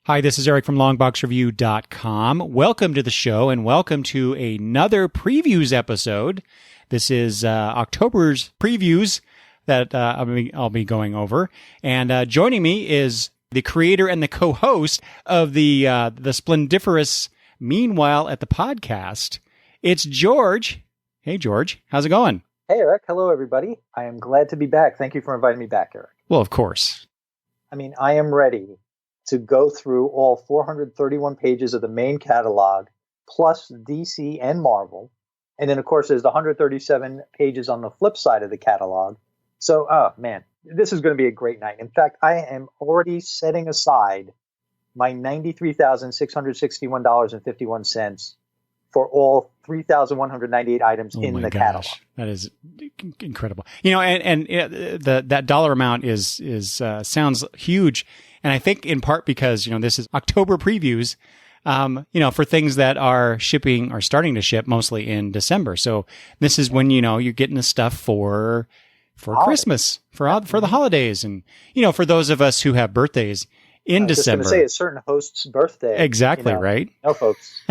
Hi, this is Eric from longboxreview.com. Welcome to the show and welcome to another previews episode. This is October's previews that I'll be going over. And joining me is the creator and the co-host of the splendiferous Meanwhile at the podcast. It's George. Hey, George. How's it going? Hey, Eric. Hello, everybody. I am glad to be back. Thank you for inviting me back, Eric. Well, of course. I mean, I am ready to go through all 431 pages of the main catalog, plus DC and Marvel. And then, of course, there's the 137 pages on the flip side of the catalog. So, oh, man, this is going to be a great night. In fact, I am already setting aside my $93,661.51 for all 3,198 items in the catalog. That is incredible. You know, and that dollar amount is sounds huge. And I think in part because, you know, this is October previews, you know, for things that are shipping or starting to ship mostly in December. So this is when, you know, you're getting the stuff for Christmas, for the holidays. And, you know, for those of us who have birthdays in December. I was just going to say a certain host's birthday. Exactly, you know, right? No, folks.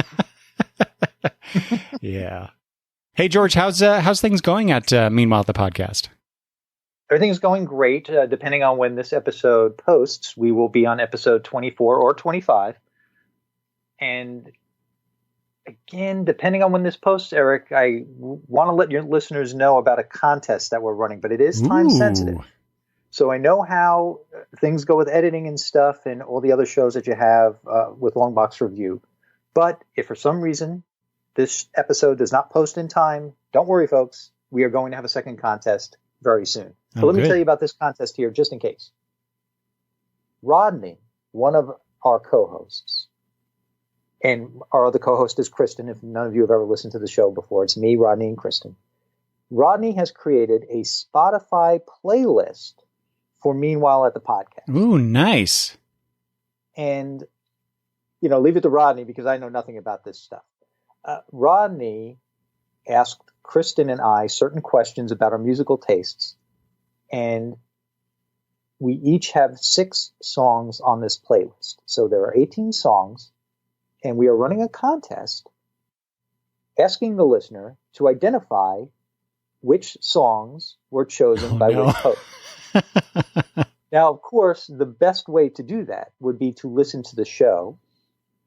Yeah. Hey, George, how's things going at Meanwhile at the podcast? Everything's going great. Depending on when this episode posts, we will be on episode 24 or 25. And again, depending on when this posts, Eric, I want to let your listeners know about a contest that we're running, but it is time sensitive. So I know how things go with editing and stuff and all the other shows that you have with Longbox Review. But if for some reason this episode does not post in time, don't worry, folks. We are going to have a second contest very soon. So let me tell you about this contest here, just in case. Rodney, one of our co-hosts, and our other co-host is Kristen. If none of you have ever listened to the show before, it's me, Rodney, and Kristen. Rodney has created a Spotify playlist for Meanwhile at the podcast. Ooh, nice. And, you know, leave it to Rodney because I know nothing about this stuff. Rodney asked Kristen and I certain questions about our musical tastes, and we each have 6 songs on this playlist. So there are 18 songs, and we are running a contest asking the listener to identify which songs were chosen by which host. Now, of course, the best way to do that would be to listen to the show,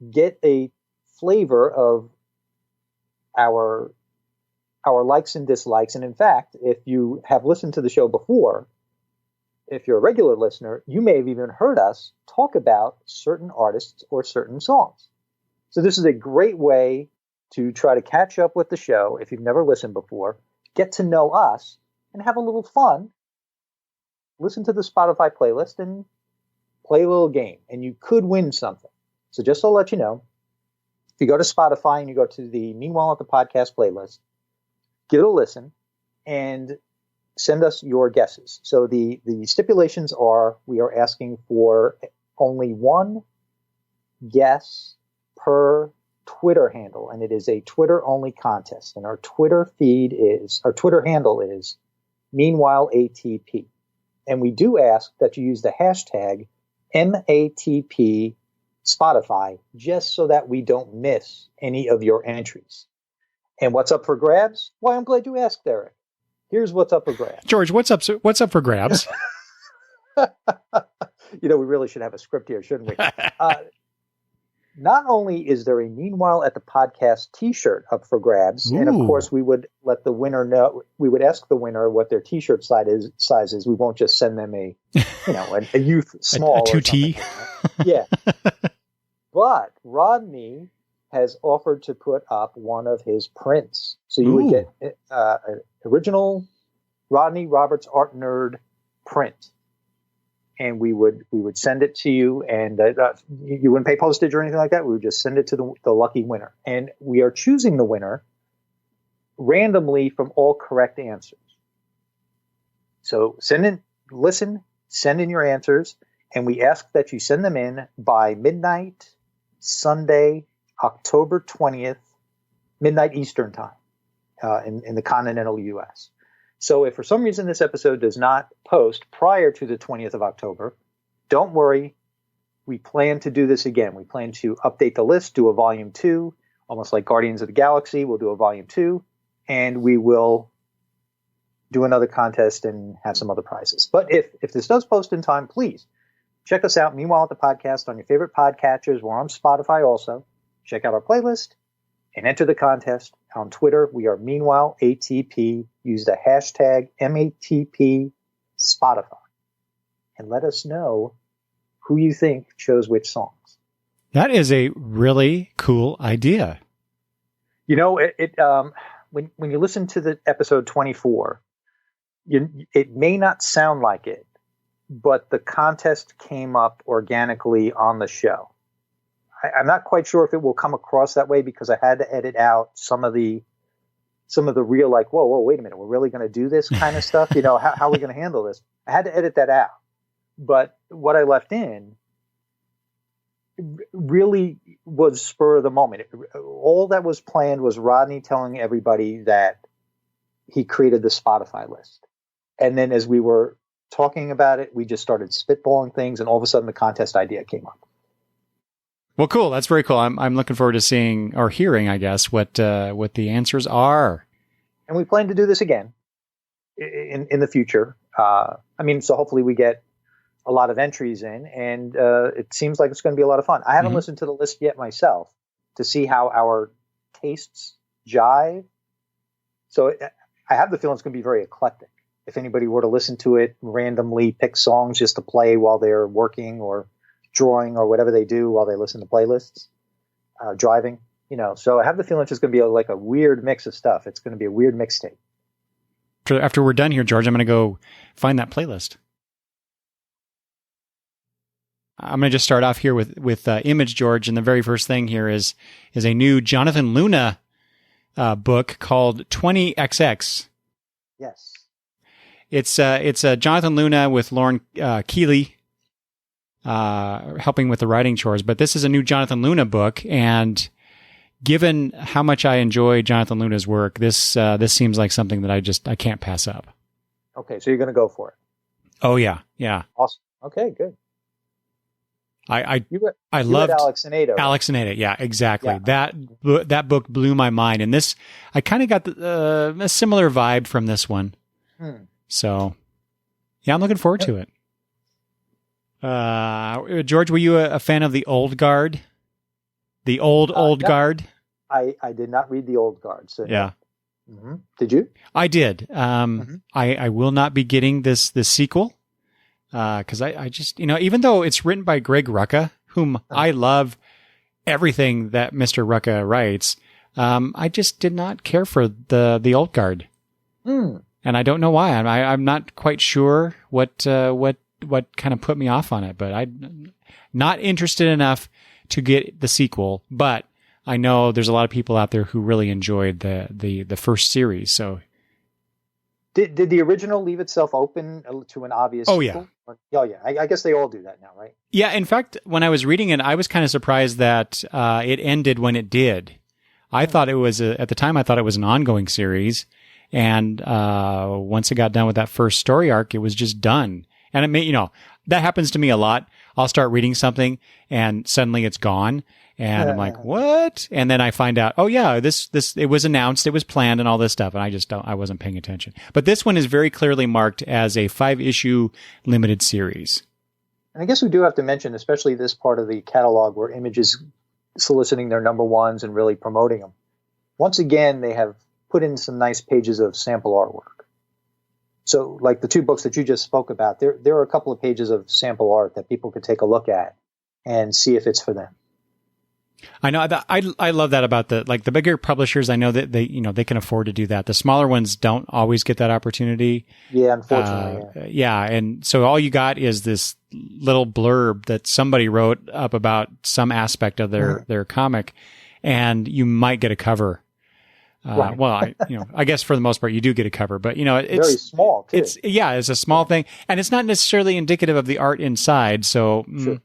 get a flavor of our likes and dislikes. And in fact, if you have listened to the show before, if you're a regular listener, you may have even heard us talk about certain artists or certain songs. So this is a great way to try to catch up with the show if you've never listened before, get to know us, and have a little fun. Listen to the Spotify playlist and play a little game, and you could win something. So just to let you know, if you go to Spotify and you go to the Meanwhile at the Podcast playlist, give it a listen and send us your guesses. So the stipulations are we are asking for only one guess per Twitter handle, and it is a Twitter-only contest. And our Twitter handle is Meanwhile ATP. And we do ask that you use the hashtag MATP Spotify just so that we don't miss any of your entries. And what's up for grabs? Why, I'm glad you asked, Eric. Here's what's up for grabs. George, what's up for grabs? You know, we really should have a script here, shouldn't we? Not only is there a Meanwhile at the Podcast t-shirt up for grabs, and of course we would let the winner know, we would ask the winner what their t-shirt size is. We won't just send them a youth small. A 2T. Like yeah. But Rodney has offered to put up one of his prints. So you would get an original Rodney Roberts Art Nerd print. And we would send it to you, and you wouldn't pay postage or anything like that. We would just send it to the lucky winner. And we are choosing the winner randomly from all correct answers. So send in your answers, and we ask that you send them in by midnight, Sunday, October 20th, midnight Eastern time in the continental U.S. So if for some reason this episode does not post prior to the 20th of October, don't worry. we plan to do this again. We plan to update the list, do a volume 2, almost like Guardians of the Galaxy. We'll do a volume 2, and we will do another contest and have some other prizes. But if this does post in time, please check us out. Meanwhile, at the podcast on your favorite podcatchers. We're on Spotify also. Check out our playlist and enter the contest. On Twitter, we are Meanwhile ATP. Use the hashtag MATP Spotify and let us know who you think chose which songs. That is a really cool idea. You know, when you listen to the episode 24, it may not sound like it, but the contest came up organically on the show. I'm not quite sure if it will come across that way because I had to edit out some of the real, like, whoa, wait a minute, we're really going to do this kind of stuff? You know, how are we going to handle this? I had to edit that out. But what I left in really was spur of the moment. All that was planned was Rodney telling everybody that he created the Spotify list. And then as we were talking about it, we just started spitballing things, and all of a sudden the contest idea came up. Well, cool. That's very cool. I'm looking forward to seeing or hearing, I guess, what the answers are. And we plan to do this again in the future. So hopefully we get a lot of entries in, and it seems like it's going to be a lot of fun. I haven't listened to the list yet myself to see how our tastes jive. So I have the feeling it's going to be very eclectic. If anybody were to listen to it, randomly pick songs just to play while they're working or drawing or whatever they do while they listen to playlists, driving, So I have the feeling it's just going to be like a weird mix of stuff. It's going to be a weird mixtape. After we're done here, George, I'm going to go find that playlist. I'm going to just start off here with Image, George, and the very first thing here is a new Jonathan Luna book called 20XX. Yes. It's Jonathan Luna with Lauren Keeley helping with the writing chores, but this is a new Jonathan Luna book, and given how much I enjoy Jonathan Luna's work, this seems like something that I can't pass up. Okay, so you're going to go for it. Oh yeah. Awesome. Okay, good. I loved Alex and Ada. Right? Alex and Ada, yeah, exactly. Yeah. That book blew my mind, and this I kind of got a similar vibe from this one. So, yeah, I'm looking forward to it. George, were you a fan of the Old Guard? The old Guard? I did not read the Old Guard. So yeah. Mm-hmm. Did you? I did. I will not be getting this sequel. Because I just, even though it's written by Greg Rucka, whom I love everything that Mr. Rucka writes, I just did not care for the Old Guard. And I don't know why. I'm not quite sure what kind of put me off on it, but I'm not interested enough to get the sequel. But I know there's a lot of people out there who really enjoyed the first series. So. Did the original leave itself open to an obvious sequel? Oh, yeah. I guess they all do that now, right? Yeah. In fact, when I was reading it, I was kind of surprised that it ended when it did. I thought it was, at the time, I thought it was an ongoing series. And once it got done with that first story arc, it was just done. And it may, that happens to me a lot. I'll start reading something and suddenly it's gone. And I'm like, what? And then I find out, oh yeah, this, it was announced, it was planned and all this stuff. And I wasn't paying attention. But this one is very clearly marked as a 5-issue limited series. And I guess we do have to mention, especially this part of the catalog where Image is soliciting their number ones and really promoting them. Once again, they have put in some nice pages of sample artwork. So like the two books that you just spoke about, there are a couple of pages of sample art that people could take a look at and see if it's for them. I know that I love that about the bigger publishers. I know that they can afford to do that. The smaller ones don't always get that opportunity. Yeah, unfortunately. Yeah. And so all you got is this little blurb that somebody wrote up about some aspect of their comic, and you might get a cover. Right. Well, I guess for the most part you do get a cover, but it's very small too. It's a small thing, and it's not necessarily indicative of the art inside. So sure.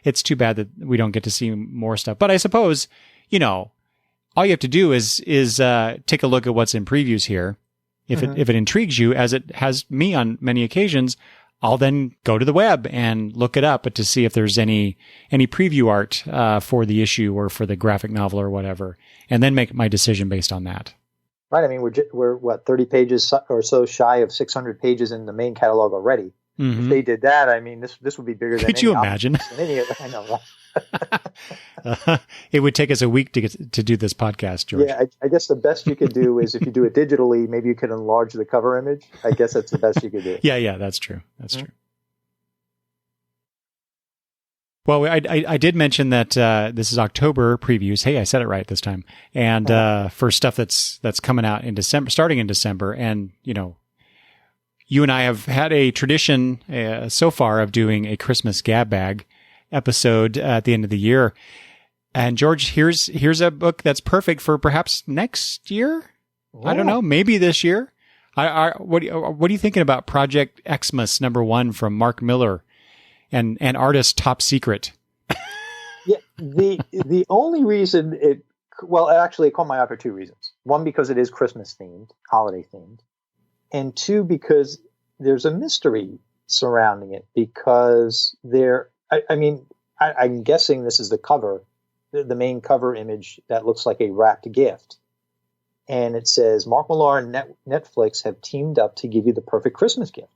It's too bad that we don't get to see more stuff. But I suppose, all you have to do is take a look at what's in previews here. If it intrigues you, as it has me on many occasions, I'll then go to the web and look it up to see if there's any preview art for the issue or for the graphic novel or whatever, and then make my decision based on that. Right. I mean, we're what, 30 pages or so shy of 600 pages in the main catalog already. Mm-hmm. If they did that, I mean, this would be bigger than. Could you imagine? I know. It would take us a week to do this podcast, George. Yeah, I guess the best you could do is if you do it digitally, maybe you could enlarge the cover image. I guess that's the best you could do. Yeah, that's true. That's true. Well, I did mention that this is October previews. Hey, I said it right this time. And for stuff that's coming out in December, starting in December, and you and I have had a tradition so far of doing a Christmas gab bag episode at the end of the year. And George, here's a book that's perfect for perhaps next year. Yeah. I don't know, maybe this year. What are you thinking about Project Xmas #1 from Mark Miller and artist Top Secret? Yeah, the only reason it caught my eye for two reasons. One, because it is Christmas themed, holiday themed, and two, because there's a mystery surrounding it. Because I'm guessing this is the cover, the main cover image that looks like a wrapped gift. And it says, Mark Millar and Netflix have teamed up to give you the perfect Christmas gift.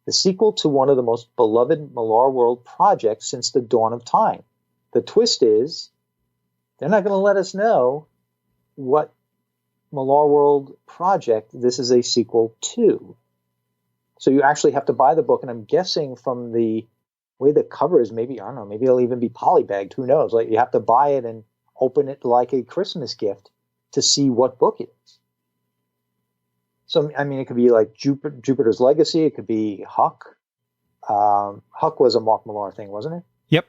The sequel to one of the most beloved Millar World projects since the dawn of time. The twist is, they're not going to let us know what Millar World project this is a sequel to. So you actually have to buy the book, and I'm guessing from the way the cover is, maybe it'll even be polybagged. Who knows? Like, you have to buy it and open it like a Christmas gift to see what book it is. So, I mean, it could be like Jupiter's Legacy. It could be Huck. Huck was a Mark Millar thing, wasn't it? Yep.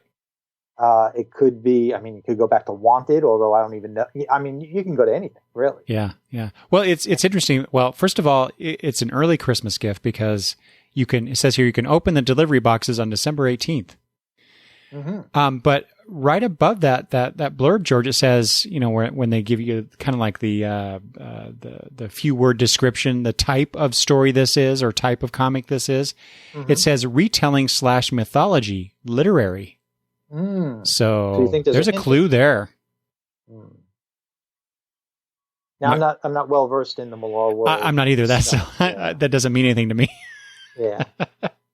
It could be, you could go back to Wanted, although I don't even know. I mean, you can go to anything, really. Yeah. Well, it's interesting. Well, first of all, it's an early Christmas gift because it says here you can open the delivery boxes on December 18th. Mm-hmm. But right above that blurb, George, it says, when they give you kind of like the few word description, the type of story this is or type of comic this is, it says retelling / mythology, literary. So you think there's a clue there. Now, I'm not well versed in the Millar world. I'm not either. That doesn't mean anything to me. Yeah.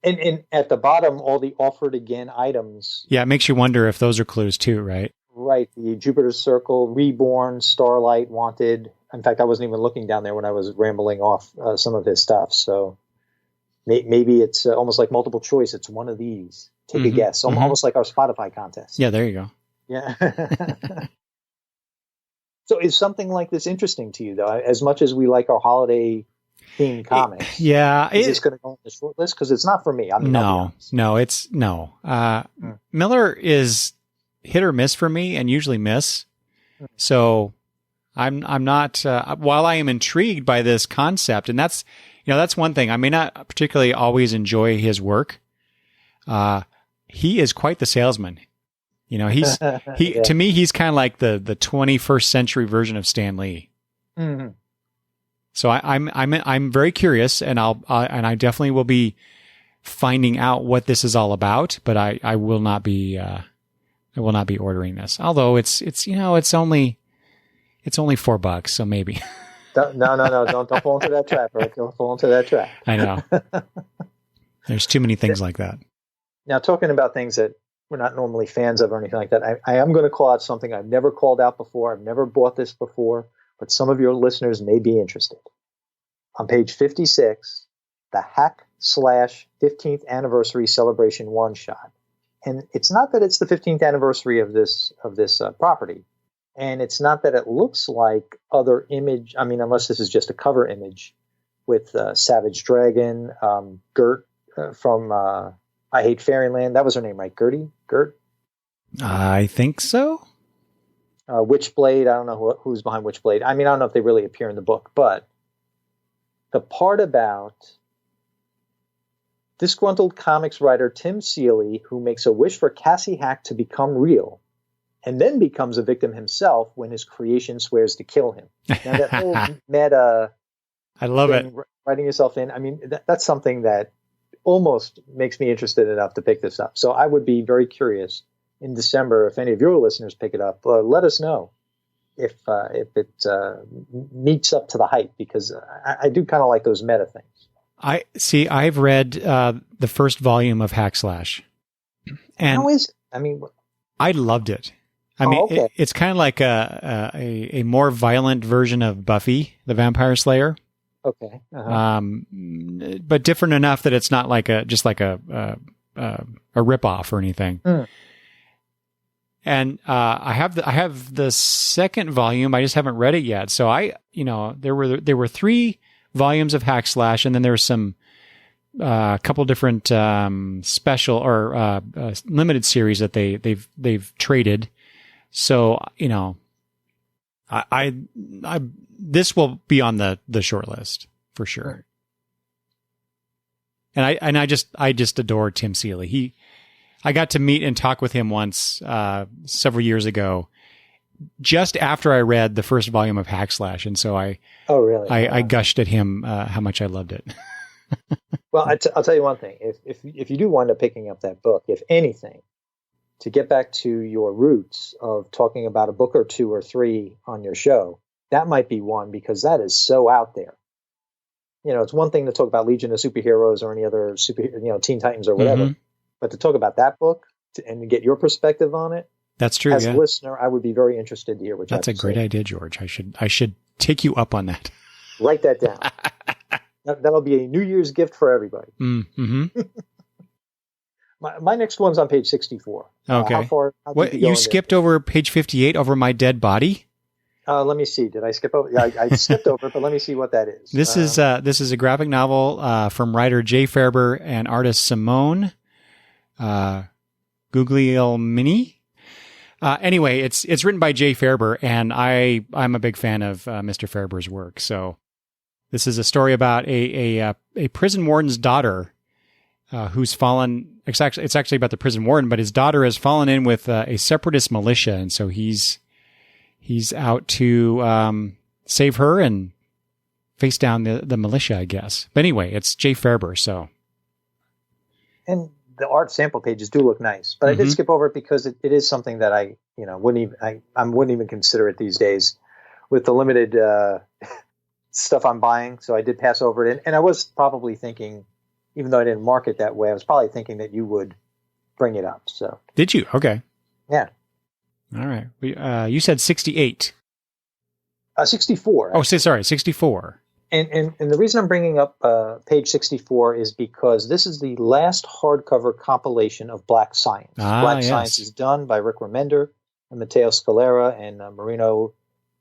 And at the bottom, all the offered again items. Yeah, it makes you wonder if those are clues too, right? Right. The Jupiter's Circle, Reborn, Starlight, Wanted. In fact, I wasn't even looking down there when I was rambling off some of his stuff. So maybe it's almost like multiple choice. It's one of these. Take a guess. Almost like our Spotify contest. Yeah, there you go. Yeah. So is something like this interesting to you, though? As much as we like our holiday themed comics. Yeah. Is this going to go on the short list? Because it's not for me. No. Miller is hit or miss for me, and usually miss. So I'm not, while I am intrigued by this concept, and that's one thing. I may not particularly always enjoy his work. He is quite the salesman. To me, he's kind of like the 21st century version of Stan Lee. Mm-hmm. So I'm very curious, and I definitely will be finding out what this is all about. But I will not be ordering this. Although it's only $4, so maybe. No! Don't fall into that trap, Rick. Don't fall into that trap. I know. There's too many things like that. Now, talking about things that we're not normally fans of or anything like that, I am going to call out something I've never called out before. I've never bought this before, but some of your listeners may be interested. On page 56, the Hack / 15th Anniversary Celebration one-shot. And it's not that it's the 15th anniversary of this property. And it's not that it looks like other image, unless this is just a cover image with Savage Dragon, Gert from I Hate Fairyland. That was her name, right? Gert? I think so. Witchblade. I don't know who's behind Witchblade. I don't know if they really appear in the book, but the part about disgruntled comics writer Tim Seeley, who makes a wish for Cassie Hack to become real, and then becomes a victim himself when his creation swears to kill him. Now that whole meta, I love it. Writing yourself in. That's something that almost makes me interested enough to pick this up. So I would be very curious in December if any of your listeners pick it up. Let us know if it meets up to the hype, because I do kind of like those meta things. I've read the first volume of Hack Slash, and how is it? I mean, I loved it. I mean, okay. it's kind of like a more violent version of Buffy the Vampire Slayer. Okay. Uh-huh. But different enough that it's not like just like a ripoff or anything. Mm. And I have the second volume. I just haven't read it yet. So there were 3 volumes of Hack Slash, and then there was some couple different special or limited series that they've traded. So I this will be on the short list for sure. And I just adore Tim Seeley. I got to meet and talk with him once several years ago, just after I read the first volume of Hack Slash, and so I gushed at him how much I loved it. Well, I'll tell you one thing: if you do wind up picking up that book, if anything, to get back to your roots of talking about a book or 2 or 3 on your show, that might be one, because that is so out there. It's one thing to talk about Legion of Superheroes or any other Teen Titans or whatever, Mm-hmm. but to talk about that book and to get your perspective on it, that's true. As a listener, I would be very interested to hear what you have to say. That's a great idea, George. I should take you up on that. Write that down. That'll be a New Year's gift for everybody. Mm-hmm. My next one's on page 64. Okay. How far? What, you skipped over page 58 over My Dead Body? Let me see. Did I skip over? Yeah, I skipped over it, but let me see what that is. This is a graphic novel from writer Jay Faerber and artist Simone Guglielmini. Anyway, it's written by Jay Faerber, and I'm a big fan of Mr. Faerber's work. So this is a story about a prison warden's daughter who's fallen. It's actually about the prison warden, but his daughter has fallen in with a separatist militia, and so he's out to save her and face down the militia, I guess. But anyway, it's Jay Faerber, so. And the art sample pages do look nice, but I did skip over it because it is something that I wouldn't even consider it these days with the limited stuff I'm buying. So I did pass over it, and I was probably thinking, even though I didn't mark it that way, I was probably thinking that you would bring it up. So did you? Okay. Yeah. All right. You said 68. 64. Oh, sorry, 64. And the reason I'm bringing up page 64 is because this is the last hardcover compilation of Black Science. Black Science is done by Rick Remender and Matteo Scalera and Marino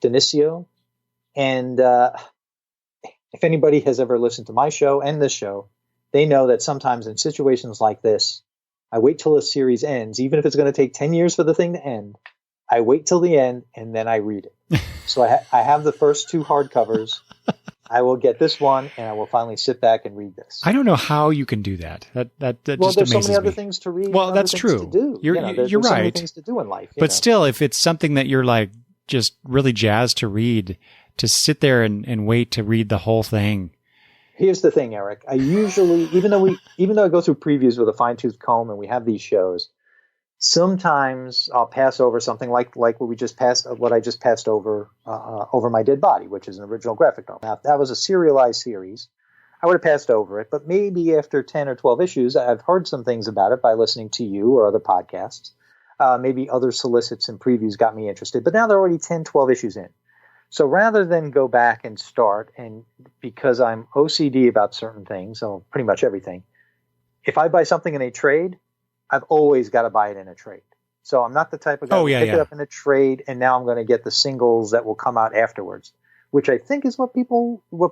Dionisio. And if anybody has ever listened to my show and this show, they know that sometimes in situations like this, I wait till a series ends, even if it's going to take 10 years for the thing to end. I wait till the end, and then I read it. So I have the first 2 hardcovers. I will get this one, and I will finally sit back and read this. I don't know how you can do that. That well, just amazes me. there's so many other things to read. Well, that's true. To do. You're there's right. So many things to do in life. But still, if it's something that you're like just really jazzed to read, to sit there and wait to read the whole thing. Here's the thing, Eric. I usually, even though I go through previews with a fine-tooth comb and we have these shows, sometimes I'll pass over something like what I just passed over My Dead Body, which is an original graphic novel. Now, if that was a serialized series, I would have passed over it. But maybe after 10 or 12 issues, I've heard some things about it by listening to you or other podcasts. Maybe other solicits and previews got me interested. But now they're already 10, 12 issues in. So rather than go back and start, and because I'm OCD about certain things, so pretty much everything, if I buy something in a trade, I've always got to buy it in a trade. So I'm not the type of guy who pick it up in a trade, and now I'm going to get the singles that will come out afterwards, which I think is what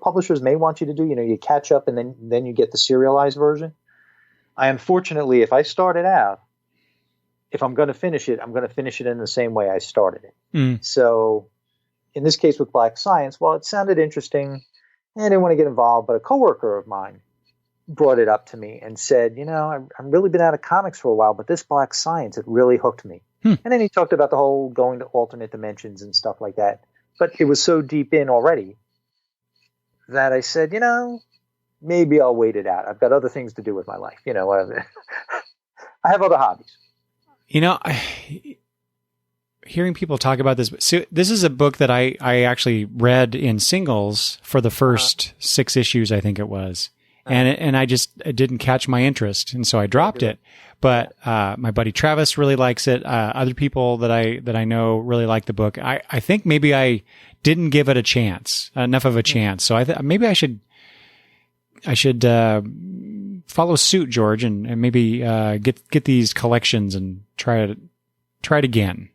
publishers may want you to do. You catch up, and then you get the serialized version. Unfortunately, if I start it out, if I'm going to finish it, I'm going to finish it in the same way I started it. So in this case with Black Science, well, it sounded interesting, and I didn't want to get involved, but a coworker of mine brought it up to me and said, I've really been out of comics for a while, but this Black Science, it really hooked me. And then he talked about the whole going to alternate dimensions and stuff like that. But it was so deep in already that I said, maybe I'll wait it out. I've got other things to do with my life. I have other hobbies. Hearing people talk about this, so this is a book that I actually read in singles for the first 6 issues, I think it was. And it didn't catch my interest. And so I dropped it. But, my buddy Travis really likes it. Other people that I know really like the book. I think maybe I didn't give it enough of a chance. So maybe I should follow suit, George, and maybe, get these collections and try it again.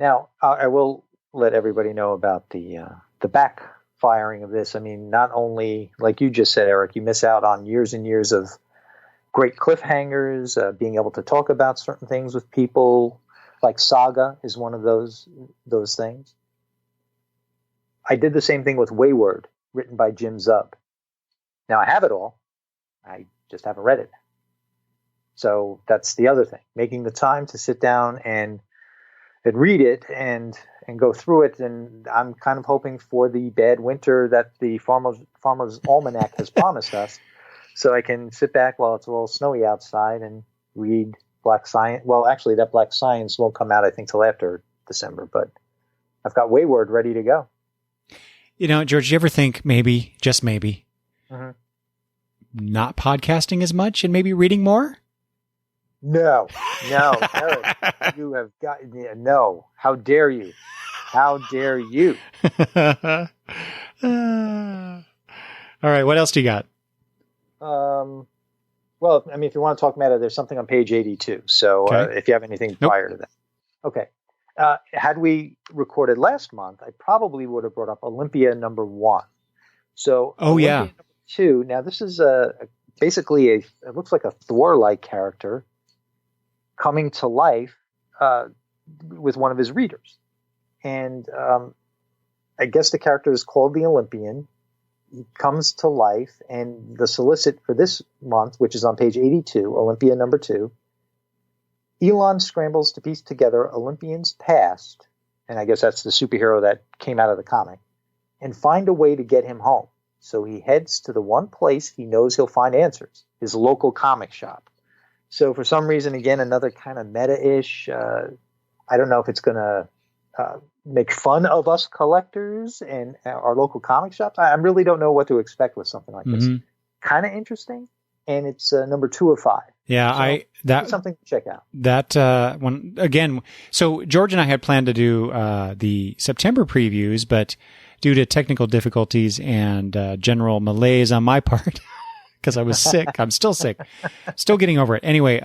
Now, I will let everybody know about the backfiring of this. I mean, not only, like you just said, Eric, you miss out on years and years of great cliffhangers, being able to talk about certain things with people, like Saga is one of those things. I did the same thing with Wayward, written by Jim Zub. Now, I have it all. I just haven't read it. So that's the other thing, making the time to sit down and read it and go through it. And I'm kind of hoping for the bad winter that the Farmer's Almanac has promised us, so I can sit back while it's a little snowy outside and read Black Science. Well, actually, that Black Science won't come out, I think, till after December, but I've got Wayward ready to go. George, you ever think maybe, just maybe, not podcasting as much and maybe reading more? No, Eric, you have got no. How dare you? How dare you? All right, what else do you got? Well, I mean, if you want to talk meta, there's something on page 82. So if you have anything prior to that. Okay. Had we recorded last month, I probably would have brought up Olympia #1. So Olympia #2. Now, this is basically it looks like a Thor-like character coming to life with one of his readers. And I guess the character is called the Olympian. He comes to life, and the solicit for this month, which is on page 82, Olympia #2, Elon scrambles to piece together Olympian's past, and I guess that's the superhero that came out of the comic, and find a way to get him home. So he heads to the one place he knows he'll find answers, his local comic shop. So for some reason, again, another kind of meta-ish. I don't know if it's going to make fun of us collectors and our local comic shops. I really don't know what to expect with something like this. Kind of interesting, and it's #2 of 5. Yeah, so that's something to check out. That one again. So George and I had planned to do the September previews, but due to technical difficulties and general malaise on my part, because I was sick. I'm still sick. Still getting over it. Anyway,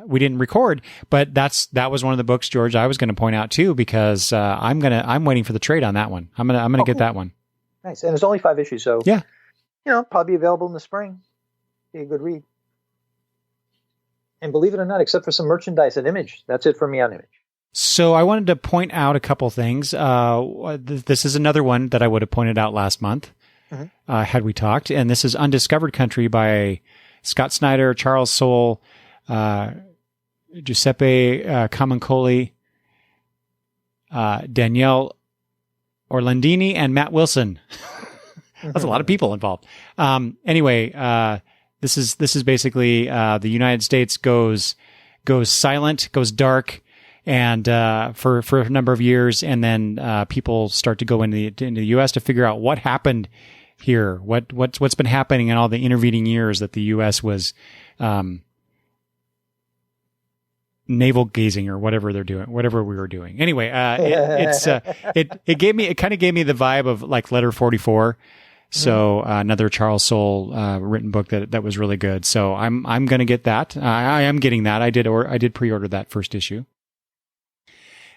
we didn't record, but that was one of the books, George, I was going to point out too, because I'm waiting for the trade on that one. I'm gonna get that one. Nice. And there's only 5 issues, so yeah, probably available in the spring. Be a good read. And believe it or not, except for some merchandise and Image, that's it for me on Image. So I wanted to point out a couple things. This is another one that I would have pointed out last month. Had we talked, and this is Undiscovered Country by Scott Snyder, Charles Soule, Giuseppe Camuncoli, Danielle Orlandini, and Matt Wilson. That's a lot of people involved. Anyway, this is basically the United States goes silent, goes dark, and for a number of years, and then people start to go into the U.S. to figure out what happened here, what's been happening in all the intervening years that the U.S. was navel gazing or whatever they're doing, whatever we were doing. Anyway, it kind of gave me the vibe of like Letter 44. So another Charles Soule written book that was really good. So I'm going to get that. I am getting that. I did pre-order that first issue.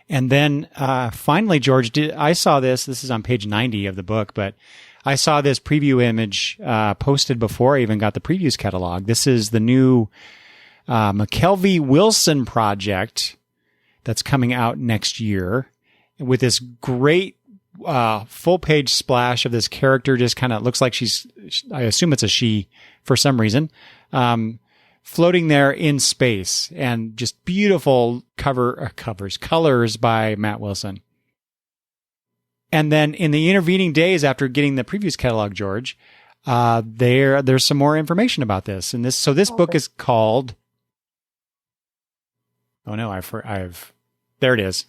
And then finally, George, I saw this. This is on page 90 of the book, but I saw this preview image posted before I even got the previews catalog. This is the new McKelvey Wilson project that's coming out next year with this great full page splash of this character. Just kind of looks like I assume it's a she for some reason, floating there in space, and just beautiful colors by Matt Wilson. And then in the intervening days after getting the previous catalog, George, there's some more information about this. And this book is called. Oh no, there it is.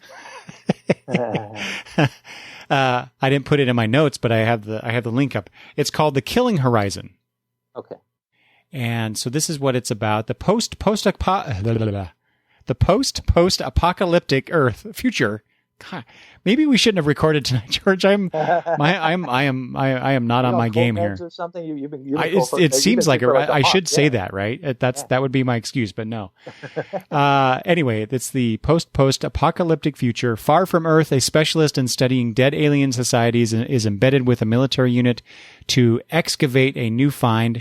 I didn't put it in my notes, but I have the link up. It's called The Killing Horizon. Okay. And so this is what it's about. The post-apocalyptic Earth future. God, maybe we shouldn't have recorded tonight, George. I am not on my game here. Or something? It seems like I should say that, right? That would be my excuse, but no. Anyway, it's the post-apocalyptic future. Far from Earth, a specialist in studying dead alien societies is embedded with a military unit to excavate a new find.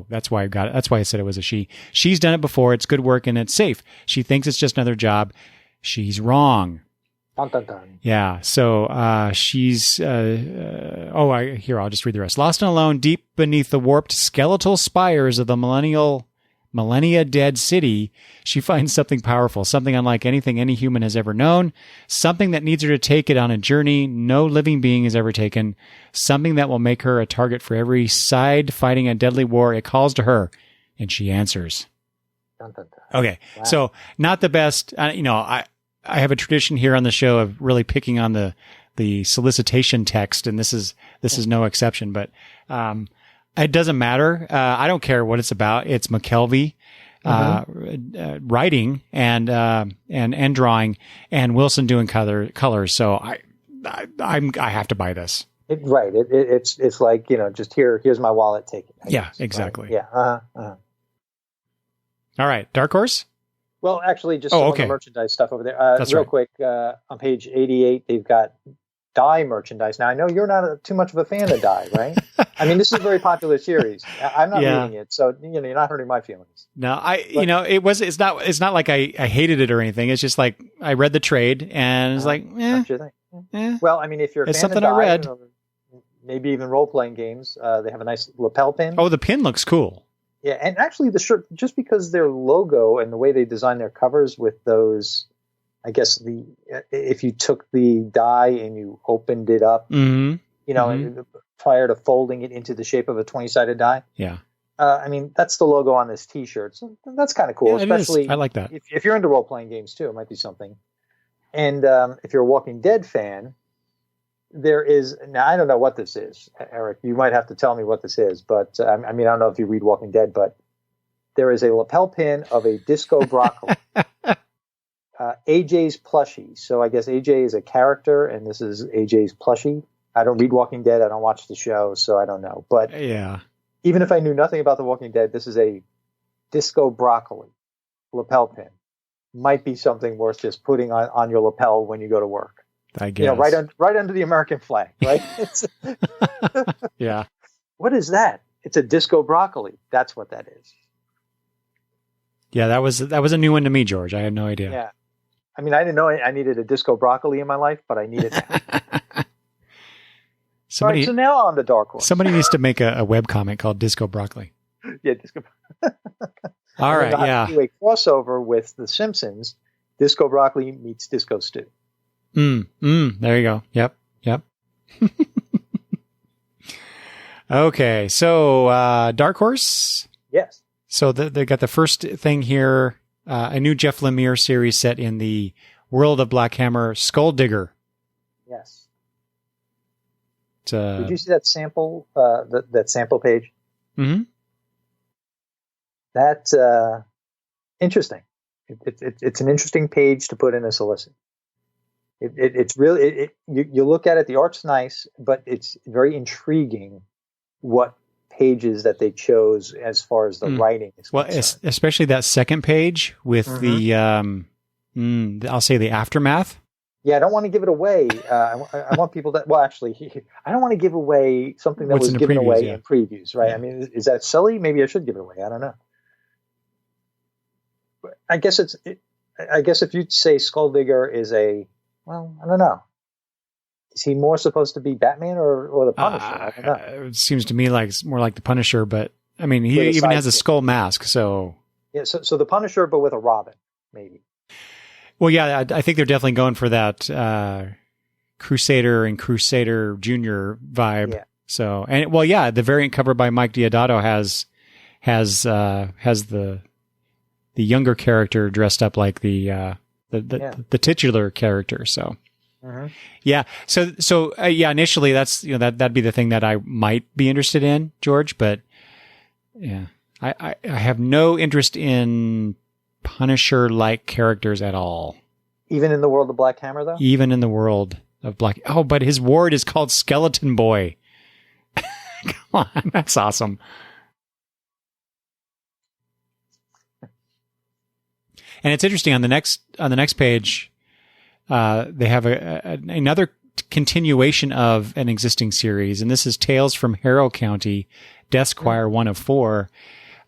That's why I got it. That's why I said it was a she. She's done it before. It's good work and it's safe. She thinks it's just another job. She's wrong. Dun, dun, dun. Yeah. So she's. I'll just read the rest. Lost and alone, deep beneath the warped skeletal spires of the millennia dead city, she finds something powerful, something unlike anything any human has ever known, something that needs her to take it on a journey no living being has ever taken, something that will make her a target for every side fighting a deadly war. It calls to her, and she answers. Dun, dun, dun. Okay. Wow. So not the best. I have a tradition here on the show of really picking on the solicitation text, and this is no exception. But it doesn't matter. I don't care what it's about. It's McKelvey writing and drawing, and Wilson doing colors. So I have to buy this. Right. It's like, just here's my wallet. Take it. I guess, exactly. Right? Yeah. All right, Dark Horse. Well, actually, just some of the merchandise stuff over there. That's real quick, on page 88, they've got Dye merchandise. Now, I know you're not too much of a fan of Dye, right? I mean, this is a very popular series. I'm not reading it, so you're not hurting my feelings. No, it's not like I hated it or anything. It's just like I read the trade and it's like, Well, I mean, if you're a fan something of Dye, I read. Maybe even role-playing games, they have a nice lapel pin. Oh, the pin looks cool. Yeah, and actually the shirt, just because their logo and the way they design their covers with those, I guess if you took the die and you opened it up, prior to folding it into the shape of a 20-sided die. Yeah. I mean, that's the logo on this T-shirt. So that's kind of cool, especially I like that. If you're into role-playing games too, it might be something. And if you're a Walking Dead fan, there is, now I don't know what this is, Eric. You might have to tell me what this is, but I don't know if you read Walking Dead, but there is a lapel pin of a disco broccoli. AJ's plushie. So I guess AJ is a character, and this is AJ's plushie. I don't read Walking Dead. I don't watch the show, so I don't know. But yeah, even if I knew nothing about The Walking Dead, this is a disco broccoli lapel pin. Might be something worth just putting on your lapel when you go to work. I guess. Right under the American flag, right? Yeah. What is that? It's a disco broccoli. That's what that is. Yeah, that was a new one to me, George. I had no idea. Yeah. I mean, I didn't know I needed a disco broccoli in my life, but I need it now. Somebody, right, so now on the Dark Horse. Somebody needs to make a webcomic called Disco Broccoli. Yeah, disco. All right, yeah. Do a crossover with The Simpsons. Disco broccoli meets disco stew. There you go. Yep. Okay, so Dark Horse. Yes. So they got the first thing here, a new Jeff Lemire series set in the world of Black Hammer, Skull Digger. Yes. Did you see that sample? That sample page. Mm-hmm. That's interesting. It's an interesting page to put in a solicit. It's really you look at it. The art's nice, but it's very intriguing what pages that they chose as far as the writing is concerned. Especially that second page with the I'll say the aftermath. Yeah, I don't want to give it away. I want people that. Well, actually, I don't want to give away something that was given away in previews, right? Yeah. I mean, is that silly? Maybe I should give it away. I don't know. But I guess I guess if you say Skulldigger is I don't know. Is he more supposed to be Batman or the Punisher? I don't know. It seems to me like it's more like the Punisher, but I mean, he even has a skull mask, so. Yeah, so the Punisher, but with a Robin, maybe. Well, yeah, I think they're definitely going for that Crusader and Crusader Junior vibe. Yeah. So, and well, yeah, the variant cover by Mike Deodato has the younger character dressed up like the titular character. So, yeah. So yeah, initially that'd be the thing that I might be interested in, George, but yeah, I have no interest in Punisher-like characters at all. Even in the world of Black Hammer, though? Even in the world of Black... Oh, but his ward is called Skeleton Boy. Come on, that's awesome. And it's interesting, on the next page, they have another continuation of an existing series, and this is Tales from Harrow County, Death Squire 1 of 4.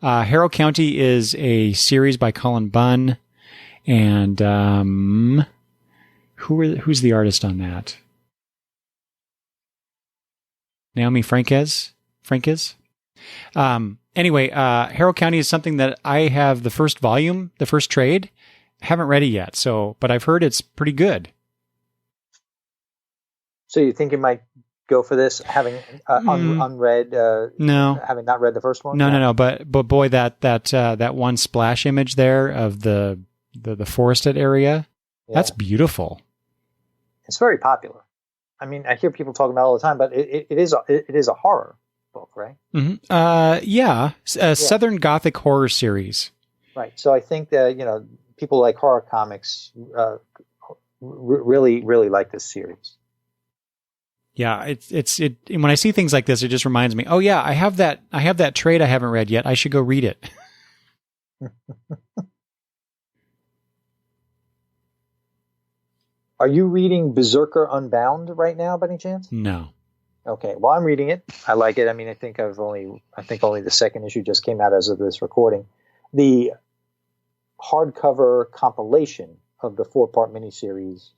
Harrow County is a series by Colin Bunn, and who's the artist on that? Naomi Franquez? Anyway, Harrow County is something that I have the first volume, the first trade. Haven't read it yet, but I've heard it's pretty good. So you think you might go for this, having unread? No, having not read the first one. No. But boy, that one splash image there of the forested area, that's beautiful. It's very popular. I mean, I hear people talking about it all the time, but it is a horror book, right? Mm-hmm. Southern Gothic horror series. Right. So I think that people like horror comics really like this series. Yeah, it when I see things like this, it just reminds me, oh yeah, I have that trade I haven't read yet. I should go read it. Are you reading Berserker Unbound right now, by any chance? No. Okay. Well, I'm reading it. I like it. I mean, I think only the second issue just came out as of this recording. The hardcover compilation of the 4-part miniseries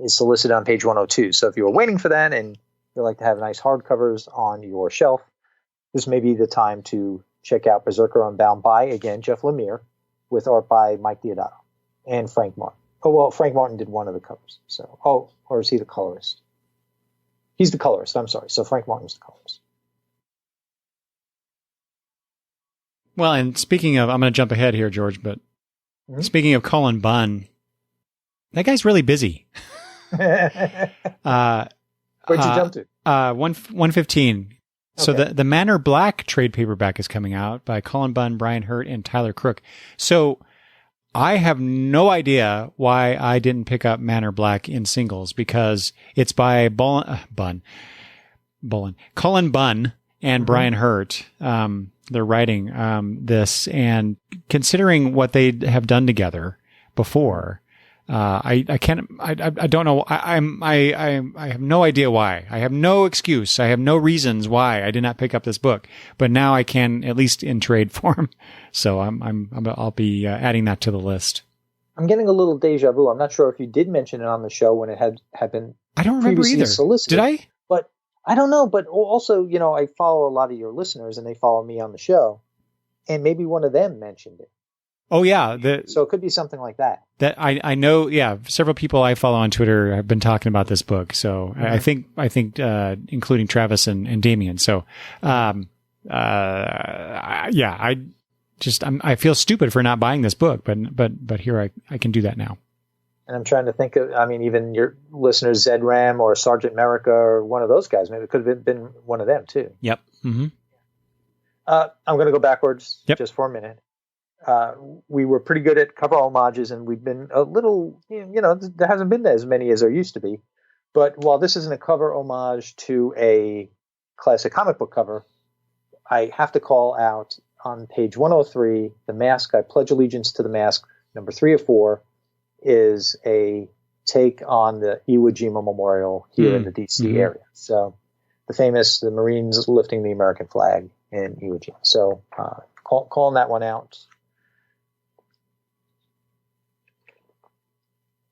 is solicited on page 102. So if you were waiting for that and you'd like to have nice hardcovers on your shelf, this may be the time to check out Berserker Unbound by, again, Jeff Lemire, with art by Mike Deodato and Frank Martin. Oh, well, Frank Martin did one of the covers. So, or is he the colorist? He's the colorist, I'm sorry. So Frank Martin's the colorist. Well, and speaking of, I'm going to jump ahead here, George, but speaking of Colin Bunn, that guy's really busy. Where'd you jump to? 115. Okay. So the Manor Black trade paperback is coming out by Colin Bunn, Brian Hurt, and Tyler Crook. So I have no idea why I didn't pick up Manor Black in singles, because it's by Colin Bunn and Brian Hurt. They're writing this, and considering what they have done together before, I don't know. I have no idea why. I have no excuse. I have no reasons why I did not pick up this book, but now I can, at least in trade form. So I'll be adding that to the list. I'm getting a little deja vu. I'm not sure if you did mention it on the show when it had been. I don't remember either. Solicited. Did I? But I don't know. But also, I follow a lot of your listeners, and they follow me on the show, and maybe one of them mentioned it. Oh yeah, so it could be something like that. That I know. Yeah, several people I follow on Twitter have been talking about this book. So I think including Travis and Damien. So I feel stupid for not buying this book, but here I can do that now. And I'm trying to think of, even your listeners, Zed Ram or Sergeant America or one of those guys. Maybe it could have been one of them too. Yep. Mm-hmm. I'm going to go backwards just for a minute. We were pretty good at cover homages, and we've been a little, there hasn't been as many as there used to be. But while this isn't a cover homage to a classic comic book cover, I have to call out on page 103, The Mask, I Pledge Allegiance to the Mask, number 3 of 4, is a take on the Iwo Jima Memorial here in the D.C. area. So the Marines lifting the American flag in Iwo Jima. So calling that one out.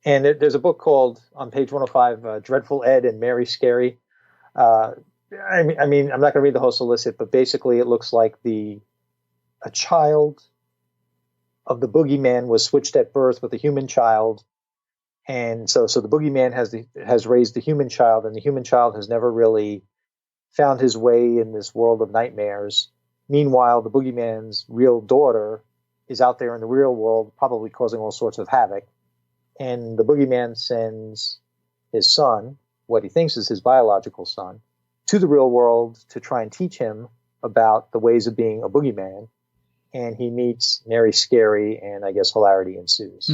And there's a book called, on page 105, Dreadful Ed and Mary Scary. I'm not going to read the whole solicit, but basically it looks like a child of the boogeyman was switched at birth with a human child, And so the boogeyman has raised the human child, and the human child has never really found his way in this world of nightmares. Meanwhile, the boogeyman's real daughter is out there in the real world, probably causing all sorts of havoc. And the boogeyman sends his son, what he thinks is his biological son, to the real world to try and teach him about the ways of being a boogeyman. And he meets Mary Scary, and I guess hilarity ensues.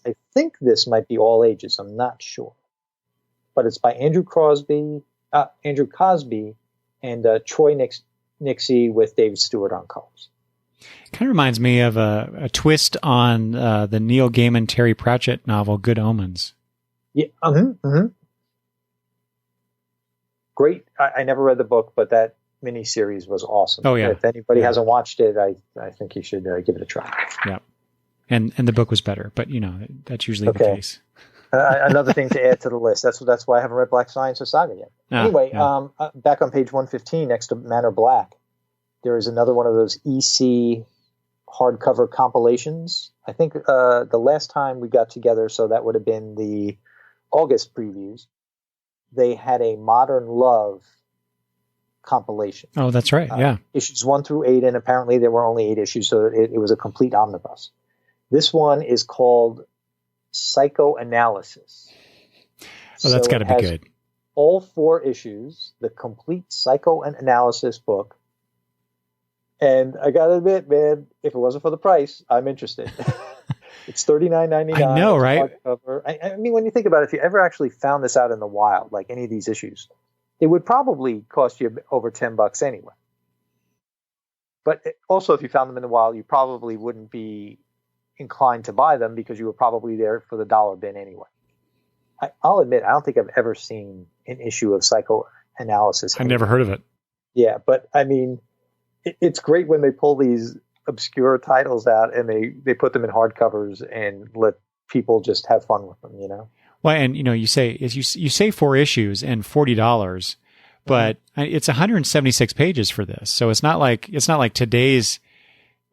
I think this might be all ages. I'm not sure, but it's by Andrew Cosby, and Troy Nixie with David Stewart on colors. Kind of reminds me of a twist on the Neil Gaiman Terry Pratchett novel Good Omens. Yeah. Great. I never read the book, but that miniseries was awesome. Oh yeah. If anybody hasn't watched it, I think you should give it a try. Yeah. And the book was better, but that's usually the case. Another thing to add to the list. That's why I haven't read Black Science or Saga yet. Anyway, back on page 115, next to Manor Black, there is another one of those EC hardcover compilations. I think the last time we got together, so that would have been the August previews, they had a Modern Love compilation. Oh, that's right. Yeah. Issues 1 through 8, and apparently there were only 8 issues, so it was a complete omnibus. This one is called Psychoanalysis. Oh, that's got to be good. All 4 issues, the complete psychoanalysis book. And I got to admit, man, if it wasn't for the price, I'm interested. It's $39.99. I know, right? I mean, when you think about it, if you ever actually found this out in the wild, like any of these issues, it would probably cost you over $10 anyway. But also, if you found them in the wild, you probably wouldn't be inclined to buy them because you were probably there for the dollar bin anyway. I'll admit, I don't think I've ever seen an issue of Psychoanalysis. I've never heard of it. Yeah, but I mean, it's great when they pull these obscure titles out and they put them in hardcovers and let people just have fun with them, Well, and you say 4 issues and $40, but it's 176 pages for this. So it's not like today's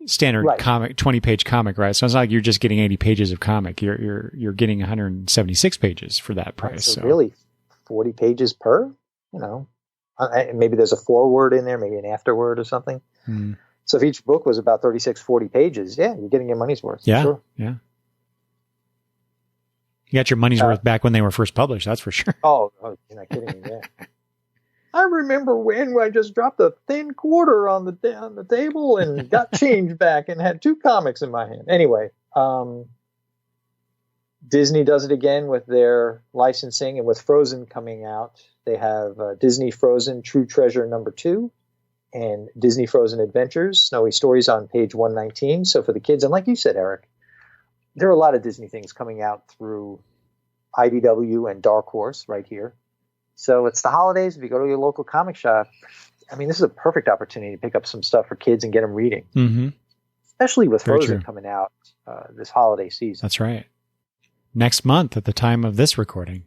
standard comic, 20-page comic, right? So it's not like you're just getting 80 pages of comic. You're getting 176 pages for that price. So really 40 pages per, maybe there's a foreword in there, maybe an afterword or something. So if each book was about 36, 40 pages, yeah, you're getting your money's worth. Yeah. Sure. Yeah. You got your money's worth back when they were first published. That's for sure. Oh, you're not kidding me. Yeah. I remember when I just dropped a thin quarter on the table and got change back and had 2 comics in my hand. Anyway, Disney does it again with their licensing, and with Frozen coming out, they have Disney Frozen True Treasure #2 and Disney Frozen Adventures, Snowy Stories on page 119. So for the kids, and like you said, Eric, there are a lot of Disney things coming out through IDW and Dark Horse right here. So it's the holidays. If you go to your local comic shop, I mean, this is a perfect opportunity to pick up some stuff for kids and get them reading. Mm-hmm. Especially with Frozen coming out this holiday season. That's right. Next month at the time of this recording.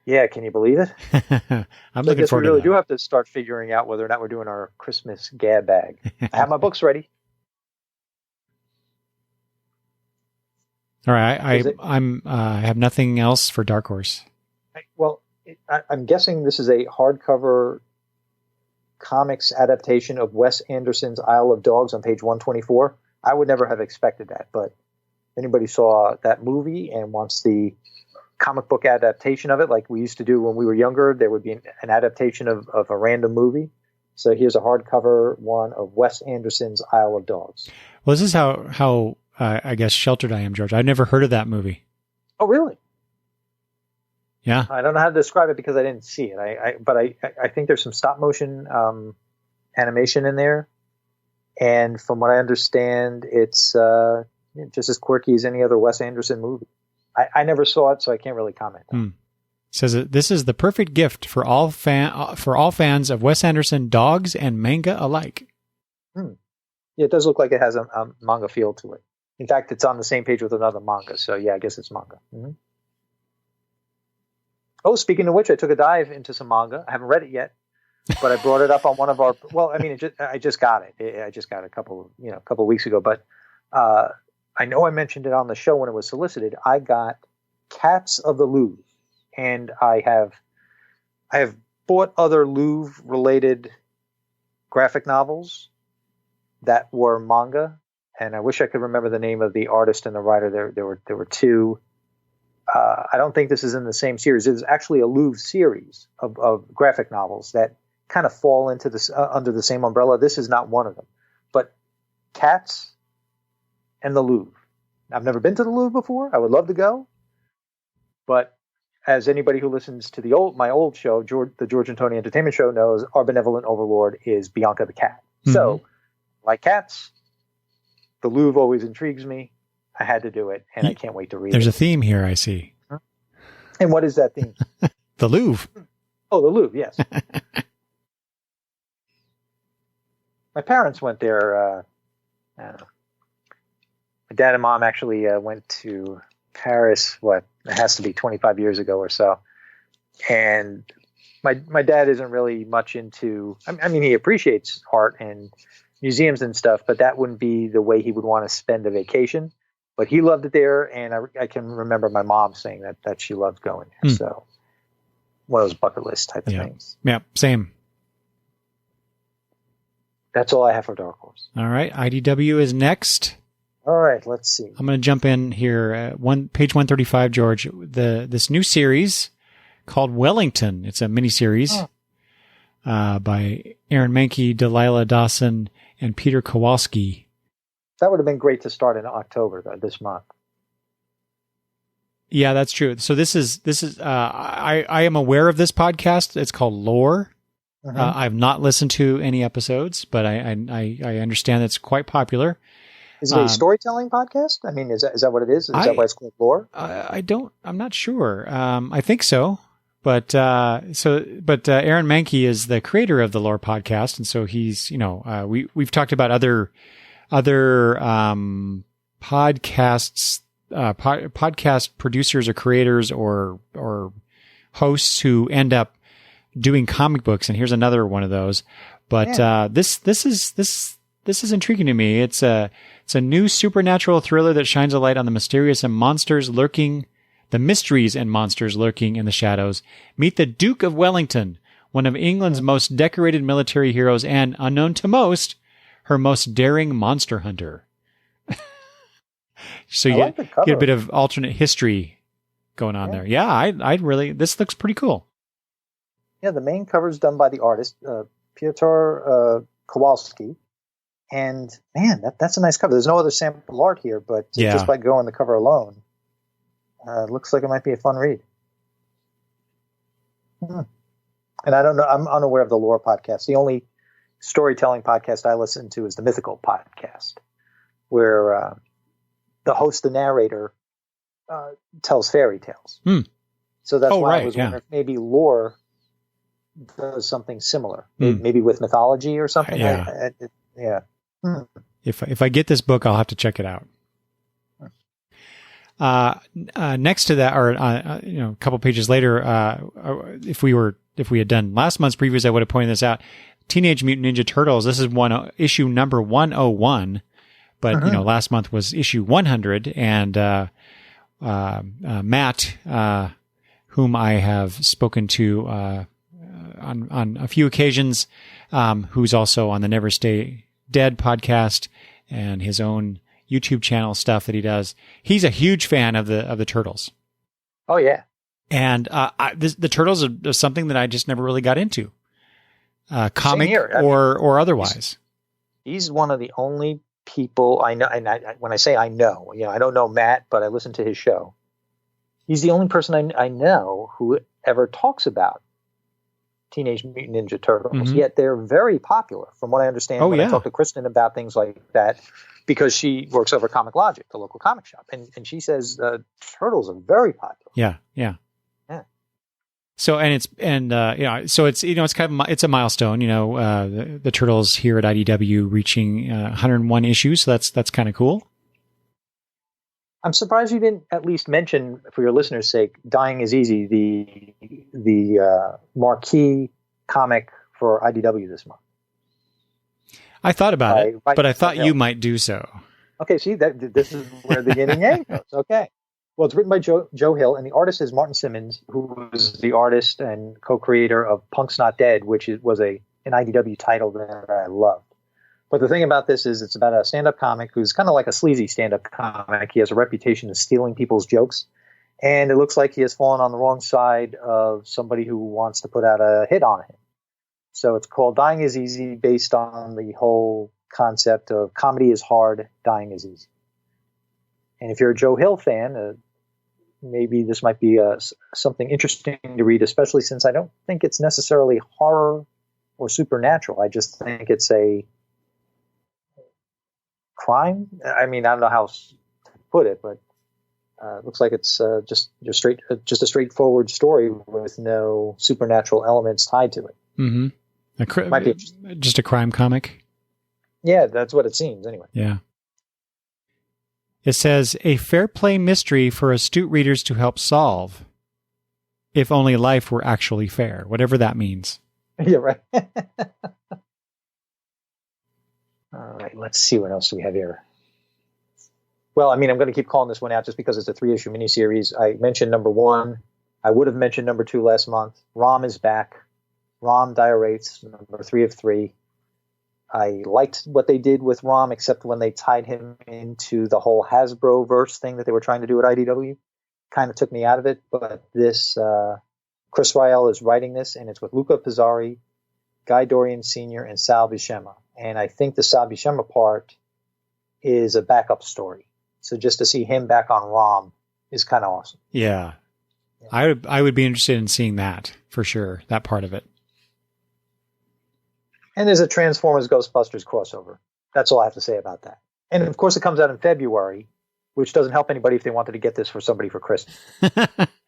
Yeah, can you believe it? I'm looking forward to it. We really do have to start figuring out whether or not we're doing our Christmas gab bag. I have my books ready. All right, I have nothing else for Dark Horse. I'm guessing this is a hardcover comics adaptation of Wes Anderson's Isle of Dogs on page 124. I would never have expected that, but if anybody saw that movie and wants the comic book adaptation of it, like we used to do when we were younger, there would be an adaptation of a random movie. So here's a hardcover one of Wes Anderson's Isle of Dogs. Well, this is how I guess sheltered I am, George. I've never heard of that movie. Oh, really? Yeah. I don't know how to describe it because I didn't see it. But I think there's some stop motion animation in there. And from what I understand, it's just as quirky as any other Wes Anderson movie. I never saw it, so I can't really comment. It says that this is the perfect gift for all fans of Wes Anderson dogs and manga alike. Yeah, it does look like it has a manga feel to it. In fact, it's on the same page with another manga. So yeah, I guess it's manga. Mm-hmm. Oh, speaking of which, I took a dive into some manga. I haven't read it yet, but I brought it up on one of our. Well, I mean, I just got it. I just got it a couple of weeks ago. But I know I mentioned it on the show when it was solicited. I got Cats of the Louvre, and I have bought other Louvre related graphic novels that were manga, and I wish I could remember the name of the artist and the writer. There were two. I don't think this is in the same series. It's actually a Louvre series of graphic novels that kind of fall into this under the same umbrella. This is not one of them, but Cats and the Louvre. I've never been to the Louvre before. I would love to go, but as anybody who listens to my old show, the George and Tony Entertainment Show, knows, our benevolent overlord is Bianca the cat. Mm-hmm. So, like cats, the Louvre always intrigues me. I had to do it, and I can't wait to read it. There's a theme here, I see. And what is that theme? The Louvre. Oh, the Louvre, yes. My parents went there. I don't know. My dad and mom actually went to Paris, it has to be 25 years ago or so. And my dad isn't really much into, I mean, he appreciates art and museums and stuff, but that wouldn't be the way he would want to spend a vacation. But he loved it there, and I can remember my mom saying that she loved going there. So one of those bucket list type of things. Yeah, same. That's all I have for Dark Horse. All right, IDW is next. All right, let's see. I'm going to jump in here. Page 135, George. This new series called Wellington. It's a miniseries by Aaron Mahnke, Delilah Dawson, and Peter Kowalski. That would have been great to start in October, though, this month. Yeah, that's true. So this is I am aware of this podcast. It's called Lore. Mm-hmm. I've not listened to any episodes, but I understand it's quite popular. Is it a storytelling podcast? I mean, is that what it is? Is that why it's called Lore? I'm not sure. I think so. But Aaron Mahnke is the creator of the Lore podcast, and so he's, we've talked about other podcasts, podcast producers or creators or hosts who end up doing comic books, and here's another one of those. But this is intriguing to me. It's a new supernatural thriller that shines a light on the mysteries and monsters lurking in the shadows. Meet the Duke of Wellington, one of England's most decorated military heroes, and unknown to most, her most daring monster hunter. So you get a bit of alternate history going on there. Yeah, I really, this looks pretty cool. Yeah, the main cover is done by the artist, Piotr Kowalski. And man, that's a nice cover. There's no other sample art here, but just by going the cover alone, it looks like it might be a fun read. And I don't know, I'm unaware of the Lore podcast. The only storytelling podcast I listen to is the Mythical podcast, where the host, the narrator, tells fairy tales. So that's why I was wondering if maybe Lore does something similar, maybe with mythology or something. If I get this book, I'll have to check it out. Next to that, or a couple pages later, if we had done last month's previews, I would have pointed this out. Teenage Mutant Ninja Turtles. This is issue number 101, but last month was issue 100, and Matt, whom I have spoken to on a few occasions, who's also on the Never Stay Dead podcast and his own YouTube channel stuff that he does. He's a huge fan of the Turtles. Oh yeah, and the Turtles are something that I just never really got into. Comic or otherwise. He's one of the only people I know, and when I say I know, I don't know Matt, but I listen to his show. He's the only person I know who ever talks about Teenage Mutant Ninja Turtles, yet they're very popular, from what I understand. I talk to Kristen about things like that, because she works over Comic Logic, the local comic shop, and she says Turtles are very popular. Yeah. So it's kind of it's a milestone. The Turtles here at IDW reaching 101 issues. So that's kind of cool. I'm surprised you didn't at least mention, for your listeners' sake, Dying is Easy, the marquee comic for IDW this month. I thought about it, but I thought you might do so. Okay, see, this is where the yin and yang goes. Okay. Well, it's written by Joe Hill, and the artist is Martin Simmons, who was the artist and co-creator of Punk's Not Dead, which was an IDW title that I loved. But the thing about this is it's about a stand-up comic who's kind of like a sleazy stand-up comic. He has a reputation of stealing people's jokes, and it looks like he has fallen on the wrong side of somebody who wants to put out a hit on him. So it's called Dying is Easy, based on the whole concept of comedy is hard, dying is easy. And if you're a Joe Hill fan, maybe this might be something interesting to read, especially since I don't think it's necessarily horror or supernatural. I just think it's a crime. I mean, I don't know how to put it, but it looks like it's just a straightforward story with no supernatural elements tied to it. Mm-hmm. Might be just a crime comic. Yeah, that's what it seems anyway. Yeah. It says, a fair play mystery for astute readers to help solve, if only life were actually fair, whatever that means. Yeah, right. All right, let's see what else do we have here. Well, I mean, I'm going to keep calling this one out just because it's a 3-issue miniseries. I mentioned number 1. I would have mentioned number 2 last month. Rom is back. Rom Diarates, number 3 of 3. I liked what they did with Rom, except when they tied him into the whole Hasbro verse thing that they were trying to do at IDW. Kind of took me out of it, but this Chris Rael is writing this, and it's with Luca Pizzari, Guy Dorian Sr., and Sal Buscema. And I think the Sal Buscema part is a backup story. So just to see him back on Rom is kind of awesome. Yeah. I would be interested in seeing that, for sure, that part of it. And there's a Transformers Ghostbusters crossover. That's all I have to say about that. And of course, it comes out in February, which doesn't help anybody if they wanted to get this for somebody for Christmas.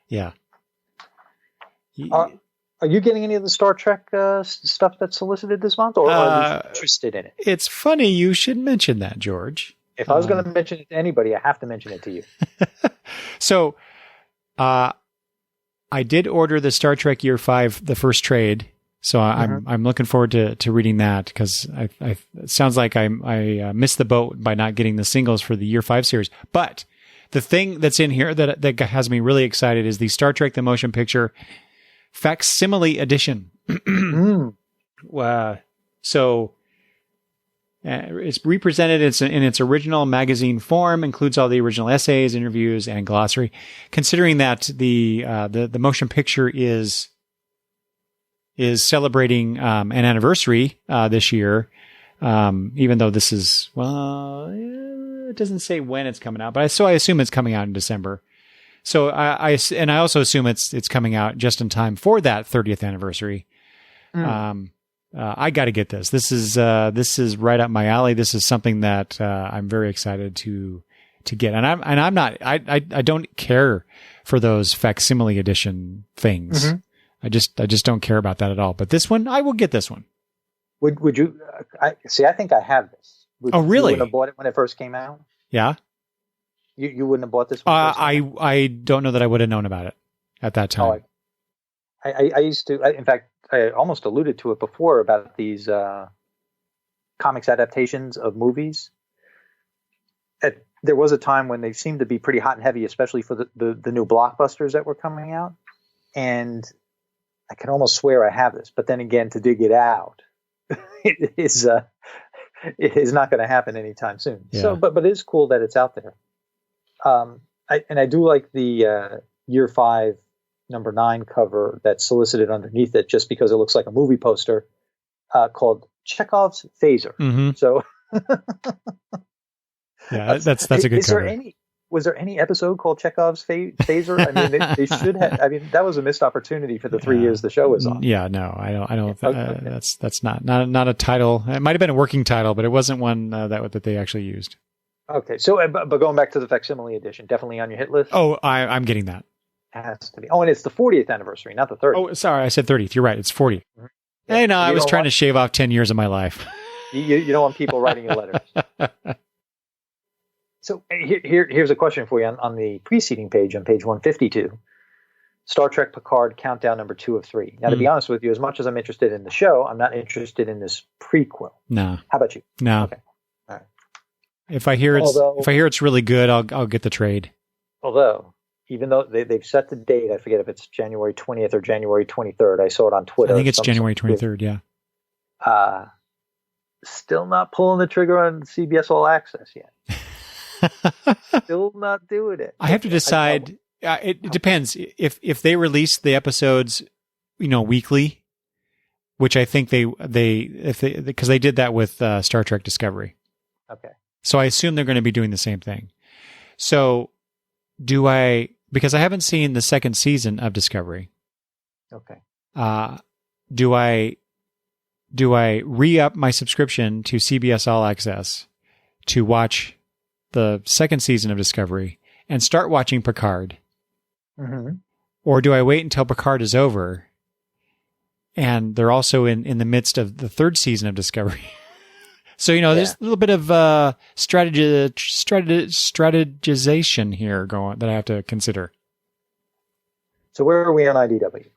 Yeah. Are you getting any of the Star Trek stuff that's solicited this month, or are you interested in it? It's funny you should mention that, George. If I was going to mention it to anybody, I have to mention it to you. So, I did order the Star Trek Year 5, the first trade. So I'm looking forward to reading that, because it sounds like I missed the boat by not getting the singles for the Year 5 series. But the thing that's in here that has me really excited is the Star Trek The Motion Picture Facsimile Edition. So it's represented in its original magazine form, includes all the original essays, interviews, and glossary. Considering that the motion picture is celebrating an anniversary this year, even though this is, it doesn't say when it's coming out, but I assume it's coming out in December. So I also assume it's coming out just in time for that 30th anniversary. I got to get this. This is right up my alley. This is something that I'm very excited to get, and I don't care for those facsimile edition things. Mm-hmm. I just don't care about that at all. But this one, I will get this one. Would you? I think I have this. Oh, really? You would have bought it when it first came out. Yeah. You wouldn't have bought this one. I don't know that I would have known about it at that time. Oh, I used to. In fact, I almost alluded to it before about these comics adaptations of movies. There was a time when they seemed to be pretty hot and heavy, especially for the new blockbusters that were coming out, and I can almost swear I have this, but then again, to dig it out, it is not going to happen anytime soon. Yeah. So, but it is cool that it's out there. I do like the Year 5, number 9 cover that's solicited underneath it, just because it looks like a movie poster, called Chekhov's Phaser. Mm-hmm. So, yeah, that's a good cover. Was there any episode called Chekhov's Phaser? I mean, they should have. I mean, that was a missed opportunity for the 3 years the show was on. Yeah, no, I don't. Okay. That's not a title. It might have been a working title, but it wasn't one that they actually used. Okay, so but going back to the facsimile edition, definitely on your hit list. Oh, I'm getting that. It has to be. Oh, and it's the 40th anniversary, not the 30th. Oh, sorry, I said 30th. You're right. It's 40th. Mm-hmm. Yeah, hey, no, I was trying to shave off 10 years of my life. You don't want people writing you letters. So here's a question for you on the preceding page, on page 152. Star Trek Picard Countdown number 2 of 3. Now, to be honest with you, as much as I'm interested in the show, I'm not interested in this prequel. No. How about you? No. Okay. All right. If I hear it's really good, I'll get the trade. Although even though they've set the date. I forget if it's January 20th or January 23rd. I saw it on Twitter. I think it's January 23rd, yeah. Still not pulling the trigger on CBS All Access yet. Still not doing it. I have to decide. It depends. If they release the episodes, weekly, which I think because they did that with Star Trek Discovery. Okay. So I assume they're going to be doing the same thing. So because I haven't seen the second season of Discovery. Okay. Do I re-up my subscription to CBS All Access to watch the second season of Discovery and start watching Picard? Mm-hmm. Or do I wait until Picard is over and they're also in the midst of the third season of Discovery? So, there's a little bit of strategization here going that I have to consider. So where are we on IDW?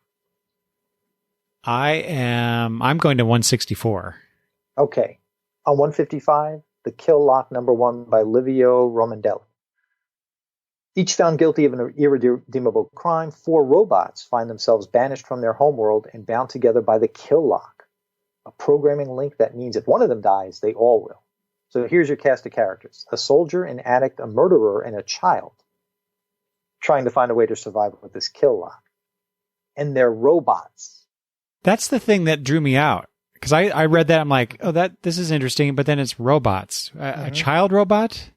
I'm going to 164. Okay. On 155, The Kill Lock #1 by Livio Romandelli. Each found guilty of an irredeemable crime, 4 robots find themselves banished from their homeworld and bound together by the Kill Lock, a programming link that means if one of them dies, they all will. So here's your cast of characters. A soldier, an addict, a murderer, and a child trying to find a way to survive with this Kill Lock. And they're robots. That's the thing that drew me out. Because I read that, I'm like, oh, this is interesting, but then it's robots. A child robot?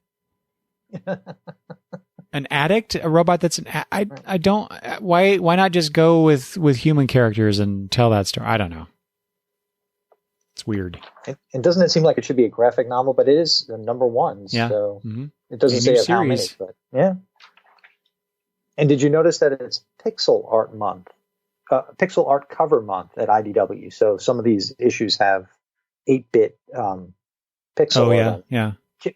An addict? A robot that's I don't... Why not just go with human characters and tell that story? I don't know. It's weird. And doesn't it seem like it should be a graphic novel, but it is the #1, yeah. So it doesn't say of how many, but yeah. And did you notice that it's Pixel Art Month? Pixel Art Cover Month at IDW. So some of these issues have 8-bit pixel art. Yeah.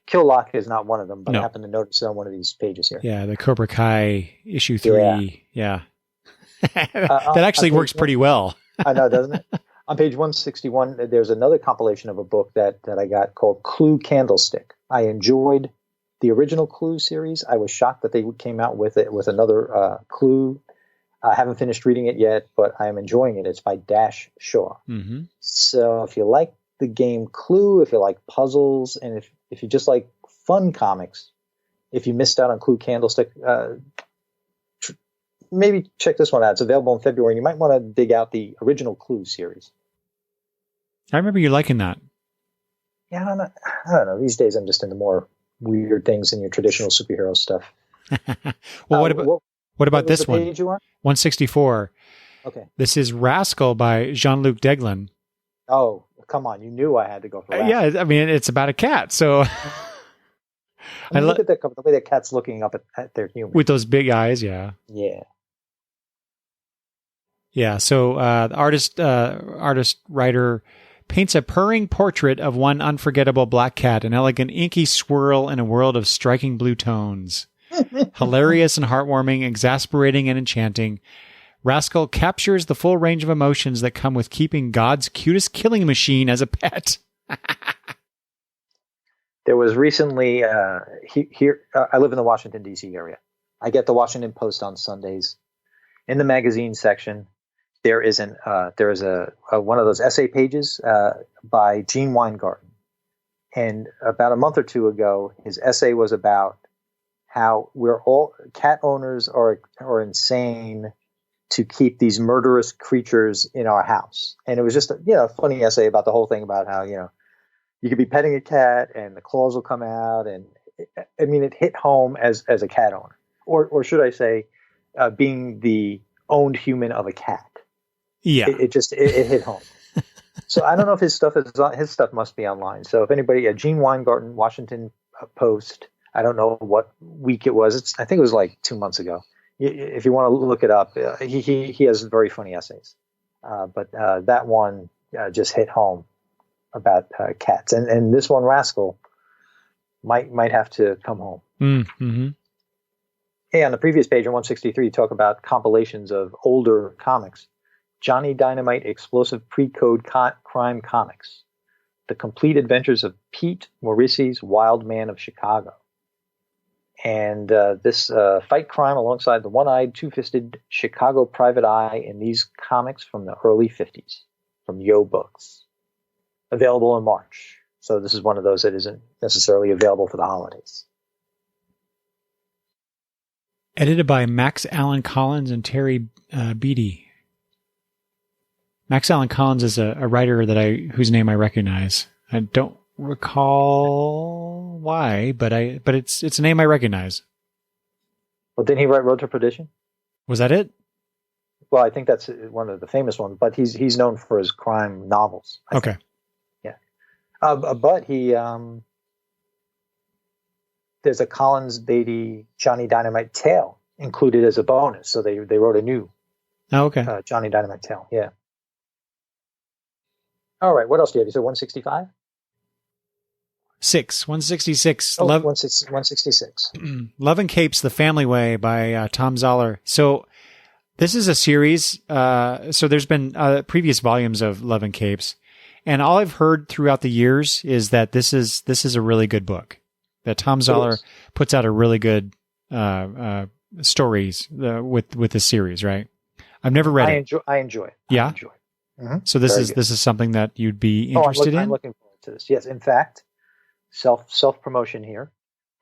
Kill Lock is not one of them, but No. I happen to notice it on one of these pages here. Yeah, the Cobra Kai issue 3. Yeah. That actually works pretty well. I know, doesn't it? On page 161, there's another compilation of a book that I got called Clue Candlestick. I enjoyed the original Clue series. I was shocked that they came out with another Clue. I haven't finished reading it yet, but I'm enjoying it. It's by Dash Shaw. Mm-hmm. So if you like the game Clue, if you like puzzles, and if you just like fun comics, if you missed out on Clue Candlestick, maybe check this one out. It's available in February. You might want to dig out the original Clue series. I remember you liking that. Yeah, I don't know. These days I'm just into more weird things than your traditional superhero stuff. Well, what about this one? Page you are? 164. Okay. This is Rascal by Jean-Luc Deglin. Oh, come on. You knew I had to go for Rascal. Yeah, I mean, it's about a cat, so... Look at the way that cat's looking up at their human. With those big eyes, yeah. Yeah. Yeah, so the artist-writer paints a purring portrait of one unforgettable black cat, an elegant inky swirl in a world of striking blue tones. Hilarious and heartwarming, exasperating and enchanting, Rascal captures the full range of emotions that come with keeping God's cutest killing machine as a pet. There was recently here. I live in the Washington D.C. area. I get the Washington Post on Sundays. In the magazine section, there is one of those essay pages by Gene Weingarten, and about a month or two ago, his essay was about how we're all cat owners are insane to keep these murderous creatures in our house. And it was just a funny essay about the whole thing about how you could be petting a cat and the claws will come out, and it hit home as a cat owner, or should I say, being the owned human of a cat. Yeah, it hit home. So I don't know if his stuff must be online. So if anybody, Gene Weingarten, Washington Post. I don't know what week it was. I think it was like 2 months ago. If you want to look it up, he has very funny essays. But that one just hit home about cats, and this one, Rascal, might have to come home. Mm-hmm. Hey, on the previous page on 163, you talk about compilations of older comics. Johnny Dynamite Explosive Pre-Code Crime Comics. The Complete Adventures of Pete Morisi's Wild Man of Chicago. And this fight crime alongside the one-eyed, two-fisted Chicago private eye in these comics from the early 50s, from Yo Books. Available in March. So this is one of those that isn't necessarily available for the holidays. Edited by Max Allan Collins and Terry Beattie. Max Allan Collins is a writer whose name I recognize. I don't recall why, but it's a name I recognize. Well, didn't he write Road to Perdition? Was that it? Well, I think that's one of the famous ones, but he's known for his crime novels. I think. Yeah. But he there's a Collins Beattie Johnny Dynamite tale included as a bonus, so they wrote a new Johnny Dynamite tale. Yeah. All right. What else do you have? You said 165? 166. Oh, 166. Love and Capes, The Family Way by Tom Zoller. So this is a series. So there's been previous volumes of Love and Capes. And all I've heard throughout the years is that this is a really good book. That Tom Zoller puts out a really good stories with this series, right? I've never read it. I enjoy it. Yeah? I enjoy it. Mm-hmm. So this is something that you'd be interested in? I'm looking forward to this. Yes, in fact, self promotion here.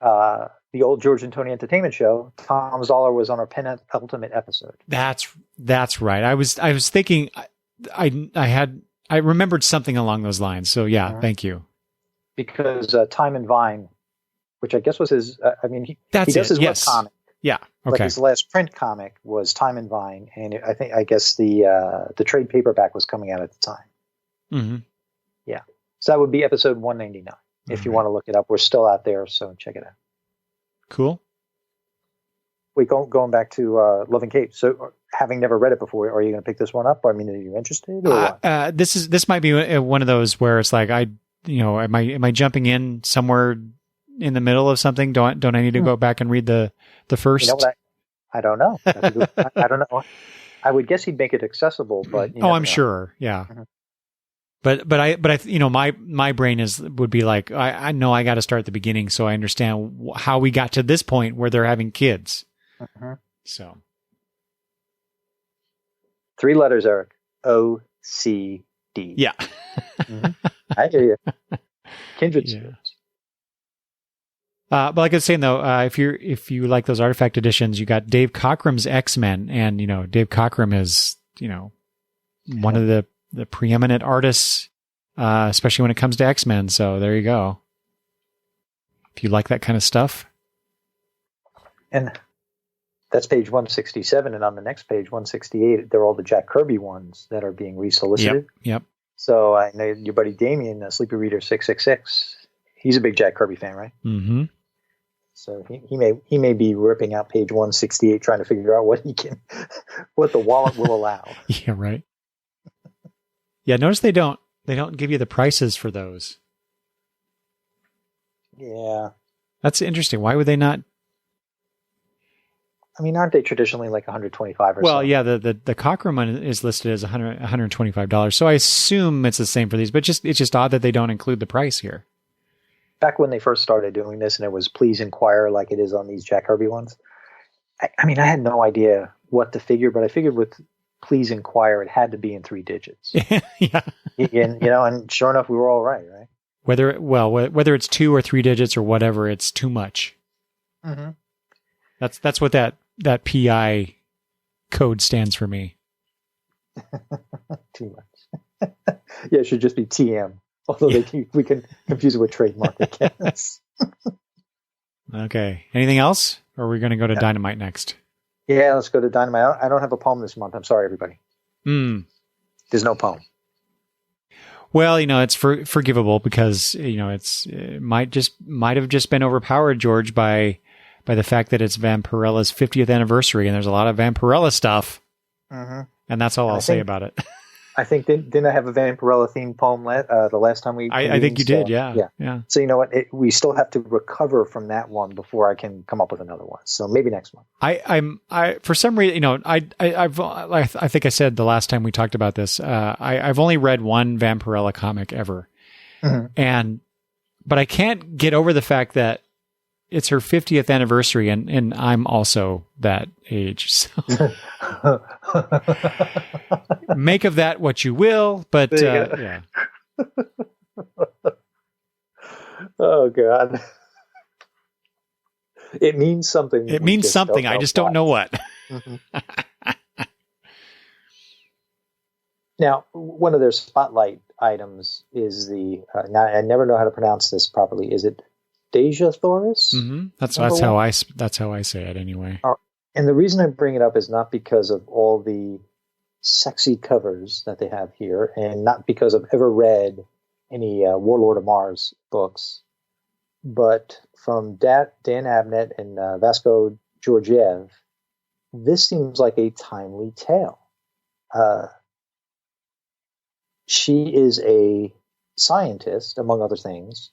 The old George and Tony Entertainment Show, Tom Zoller was on our penultimate episode. That's right. I was thinking I remembered something along those lines. So yeah, Thank you. Because Time and Vine, which I guess was his. He does his web comic. Yeah. Okay. But his last print comic was Time and Vine, and I guess the trade paperback was coming out at the time. Mm-hmm. Yeah. So that would be episode 199. If you want to look it up, we're still out there, so check it out. Cool. Wait, going back to Love and Capes. So, having never read it before, are you going to pick this one up? I mean, are you interested? Or what? This might be one of those where it's like am I jumping in somewhere in the middle of something? Don't I need to go back and read the first? You know what? I don't know. I don't know. I would guess he'd make it accessible, but I'm sure. Yeah. Mm-hmm. But my brain would be like, I know I got to start at the beginning so I understand how we got to this point where they're having kids. Mm-hmm. So 3 letters, Eric. OCD. Yeah. Mm-hmm. I hear you. Kindred spirits. But like I was saying though, if you like those artifact editions, you got Dave Cockrum's X-Men, and Dave Cockrum is one of the preeminent artists, especially when it comes to X-Men. So there you go. If you like that kind of stuff. And that's page 167. And on the next page, 168, they're all the Jack Kirby ones that are being resolicited. Yep. So I know your buddy Damien, Sleepy Reader 666, he's a big Jack Kirby fan, right? Mm-hmm. So he may be ripping out page 168, trying to figure out what the wallet will allow. Yeah, right. Yeah, notice they don't give you the prices for those. Yeah. That's interesting. Why would they not? I mean, aren't they traditionally like $125 or Well, so? yeah, the Cockrum one is listed as $125. So I assume it's the same for these, but it's just odd that they don't include the price here. Back when they first started doing this and it was please inquire like it is on these Jack Kirby ones. I mean, I had no idea what to figure, but I figured with please inquire, it had to be in 3 digits. Yeah. And sure enough, we were all right? Whether it's 2 or 3 digits or whatever, it's too much. Mm-hmm. That's what that PI code stands for me. Too much. Yeah, it should just be TM. Although we can confuse it with trademark, I guess. Okay. Anything else? Or are we going to go to Dynamite next? Yeah, let's go to Dynamite. I don't have a poem this month. I'm sorry, everybody. There's no poem. Well, it's forgivable because it might have just been overpowered, George, by the fact that it's Vampirella's 50th anniversary, and there's a lot of Vampirella stuff, and that's all I'll say about it. I think didn't I have a Vampirella themed poem the last time we? I think you did, yeah. So you know what? We still have to recover from that one before I can come up with another one. So maybe next month. I for some reason, I think I said the last time we talked about this. I've only read one Vampirella comic ever, but I can't get over the fact that it's her 50th anniversary, and I'm also that age. So make of that what you will, but yeah. Oh God. It means something. It means something. I just don't know what. Mm-hmm. Now, one of their spotlight items is the. Now, I never know how to pronounce this properly. Is it Deja Thoris? Mm-hmm. That's how I say it anyway. And the reason I bring it up is not because of all the sexy covers that they have here, and not because I've ever read any Warlord of Mars books, but from Dan Abnett and Vasco Georgiev, this seems like a timely tale. She is a scientist, among other things,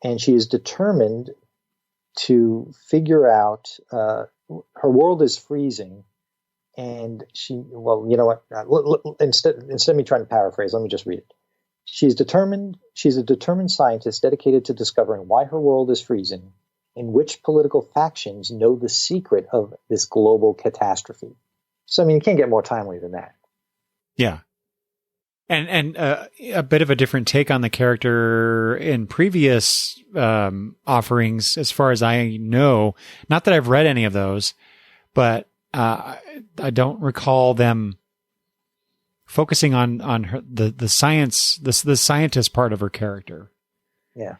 and she is determined to figure out her world is freezing, and well, you know what? Instead of me trying to paraphrase, let me just read it. She's a determined scientist dedicated to discovering why her world is freezing and which political factions know the secret of this global catastrophe. So, I mean, you can't get more timely than that. Yeah. And a bit of a different take on the character in previous offerings, as far as I know. Not that I've read any of those, but I don't recall them focusing on her, the science, the scientist part of her character. Yeah.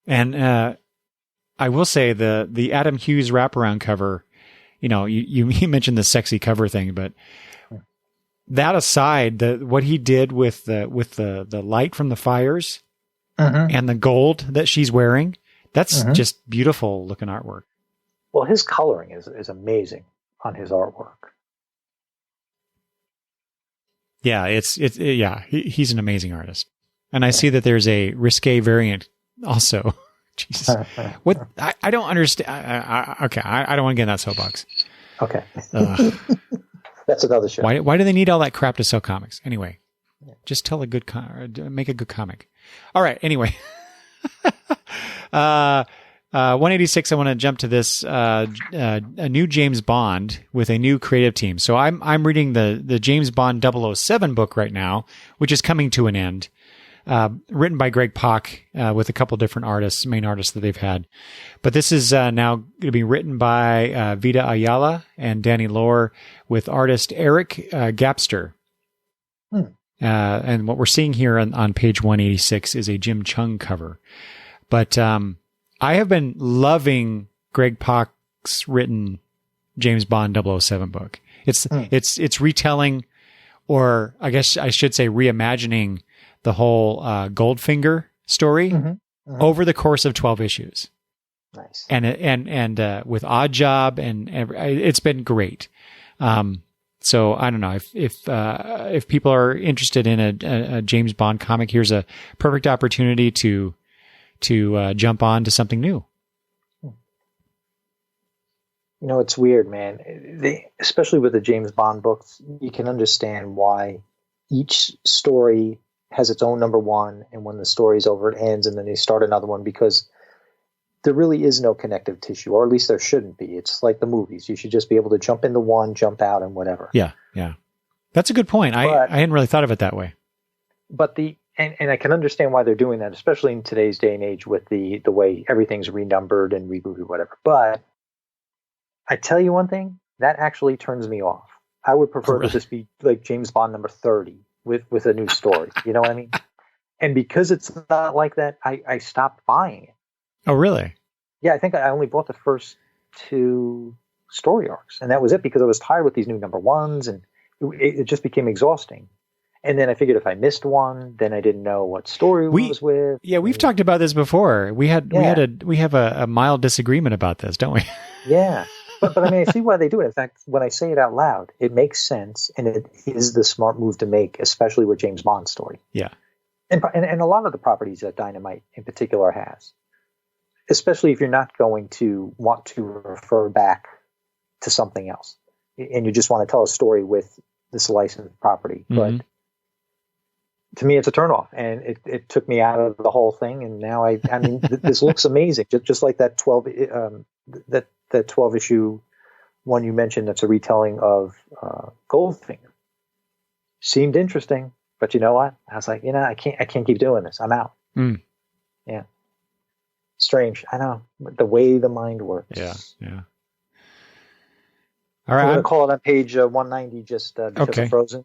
And I will say the Adam Hughes wraparound cover, you mentioned the sexy cover thing, but that aside, what he did with the light from the fires and the gold that she's wearing, that's just beautiful looking artwork. Well, his coloring is amazing on his artwork. Yeah, he's an amazing artist. And I see that there's a risque variant also. Jesus. What? I don't understand. Okay, I don't want to get in that soapbox. Okay. That's another show. Why do they need all that crap to sell comics? Anyway, just tell make a good comic. All right. Anyway, 186. I want to jump to this a new James Bond with a new creative team. So I'm reading the James Bond 007 book right now, which is coming to an end. Written by Greg Pak with a couple different main artists that they've had. But this is now going to be written by Vida Ayala and Danny Lohr with artist Eric Gapster. And what we're seeing here on page 186 is a Jim Chung cover. But I have been loving Greg Pak's written James Bond 007 book. It's retelling, or I guess I should say reimagining, the whole Goldfinger story over the course of 12 issues. Nice. And with Odd Job it's been great. So I don't know if people are interested in a James Bond comic, here's a perfect opportunity to jump on to something new. It's weird, man. Especially with the James Bond books, you can understand why each story has its own number one, and when the story's over, it ends, and then they start another one, because there really is no connective tissue, or at least there shouldn't be. It's like the movies. You should just be able to jump into one, jump out, and whatever. Yeah. That's a good point. I hadn't really thought of it that way. But and I can understand why they're doing that, especially in today's day and age with the way everything's renumbered and rebooted, whatever. But I tell you one thing, that actually turns me off. I would prefer to just be like James Bond number 30. With a new story, you know what I mean? And because it's not like that, I stopped buying it. Oh, really? Yeah, I think I only bought the first 2 story arcs, and that was it, because I was tired with these new number ones, and it just became exhausting. And then I figured if I missed one, then I didn't know what story was with. Yeah, we've talked about this before. We have a mild disagreement about this, don't we? Yeah. But I mean, I see why they do it. In fact, when I say it out loud, it makes sense, and it is the smart move to make, especially with James Bond's story. Yeah. And a lot of the properties that Dynamite in particular has, especially if you're not going to want to refer back to something else, and you just want to tell a story with this licensed property. But to me, it's a turnoff, and it took me out of the whole thing. And now I mean, this looks amazing, just like that 12 issue one you mentioned. That's a retelling of Goldfinger. Seemed interesting, but you know what? I was like, I can't keep doing this. I'm out. Mm. Yeah, strange. I know the way the mind works. Yeah. All right, I'm going to call it on page 190 just because of Frozen.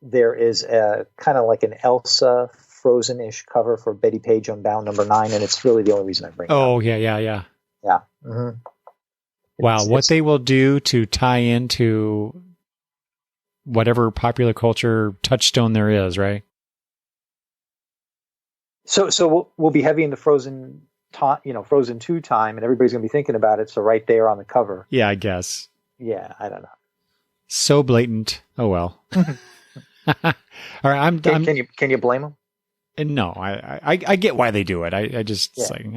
There is a kind of like an Elsa Frozen-ish cover for Betty Page Unbound #9, and it's really the only reason I bring it up. Oh, yeah. Yeah. Mm-hmm. Wow, what they will do to tie into whatever popular culture touchstone there is, right? So we'll be heavy into Frozen, Frozen 2 time, and everybody's going to be thinking about it. So right there on the cover. Yeah, I guess. Yeah, I don't know. So blatant. Oh well. All right, I'm done. Can you blame them? No, I get why they do it. I just it's like,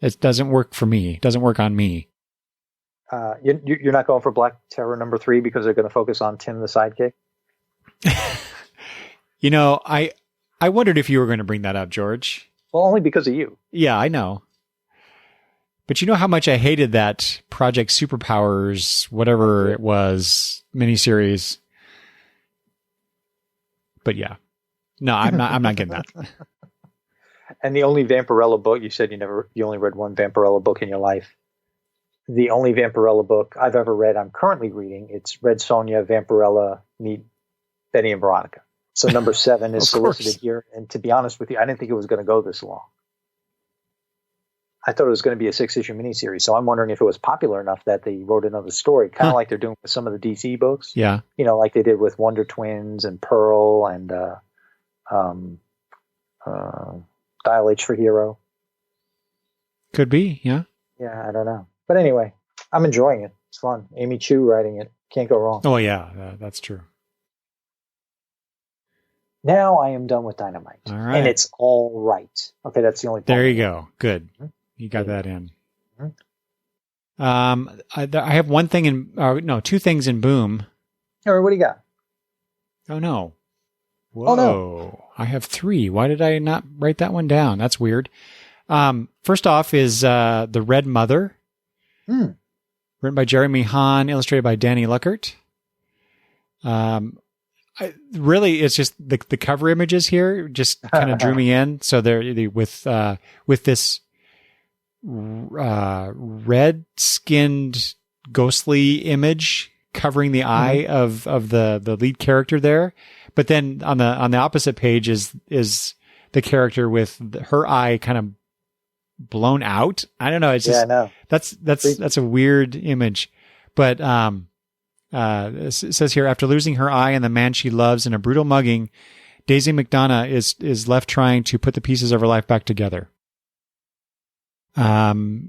it doesn't work for me. It doesn't work on me. You're not going for Black Terror #3 because they're going to focus on Tim the sidekick? I wondered if you were going to bring that up, George. Well, only because of you. Yeah, I know. But you know how much I hated that Project Superpowers, whatever it was, miniseries. But yeah, no, I'm not getting that. And the only Vampirella book, you said you only read one Vampirella book in your life. The only Vampirella book I've ever read, I'm currently reading, it's Red Sonja, Vampirella, meet Betty and Veronica. So #7 is solicited here. And to be honest with you, I didn't think it was going to go this long. I thought it was going to be a 6-issue miniseries. So I'm wondering if it was popular enough that they wrote another story, kind of like they're doing with some of the DC books. Yeah. Like they did with Wonder Twins and Pearl and Dial H for Hero. Could be, yeah. Yeah, I don't know. But anyway, I'm enjoying it. It's fun. Amy Chu writing it. Can't go wrong. Oh, yeah, that's true. Now I am done with Dynamite. All right. And it's all right. Okay, that's the only point. There you go. Good. Mm-hmm. You got that in. Mm-hmm. I have one thing two things in Boom. All right, what do you got? Oh, no. Whoa. Oh, no. I have 3. Why did I not write that one down? That's weird. First off is The Red Mother. Written by Jeremy Hahn, illustrated by Danny Luckert. Really, it's just the cover images here just kind of drew me in. So they're with this red-skinned ghostly image covering the eye of the lead character there. But then on the opposite page is the character with her eye kind of blown out. I don't know. It's just, that's a weird image. But it says here, after losing her eye and the man she loves in a brutal mugging, Daisy McDonough is left trying to put the pieces of her life back together. When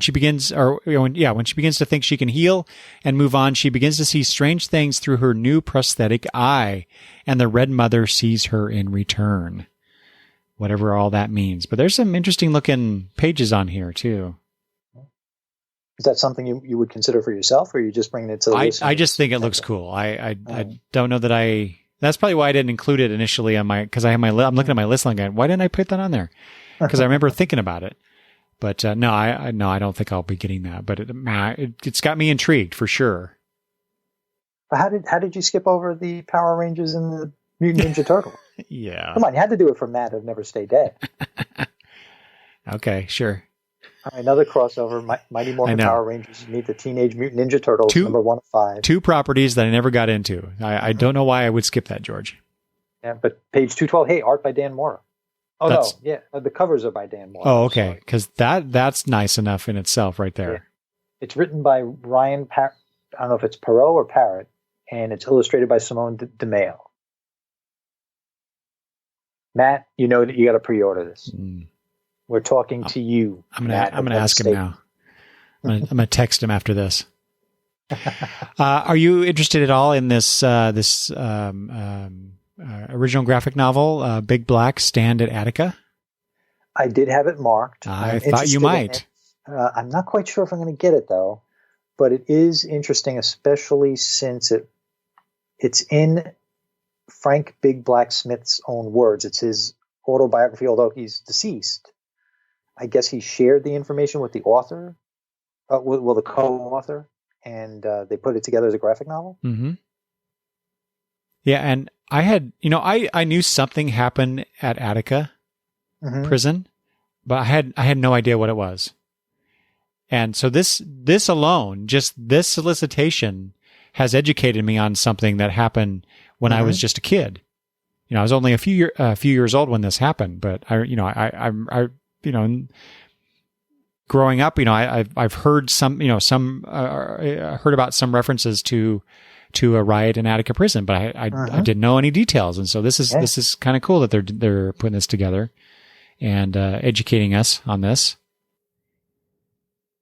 she begins to think she can heal and move on, she begins to see strange things through her new prosthetic eye, and the Red Mother sees her in return. Whatever all that means. But there's some interesting looking pages on here too. Is that something you would consider for yourself, or are you just bringing it to the list? I just think it looks cool. I don't know that that's probably why I didn't include it initially on because I'm looking at my list like, why didn't I put that on there? Because I remember thinking about it. But no, I don't think I'll be getting that. But it's got me intrigued for sure. How did you skip over the Power Rangers and the Mutant Ninja Turtle? Yeah. Come on, you had to do it for Matt of Never Stay Dead. Okay, sure. All right, another crossover, Mighty Morphin Power Rangers meet the Teenage Mutant Ninja Turtles, #1 of 5. 2 properties that I never got into. I don't know why I would skip that, George. Yeah, but page 212, hey, art by Dan Mora. Oh, no, yeah, the covers are by Dan Mora. Oh, okay, because that's nice enough in itself right there. Yeah. It's written by Ryan, I don't know if it's Perot or Parrott, and it's illustrated by Simone DeMeo. Matt, you know that you got to pre-order this. We're talking to you. I'm gonna ask him now. I'm gonna text him after this. Are you interested at all in this original graphic novel, Big Black Stand at Attica? I did have it marked. I thought you might. I'm not quite sure if I'm going to get it though, but it is interesting, especially since it's in Frank Big Black Smith's own words. It's his autobiography, although he's deceased. I guess he shared the information with the author, the co-author, and they put it together as a graphic novel. Mm-hmm. Yeah, and I had, I knew something happened at Attica prison, but I had no idea what it was. And so this alone, just this solicitation, has educated me on something that happened when I was just a kid. I was only a few years old when this happened, but growing up, I've heard heard about some references to a riot in Attica prison, but I didn't know any details. And so this is kind of cool that they're putting this together and educating us on this.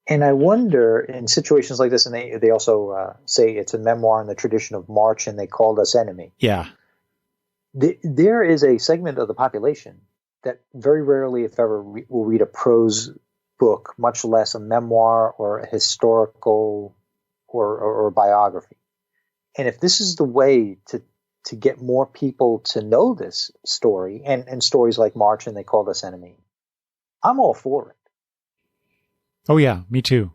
And I wonder, in situations like this, and they also say it's a memoir in the tradition of March, and they called us enemy. Yeah. There is a segment of the population that very rarely, if ever, will read a prose book, much less a memoir or a historical or biography. And if this is the way to get more people to know this story and stories like March and They Called Us Enemy, I'm all for it. Oh yeah, me too.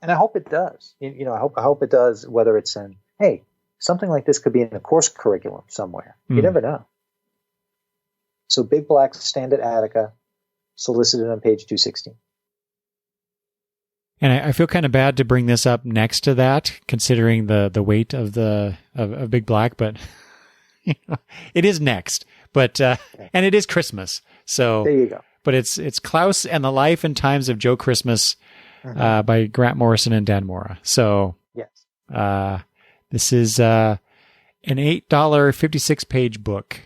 And I hope it does. I hope it does. Whether it's something like this could be in a course curriculum somewhere. You never know. So Big Black Stand at Attica, solicited on page 216. And I feel kind of bad to bring this up next to that, considering the weight of of Big Black, but it is next. But and it is Christmas, so there you go. But it's Klaus and the Life and Times of Joe Christmas by Grant Morrison and Dan Mora. So yes, this is an $8 56-page book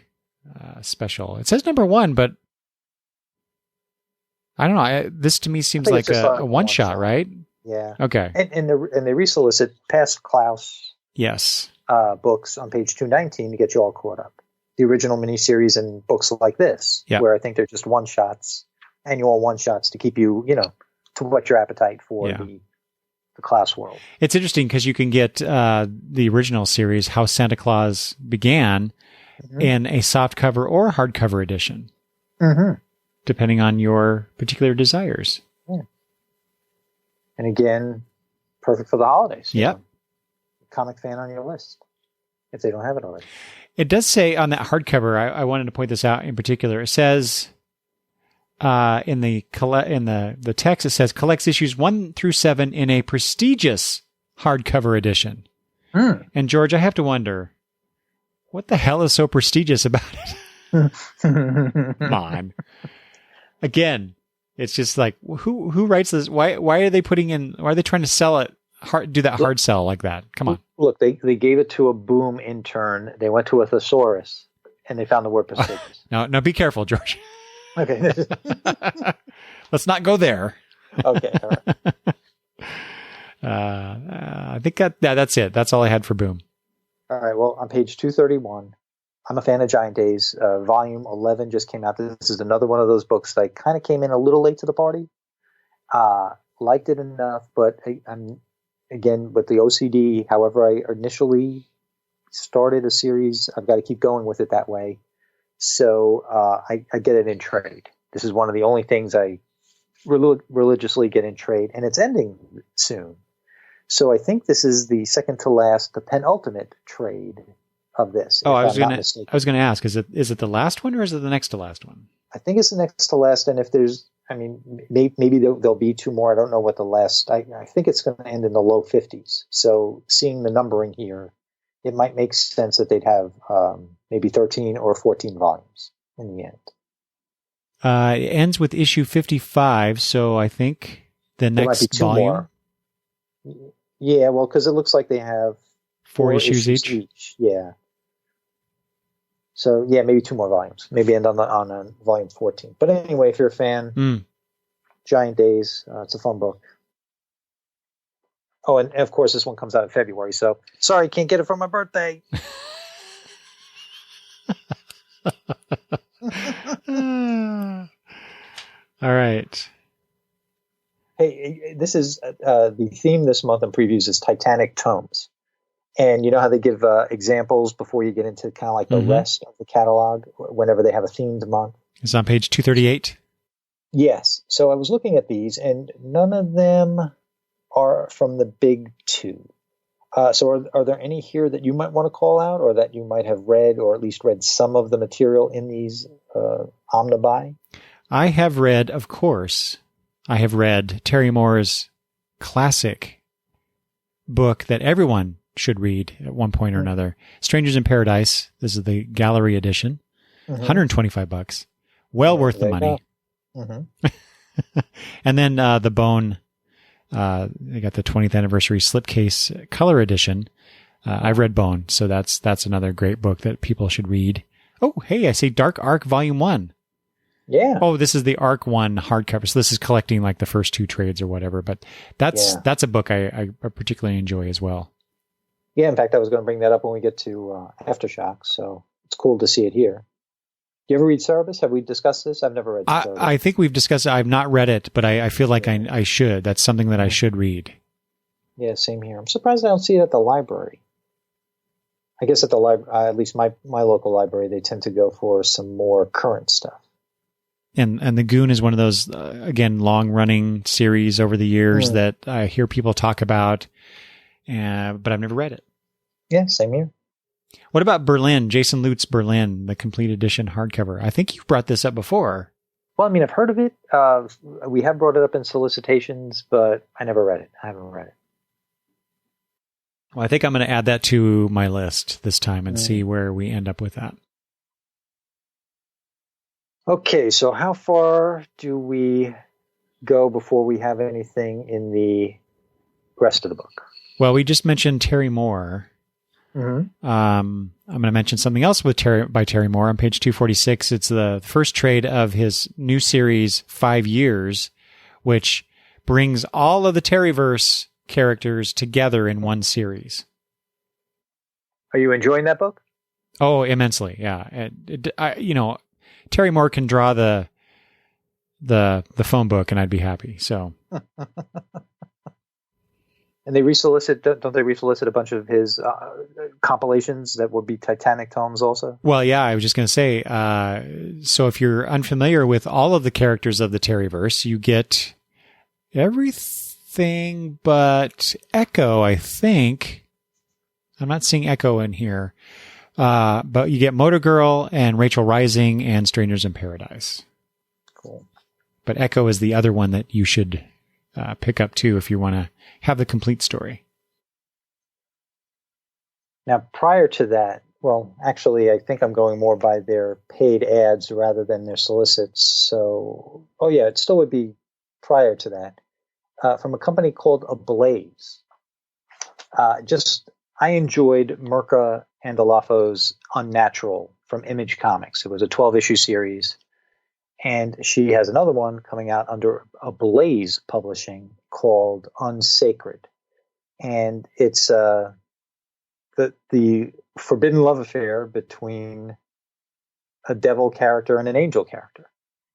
special. It says number 1, but I don't know. This to me seems like a one shot, right? Yeah. Okay. And they resolicit past Klaus books on page 219 to get you all caught up. The original miniseries and books like this, where I think they're just one shots, annual one shots to keep you, to whet your appetite for the Klaus world. It's interesting because you can get the original series, How Santa Claus Began, in a softcover or hardcover edition, depending on your particular desires. Yeah. And again, perfect for the holidays. Yep. Comic fan on your list, if they don't have it already. It does say on that hardcover, I wanted to point this out in particular. It says in the text, it says collects issues 1 through 7 in a prestigious hardcover edition. And George, I have to wonder, what the hell is so prestigious about it? Come on. Again, it's just like who writes this? Why are they trying to sell it? Do that hard sell like that? Come on. Look, they gave it to a boom intern. They went to a thesaurus and they found the word prestigious. No, be careful, George. Okay. Let's not go there. Okay. All right. I think that's it. That's all I had for boom. All right. Well, on page 231, I'm a fan of Giant Days. Volume 11 just came out. This is another one of those books that kind of came in a little late to the party. Liked it enough, but I'm again with the OCD. However, I initially started a series. I've got to keep going with it that way. So I get it in trade. This is one of the only things I religiously get in trade, and it's ending soon. So I think this is the second to last, the penultimate trade of this. Oh, I was going to ask, is it the last one or is it the next to last one? I think it's the next to last, and if there's, maybe there'll be 2 more. I don't know what the last. I think it's going to end in the low 50s. So seeing the numbering here, it might make sense that they'd have maybe 13 or 14 volumes in the end. It ends with issue 55, so I think the next volume. More. Yeah, well, because it looks like they have 4 issues each. Yeah. So yeah, maybe 2 more volumes. Maybe end on volume 14. But anyway, if you're a fan, Giant Days, it's a fun book. Oh, and of course, this one comes out in February. So sorry, can't get it for my birthday. All right. Hey, this is the theme this month in previews is Titanic Tomes. And you know how they give examples before you get into kind of like the rest of the catalog whenever they have a themed month? It's on page 238. Yes. So I was looking at these, and none of them are from the big two. So are there any here that you might want to call out, or that you might have read, or at least read some of the material in these omnibuy? I have read, of course, Terry Moore's classic book that everyone should read at one point or another, Strangers in Paradise. This is the gallery edition, $125. Well worth the money. And then the Bone, they got the 20th anniversary slipcase color edition. I've read Bone, so that's another great book that people should read. Oh, hey, I see Dark Arc Volume 1. Yeah. Oh, this is the Arc 1 hardcover. So this is collecting like the first two trades or whatever, but that's a book I particularly enjoy as well. Yeah, in fact, I was going to bring that up when we get to Aftershock, so it's cool to see it here. Do you ever read Cerebus? Have we discussed this? I've never read Cerebus. I think we've discussed it. I've not read it, but I feel like I should. That's something that I should read. Yeah, same here. I'm surprised I don't see it at the library. I guess at the library, at least my local library, they tend to go for some more current stuff. And The Goon is one of those, again, long-running series over the years that I hear people talk about, but I've never read it. Yeah, same here. What about Berlin, Jason Lutz Berlin, the complete edition hardcover? I think you've brought this up before. Well, I mean, I've heard of it. We have brought it up in solicitations, but I never read it. I haven't read it. Well, I think I'm going to add that to my list this time and see where we end up with that. Okay, so how far do we go before we have anything in the rest of the book? Well, we just mentioned Terry Moore. I'm going to mention something else by Terry Moore on page 246. It's the first trade of his new series, 5 Years, which brings all of the Terryverse characters together in one series. Are you enjoying that book? Oh, immensely. Yeah. Terry Moore can draw the phone book and I'd be happy. So. And don't they resolicit a bunch of his compilations that would be Titanic tomes also? Well, yeah, I was just going to say, so if you're unfamiliar with all of the characters of the Terryverse, you get everything but Echo, I think. I'm not seeing Echo in here. But you get Motor Girl and Rachel Rising and Strangers in Paradise. Cool. But Echo is the other one that you should pick up too if you want to have the complete story. Now, prior to that, well, actually, I think I'm going more by their paid ads rather than their solicits. So, it still would be prior to that. From a company called Ablaze. I enjoyed Mirka Andolafo's Unnatural from Image Comics. It was a 12-issue series. And she has another one coming out under Ablaze Publishing called Unsacred. And it's the forbidden love affair between a devil character and an angel character.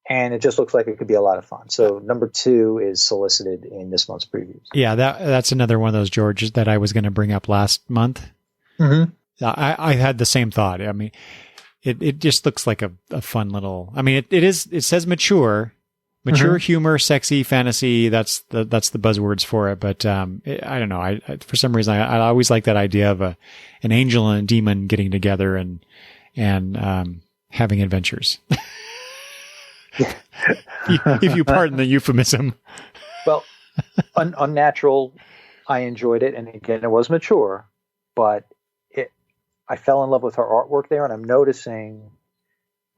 And it just looks like it could be a lot of fun. So number 2 is solicited in this month's previews. Yeah, that's another one of those, George, that I was going to bring up last month. I had the same thought. I mean, it just looks like a fun little. I mean, it says mature humor, sexy, fantasy. That's the buzzwords for it. But I don't know. I for some reason I always like that idea of an angel and a demon getting together and having adventures. If you pardon the euphemism. Well, Unnatural, I enjoyed it, and again, it was mature, but I fell in love with her artwork there, and I'm noticing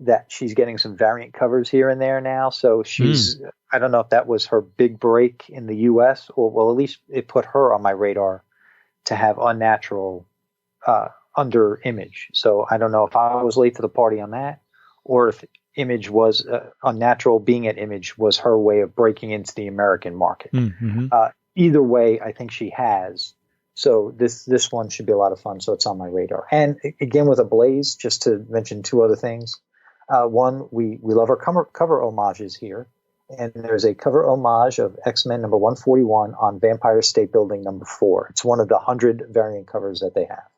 that she's getting some variant covers here and there now. So she's, I don't know if that was her big break in the U.S., or, well, at least it put her on my radar to have Unnatural under Image. So I don't know if I was late to the party on that, or if Image was Unnatural being at Image was her way of breaking into the American market. Either way, I think she has. So this one should be a lot of fun. So it's on my radar. And again, with Ablaze, just to mention 2 other things. One, we love our cover homages here. and there's a cover homage of X-Men number 141 on Vampire State Building number 4. It's one of the 100 variant covers that they have.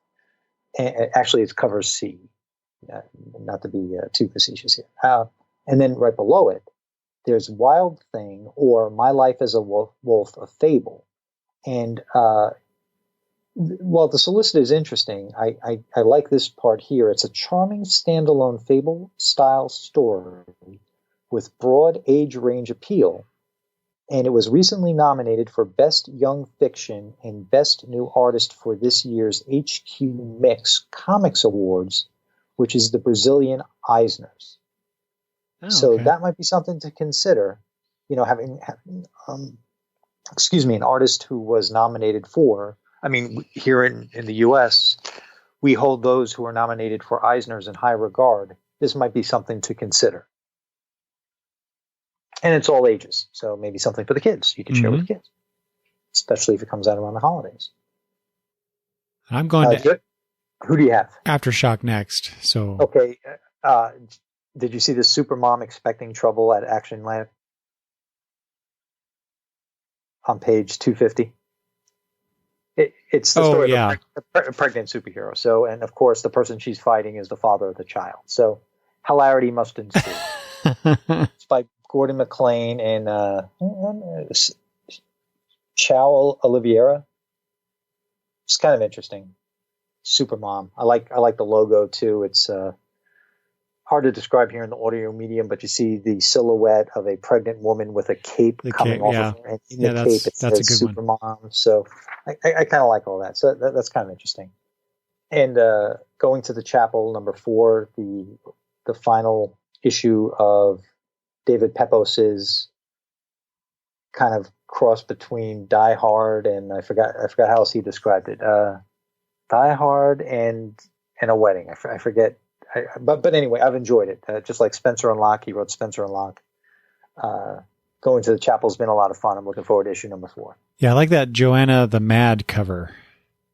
And actually, it's cover C, not to be too facetious here. And then right below it, there's Wild Thing, or My Life as a Wolf, a Fable. And while the solicit is interesting, I like this part here. It's a charming standalone fable-style story with broad age range appeal, and it was recently nominated for Best Young Fiction and Best New Artist for this year's HQ Mix Comics Awards, which is the Brazilian Eisners. Oh, so okay. that might be something to consider, having an artist who was nominated for, here in the U.S., we hold those who are nominated for Eisners in high regard. This might be something to consider. And it's all ages, so maybe something for the kids you can share with the kids, especially if it comes out around the holidays. I'm going to... Who do you have? Aftershock next. So okay. Did you see the Supermom expecting trouble at Action Land on page 250? It's the story of a pregnant superhero. So, and of course, the person she's fighting is the father of the child. So, hilarity must ensue. It's by Gordon McLean and Chow Oliveira. It's kind of interesting. Supermom. I like the logo too. It's hard to describe here in the audio medium, but you see the silhouette of a pregnant woman with a cape coming off of her, and in the cape it says Supermom. So I kind of like all that. So that's kind of interesting. And going to the chapel number 4, the final issue of David Pepos's kind of cross between Die Hard and I forgot how else he described it. Die Hard and a wedding. I forget. But anyway, I've enjoyed it. Just like Spencer and Locke, he wrote Spencer and Locke. Going to the chapel's been a lot of fun. I'm looking forward to issue number 4. Yeah, I like that Joanna the Mad cover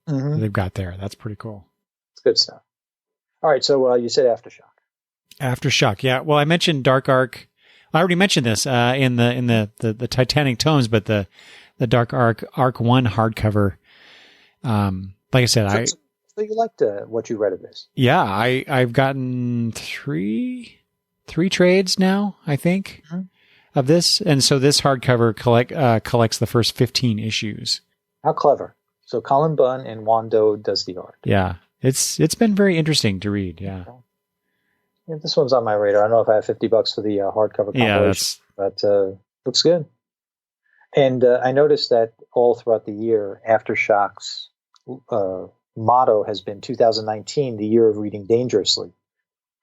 they've got there. That's pretty cool. It's good stuff. All right, so you said Aftershock. Aftershock, yeah. Well, I mentioned Dark Arc. I already mentioned this in the Titanic tomes, but the Dark Arc 1 hardcover. Like I said, so you liked what you read of this? Yeah, I've gotten three trades now, I think, of this, and so this hardcover collects the first 15 issues. How clever! So Colin Bunn and Wando does the art. Yeah, it's been very interesting to read. Yeah. Yeah, this one's on my radar. I don't know if I have $50 for the hardcover compilation, but looks good. And I noticed that all throughout the year, Aftershock's motto has been 2019, the year of reading dangerously.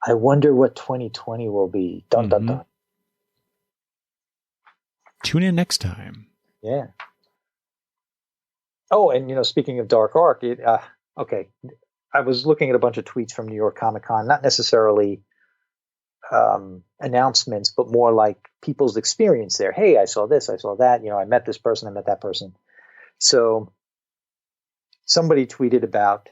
I wonder what 2020 will be. Dun, dun, dun. Tune in next time. Yeah. Oh, and speaking of Dark Arc, okay. I was looking at a bunch of tweets from New York Comic Con, not necessarily announcements, but more like people's experience there. Hey, I saw this, I saw that. I met this person, I met that person. So somebody tweeted about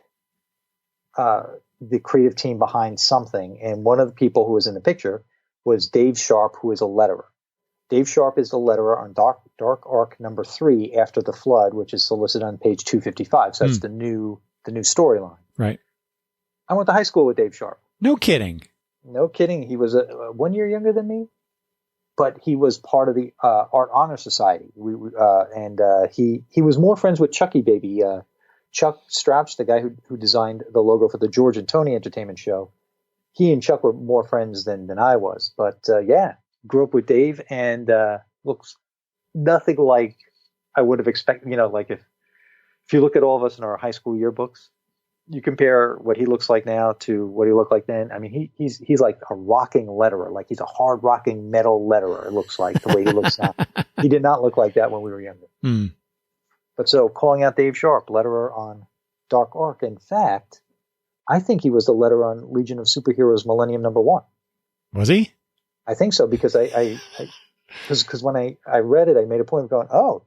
the creative team behind something, and one of the people who was in the picture was Dave Sharp, who is a letterer. Dave Sharp is the letterer on Dark Arc number 3, After the Flood, which is solicited on page 255. So that's the new storyline. Right. I went to high school with Dave Sharp. No kidding. No kidding. He was 1 year younger than me, but he was part of the Art Honor Society. He was more friends with Chucky Baby. Chuck Strauch, the guy who designed the logo for the George and Tony Entertainment Show. He and Chuck were more friends than I was. But grew up with Dave, and looks nothing like I would have expected. Like if you look at all of us in our high school yearbooks, you compare what he looks like now to what he looked like then. I mean, he's like a rocking letterer. Like he's a hard rocking metal letterer. It looks like the way he looks now. He did not look like that when we were younger. But so calling out Dave Sharp, letterer on Dark Arc. In fact, I think he was the letterer on Legion of Superheroes Millennium number 1. Was he? I think so, because because when I read it, I made a point of going, oh,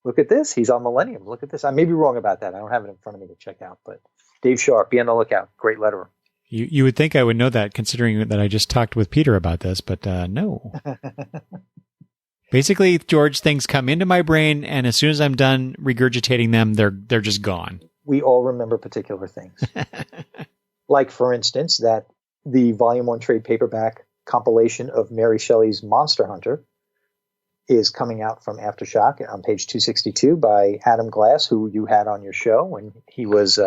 look at this. He's on Millennium. Look at this. I may be wrong about that. I don't have it in front of me to check out, but Dave Sharp, be on the lookout. Great letterer. You would think I would know that, considering that I just talked with Peter about this, but no. Basically, George, things come into my brain, and as soon as I'm done regurgitating them, they're just gone. We all remember particular things. Like, for instance, that the Volume 1 trade paperback compilation of Mary Shelley's Monster Hunter is coming out from Aftershock on page 262 by Adam Glass, who you had on your show when he was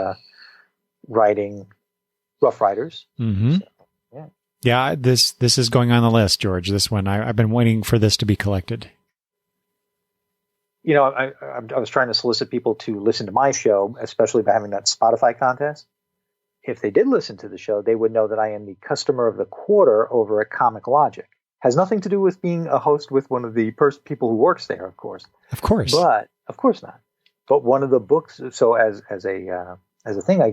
writing Rough Riders. Mm-hmm. So, yeah, this is going on the list, George. This one, I've been waiting for this to be collected. You know, I was trying to solicit people to listen to my show, especially by having that Spotify contest. If they did listen to the show, they would know that I am the customer of the quarter over at Comic Logic. Has nothing to do with being a host with one of the people who works there, of course. Of course. But of course not. But one of the books. So as a thing, I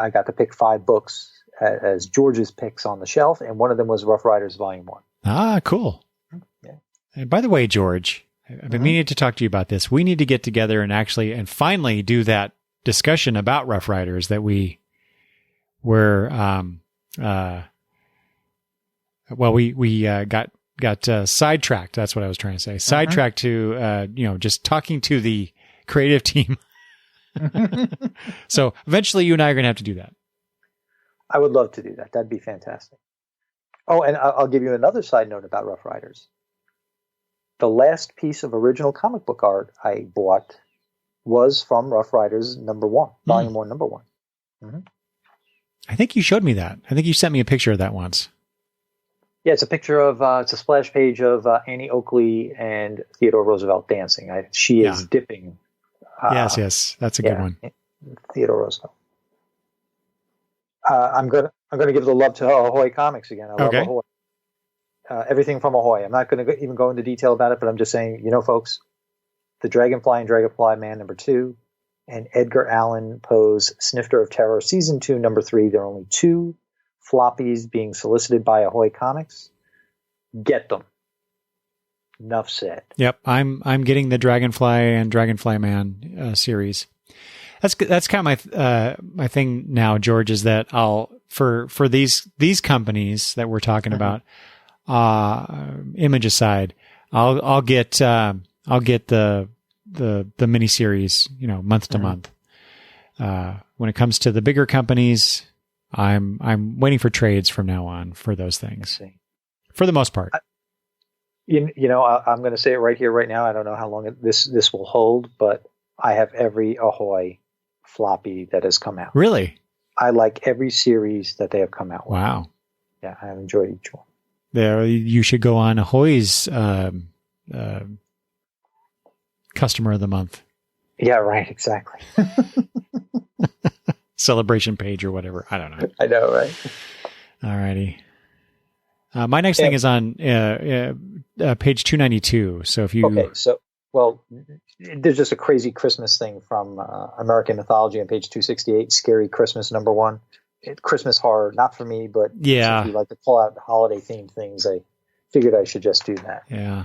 got to pick 5 books as George's picks on the shelf, and one of them was Rough Riders Volume 1. Ah, cool. Yeah. And by the way, George, I've been meaning to talk to you about this. We need to get together and finally do that discussion about Rough Riders that we were we got sidetracked. That's what I was trying to say. Sidetracked to just talking to the creative team. So eventually, you and I are going to have to do that. I would love to do that. That'd be fantastic. Oh, and I'll give you another side note about Rough Riders. The last piece of original comic book art I bought was from Rough Riders number 1, Volume 1, number 1. Mm-hmm. I think you showed me that. I think you sent me a picture of that once. Yeah, it's a picture of, it's a splash page of Annie Oakley and Theodore Roosevelt dancing. She is dipping. Yes. That's a good one. Theodore Roosevelt. I'm gonna give the love to Ahoy Comics again. I love Ahoy. Everything from Ahoy. I'm not going to even go into detail about it, but I'm just saying, folks, the Dragonfly and Dragonfly Man number 2, and Edgar Allan Poe's Snifter of Terror Season 2, number 3. There are only 2 floppies being solicited by Ahoy Comics. Get them. Enough said. Yep, I'm getting the Dragonfly and Dragonfly Man series. That's kind of my thing now, George, is that I'll for these companies that we're talking about, Image aside, I'll get the miniseries, month to month. When it comes to the bigger companies, I'm waiting for trades from now on for those things. For the most part. I'm going to say it right here, right now. I don't know how long this will hold, but I have every Ahoy floppy that has come out. Really? I like every series that they have come out with. Wow. Yeah, I have enjoyed each one. There, you should go on Ahoy's customer of the month. Yeah, right. Exactly. Celebration page or whatever. I don't know. I know, right? All righty. My next thing is on page 292. So if you... Okay, there's just a crazy Christmas thing from American Mythology on page 268, Scary Christmas number 1. Christmas horror, not for me, but since you like to pull out holiday-themed things, I figured I should just do that. Yeah.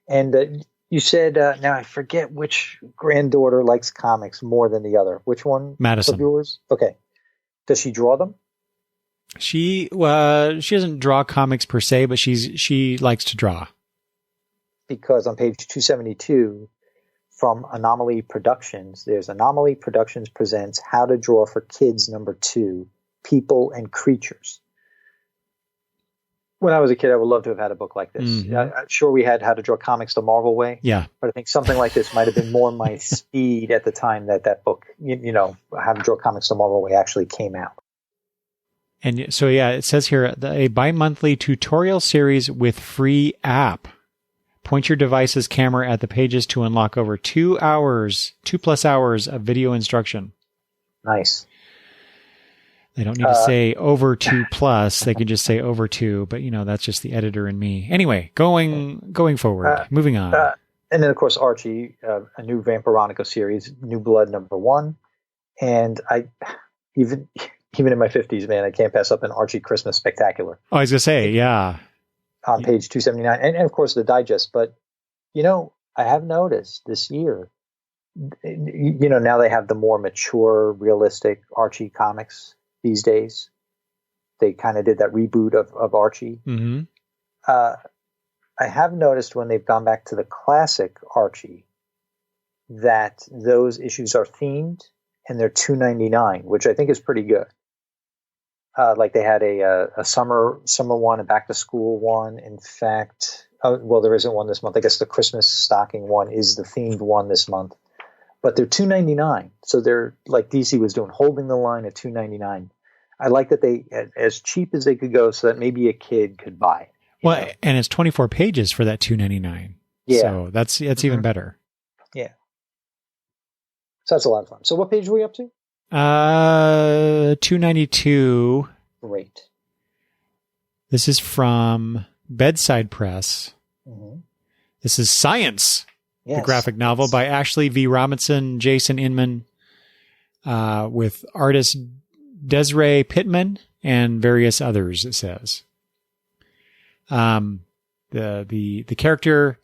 And you said, now I forget which granddaughter likes comics more than the other. Which one? Madison. Of yours? Okay. Does she draw them? She doesn't draw comics per se, but she likes to draw. Because on page 272 from Anomaly Productions, there's Anomaly Productions presents How to Draw for Kids number 2, People and Creatures. When I was a kid, I would love to have had a book like this. I'm sure we had How to Draw Comics the Marvel way. Yeah. But I think something like this might have been more my speed at the time that book, How to Draw Comics the Marvel way actually came out. And so, it says here, a bi-monthly tutorial series with free app. Point your device's camera at the pages to unlock over 2 plus hours of video instruction. Nice. They don't need to say over 2 plus. They can just say over 2, but that's just the editor and me. Anyway, going forward, moving on. And then of course, Archie, a new Vampironica series, New Blood number 1. And I, even in my 50s, man, I can't pass up an Archie Christmas Spectacular. Oh, I was going to say, yeah. On page 279, and of course the digest. But, I have noticed this year, now they have the more mature, realistic Archie comics these days. They kind of did that reboot of Archie. Mm-hmm. I have noticed when they've gone back to the classic Archie that those issues are themed and they're $2.99, which I think is pretty good. Like they had a summer one, a back to school one. In fact, well, there isn't one this month. I guess the Christmas stocking one is the themed one this month. But they're $2.99, so they're like DC was doing, holding the line at $2.99. I like that they as cheap as they could go, so that maybe a kid could buy it. Well, and it's 24 pages for that $2.99. Yeah, so that's even better. Yeah, so that's a lot of fun. So what page are we up to? 292. Great. This is from Bedside Press. Mm-hmm. This is Science. Yes, the graphic novel by Ashley V. Robinson, Jason Inman, with artist Desiree Pittman and various others, it says. The character,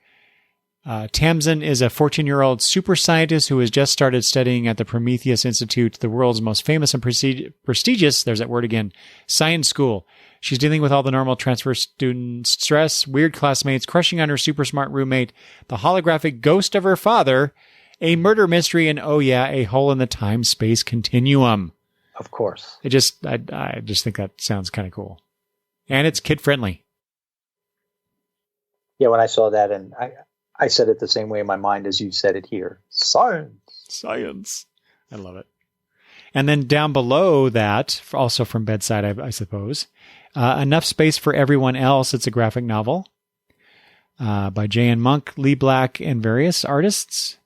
Tamsin, is a 14-year-old super scientist who has just started studying at the Prometheus Institute, the world's most famous and prestigious, there's that word again, science school. She's dealing with all the normal transfer student stress, weird classmates, crushing on her super smart roommate, the holographic ghost of her father, a murder mystery, and a hole in the time-space continuum. Of course. I just think that sounds kind of cool. And it's kid-friendly. Yeah, when I saw that, and I said it the same way in my mind as you said it here. Science. I love it. And then down below that, also from Bedside, I suppose, Enough Space for Everyone Else. It's a graphic novel by J.N. Monk, Lee Black, and various artists.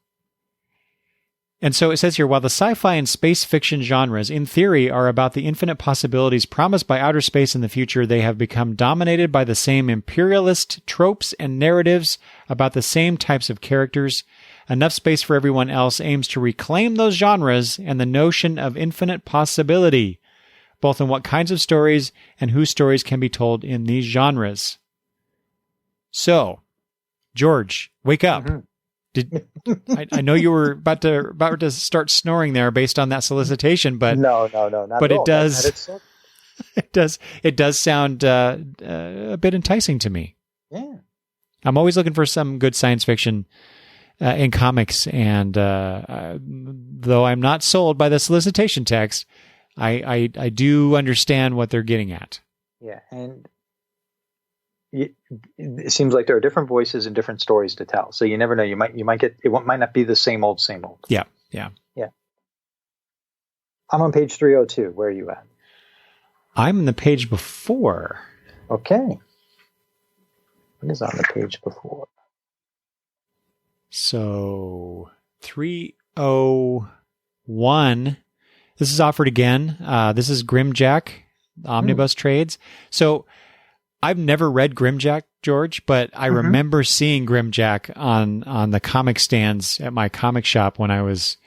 And so it says here, while the sci-fi and space fiction genres, in theory, are about the infinite possibilities promised by outer space in the future, they have become dominated by the same imperialist tropes and narratives about the same types of characters. Enough Space for Everyone Else aims to reclaim those genres and the notion of infinite possibility, both in what kinds of stories and whose stories can be told in these genres. So, George, wake up. Mm-hmm. I know you were about to start snoring there based on that solicitation, but no, not but at it all. does. It does sound a bit enticing to me. Yeah, I'm always looking for some good science fiction in comics, and though I'm not sold by the solicitation text, I do understand what they're getting at. Yeah, and it seems like there are different voices and different stories to tell. So you never know. You might get it. Might not be the same old. Yeah. I'm on page 302. Where are you at? I'm in the page before. Okay. What is on the page before? So 301. This is offered again. This is Grimjack, Omnibus Trades. So I've never read Grimjack, George, but I remember seeing Grimjack on the comic stands at my comic shop when I was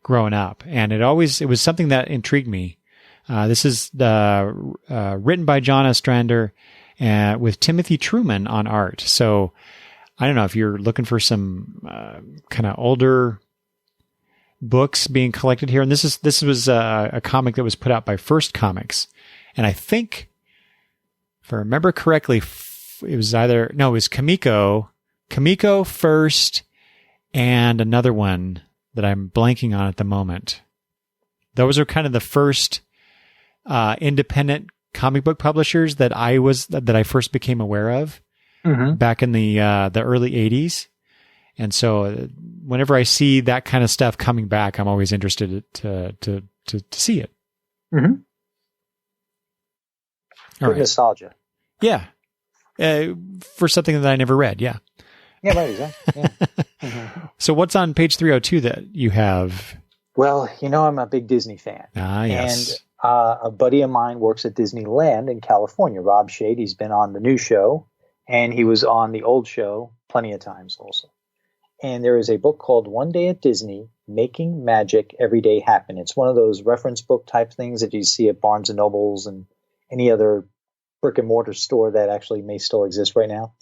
growing up. And it was something that intrigued me. This is written by John Ostrander with Timothy Truman on art. So I don't know if you're looking for some kind of older books being collected here. And this was a comic that was put out by First Comics. And I think, if I remember correctly, it was Kamiko First, and another one that I'm blanking on at the moment. Those are kind of the first independent comic book publishers that I first became aware of back in the early 80s. And so whenever I see that kind of stuff coming back, I'm always interested to see it. Mm-hmm. All right. Nostalgia. Yeah. For something that I never read. Yeah. Yeah, right. Exactly. Yeah. So what's on page 302 that you have? Well, I'm a big Disney fan. Ah, yes. And a buddy of mine works at Disneyland in California, Rob Shade. He's been on the new show, and he was on the old show plenty of times also. And there is a book called One Day at Disney, Making Magic Every Day Happen. It's one of those reference book type things that you see at Barnes & Nobles and any other brick and mortar store that actually may still exist right now.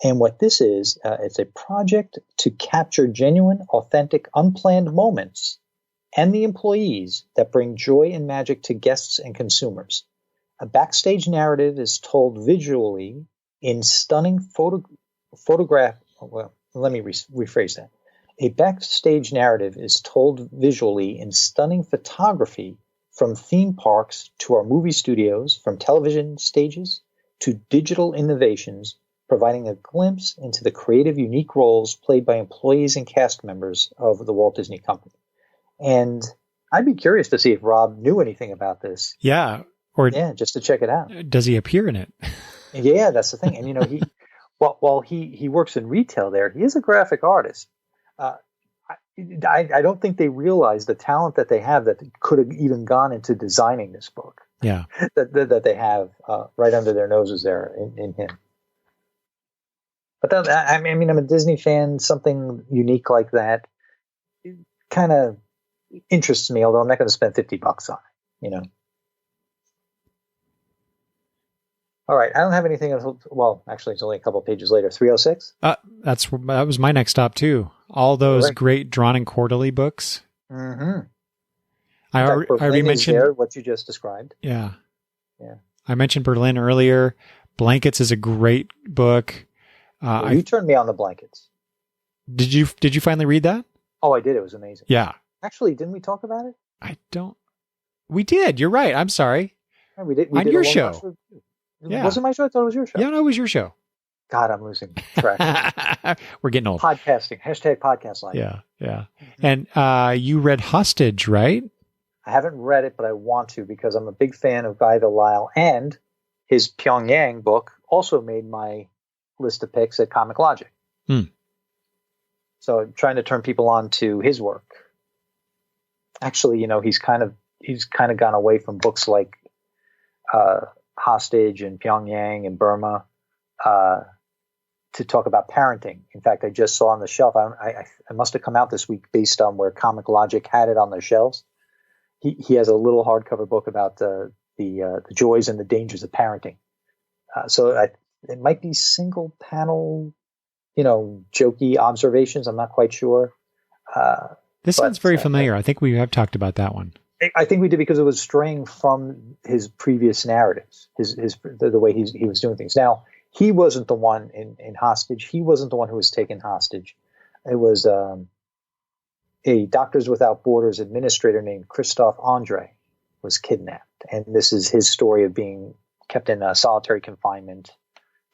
And what this is, it's a project to capture genuine, authentic, unplanned moments and the employees that bring joy and magic to guests and consumers. A backstage narrative is told visually in stunning photograph. Well, let me rephrase that. A backstage narrative is told visually in stunning photography, from theme parks to our movie studios, from television stages to digital innovations, providing a glimpse into the creative, unique roles played by employees and cast members of the Walt Disney Company. And I'd be curious to see if Rob knew anything about this. Yeah. Just to check it out. Does he appear in it? Yeah, that's the thing. And, he while he works in retail there, he is a graphic artist. I don't think they realize the talent that they have that could have even gone into designing this book. Yeah. that they have right under their noses there in him. But I mean, I'm a Disney fan. Something unique like that kind of interests me, although I'm not going to spend $50 on it, All right. I don't have anything else. Well, actually, it's only a couple of pages later. 306? That was my next stop, too. All those great drawn and quarterly books. Mm-hmm. I already mentioned what you just described. Yeah. Yeah. I mentioned Berlin earlier. Blankets is a great book. You turned me on the Blankets. Did you finally read that? Oh, I did. It was amazing. Yeah. Actually, didn't we talk about it? We did. You're right. I'm sorry. Yeah, we did. On your show. Yeah. Was it my show? I thought it was your show. Yeah, no, it was your show. God, I'm losing track. We're getting old. Podcasting. #podcast life. Yeah, yeah. Mm-hmm. And you read Hostage, right? I haven't read it, but I want to because I'm a big fan of Guy Delisle, and his Pyongyang book also made my list of picks at Comic Logic. So I'm trying to turn people on to his work. Actually, he's kind of gone away from books like Hostage and Pyongyang and Burma to talk about parenting. In fact, I just saw on the shelf, I must have come out this week based on where Comic Logic had it on their shelves. He has a little hardcover book about the joys and the dangers of parenting. So it might be single panel, jokey observations. I'm not quite sure. This sounds very familiar. I think we have talked about that one. I think we did because it was straying from his previous narratives, the way he was doing things. Now, he wasn't the one in Hostage. He wasn't the one who was taken hostage. It was a Doctors Without Borders administrator named Christophe Andre was kidnapped. And this is his story of being kept in solitary confinement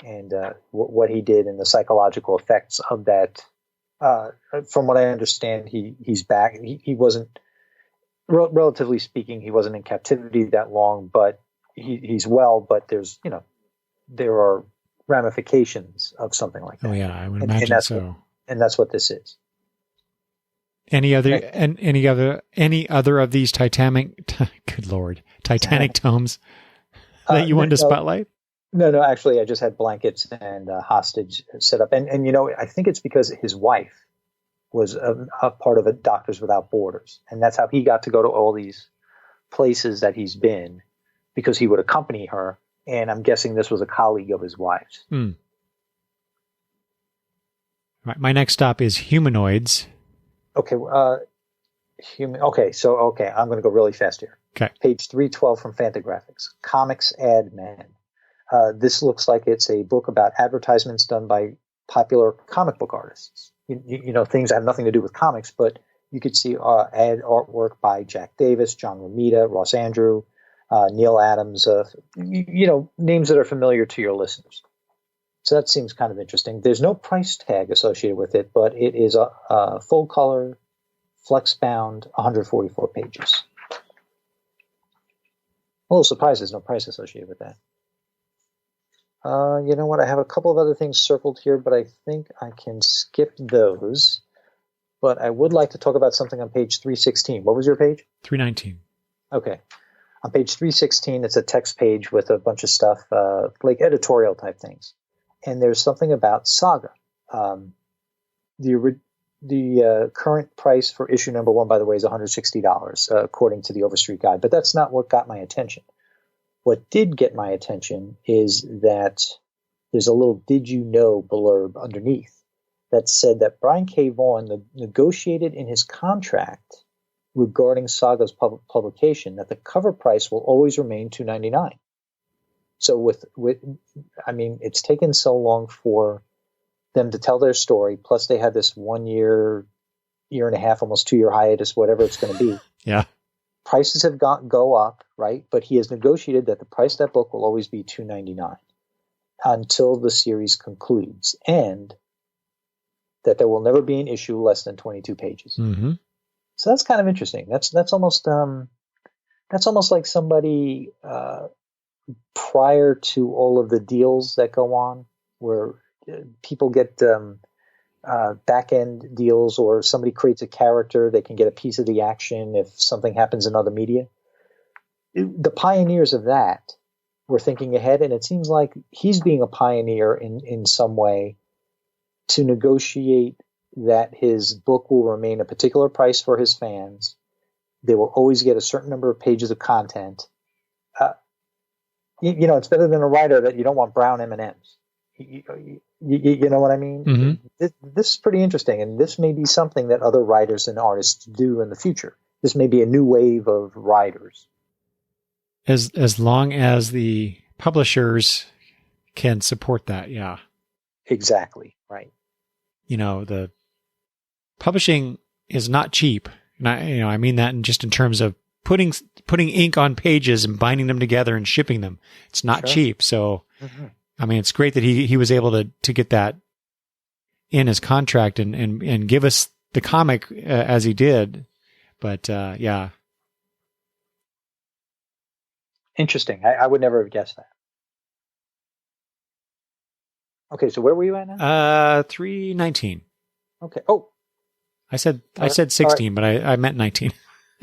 and what he did and the psychological effects of that. From what I understand, he's back. He wasn't, relatively speaking, he wasn't in captivity that long, but he's well. But there are ramifications of something like that. Oh yeah, I would imagine so. And that's what this is. Any other of these Titanic tomes that you wanted to spotlight? No, actually, I just had Blankets and Hostage set up. And I think it's because his wife was a part of a Doctors Without Borders. And that's how he got to go to all these places that he's been, because he would accompany her. And I'm guessing this was a colleague of his wife's. Right. My next stop is Humanoids. Okay. I'm going to go really fast here. Okay. Page 312 from Fantagraphics. Comics Ad Man. This looks like it's a book about advertisements done by popular comic book artists. Things that have nothing to do with comics, but you could see ad artwork by Jack Davis, John Romita, Ross Andrew, Neil Adams, names that are familiar to your listeners. So that seems kind of interesting. There's no price tag associated with it, but it is a full color, flex bound, 144 pages. A little surprised there's no price associated with that. You know what? I have a couple of other things circled here, but I think I can skip those. But I would like to talk about something on page 316. What was your page? 319. Okay. On page 316, it's a text page with a bunch of stuff, like editorial type things. And there's something about Saga. The current price for issue number 1, by the way, is $160, according to the Overstreet Guide. But that's not what got my attention. What did get my attention is that there's a little "did you know" blurb underneath that said that Brian K. Vaughan negotiated in his contract regarding Saga's publication that the cover price will always remain $2.99. So it's taken so long for them to tell their story. Plus, they had this 1 year, year and a half, almost 2 year hiatus, whatever it's going to be. Yeah. Prices have go up, right? But he has negotiated that the price of that book will always be $2.99 until the series concludes, and that there will never be an issue less than 22 pages. Mm-hmm. So that's kind of interesting. That's almost like somebody prior to all of the deals that go on, where people get back end deals, or somebody creates a character, they can get a piece of the action if something happens in other media. The pioneers of that were thinking ahead, and it seems like he's being a pioneer in some way to negotiate that his book will remain a particular price for his fans. They will always get a certain number of pages of content. It's better than a writer that you don't want brown M&Ms. You know what I mean? Mm-hmm. This is pretty interesting, and this may be something that other writers and artists do in the future. This may be a new wave of writers. As long as the publishers can support that, yeah. Exactly, right. The publishing is not cheap. And I mean that in terms of putting ink on pages and binding them together and shipping them. It's not cheap. So, I mean, it's great that he was able to get that in his contract and give us the comic as he did. But, yeah. Interesting. I would never have guessed that. Okay, so where were you at now? 319. Okay. Oh, I said 16, right. But I meant 19.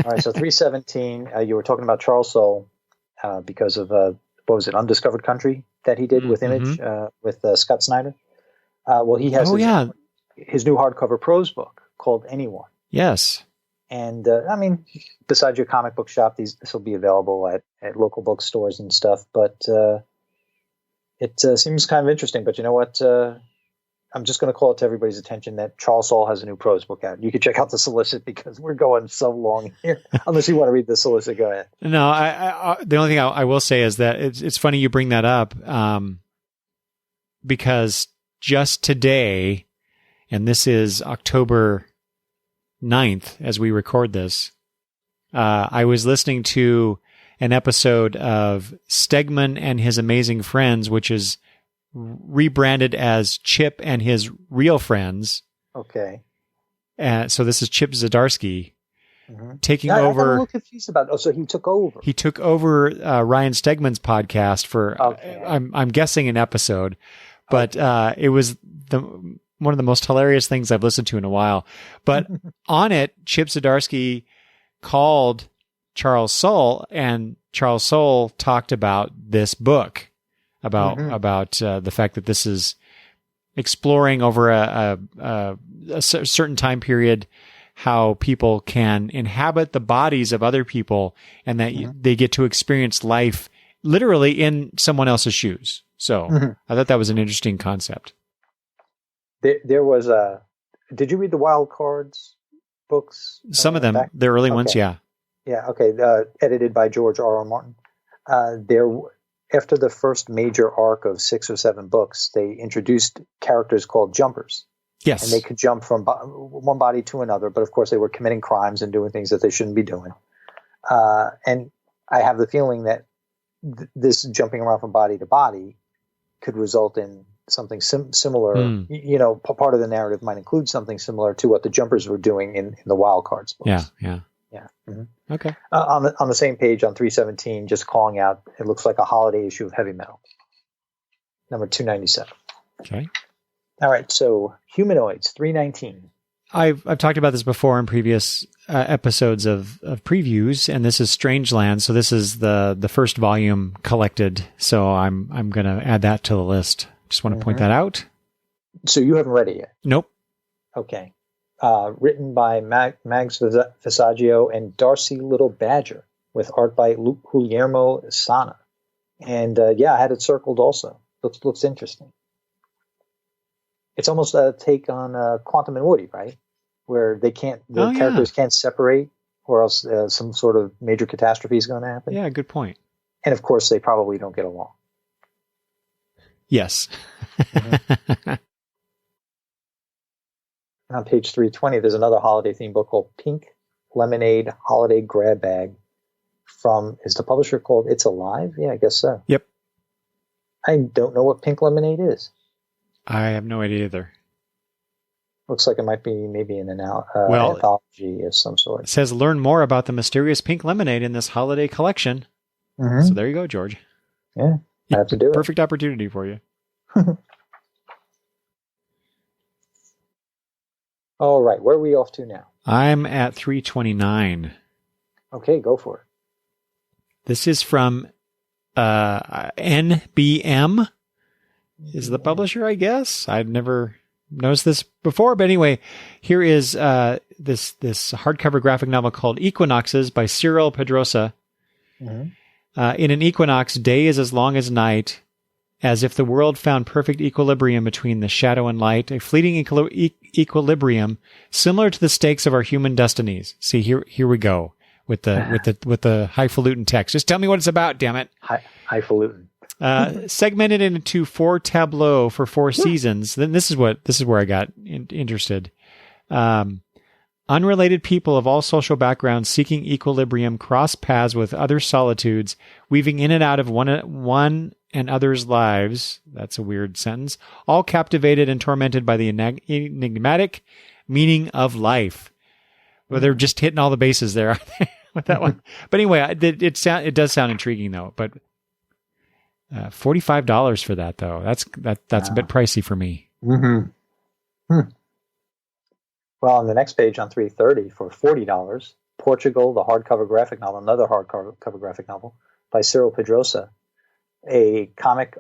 All right, so 317. You were talking about Charles Soule because of what was it, Undiscovered Country that he did with Image with Scott Snyder. Well, he has his new hardcover prose book called Anyone. Yes. And I mean, besides your comic book shop, this will be available at local bookstores and stuff. But it seems kind of interesting. But you know what? I'm just going to call it to everybody's attention that Charles Soule has a new prose book out. You can check out the solicit because we're going so long here. Unless you want to read the solicit, go ahead. No, I the only thing I will say is that it's funny you bring that up because just today, and this is October 9th as we record this, I was listening to an episode of Stegman and His Amazing Friends, which is rebranded as Chip and His Real Friends. Okay. So this is Chip Zdarsky taking over. I'm a little confused about it. Oh, so he took over. He took over Ryan Stegman's podcast for, okay. I'm guessing an episode, but it was one of the most hilarious things I've listened to in a while. But on it, Chip Zdarsky called Charles Soule, and Charles Soule talked about this book, about the fact that this is exploring over a certain time period how people can inhabit the bodies of other people, and that they get to experience life literally in someone else's shoes. So I thought that was an interesting concept. There was did you read the Wild Cards books? Some of them, the early ones, yeah. Yeah, okay. Edited by George R.R. Martin. After the first major arc of 6 or 7 books, they introduced characters called jumpers. Yes. And they could jump from one body to another, but of course they were committing crimes and doing things that they shouldn't be doing. And I have the feeling that this jumping around from body to body could result in something similar. Part of the narrative might include something similar to what the jumpers were doing in the Wild Cards books. Yeah. Okay. On the same page on 317, just calling out, it looks like a holiday issue of Heavy Metal, number 297. Okay. All right. So Humanoids, 319. I've talked about this before in previous episodes of previews, and this is Strangeland. So this is the first volume collected. So I'm going to add that to the list. Just want to point that out. So you haven't read it yet? Nope. Okay. Written by Mags Visaggio and Darcy Little Badger, with art by Guillermo Sana. And I had it circled also. Looks interesting. It's almost a take on Quantum and Woody, right? Where the characters can't separate, or else some sort of major catastrophe is going to happen. Yeah, good point. And of course, they probably don't get along. Yes. On page 320, there's another holiday themed book called Pink Lemonade Holiday Grab Bag is the publisher called It's Alive? Yeah, I guess so. Yep. I don't know what pink lemonade is. I have no idea either. Looks like it might be maybe an anthology of some sort. It says learn more about the mysterious pink lemonade in this holiday collection. Mm-hmm. So there you go, George. Yeah, I have to do it. Perfect opportunity for you. All right, where are we off to now? I'm at 329. Okay, go for it. This is from NBM is the publisher, I guess. I've never noticed this before, but anyway, here is this hardcover graphic novel called Equinoxes by Cyril Pedrosa. Mm-hmm. In an equinox, day is as long as night, as if the world found perfect equilibrium between the shadow and light, a fleeting equilibrium similar to the stakes of our human destinies. See, here we go with the highfalutin text. Just tell me what it's about, damn it. Highfalutin. Segmented into 4 tableaux for 4 seasons. Then this is where I got interested. Unrelated people of all social backgrounds seeking equilibrium cross paths with other solitudes, weaving in and out of one and others' lives. That's a weird sentence. All captivated and tormented by the enigmatic meaning of life. Well, they're just hitting all the bases there with that one. But anyway, it does sound intriguing though. But $45 for that though. That's a bit pricey for me. Mm-hmm. Well, on the next page on 330 for $40, Portugal, the hardcover graphic novel, another hardcover graphic novel by Cyril Pedrosa. A comic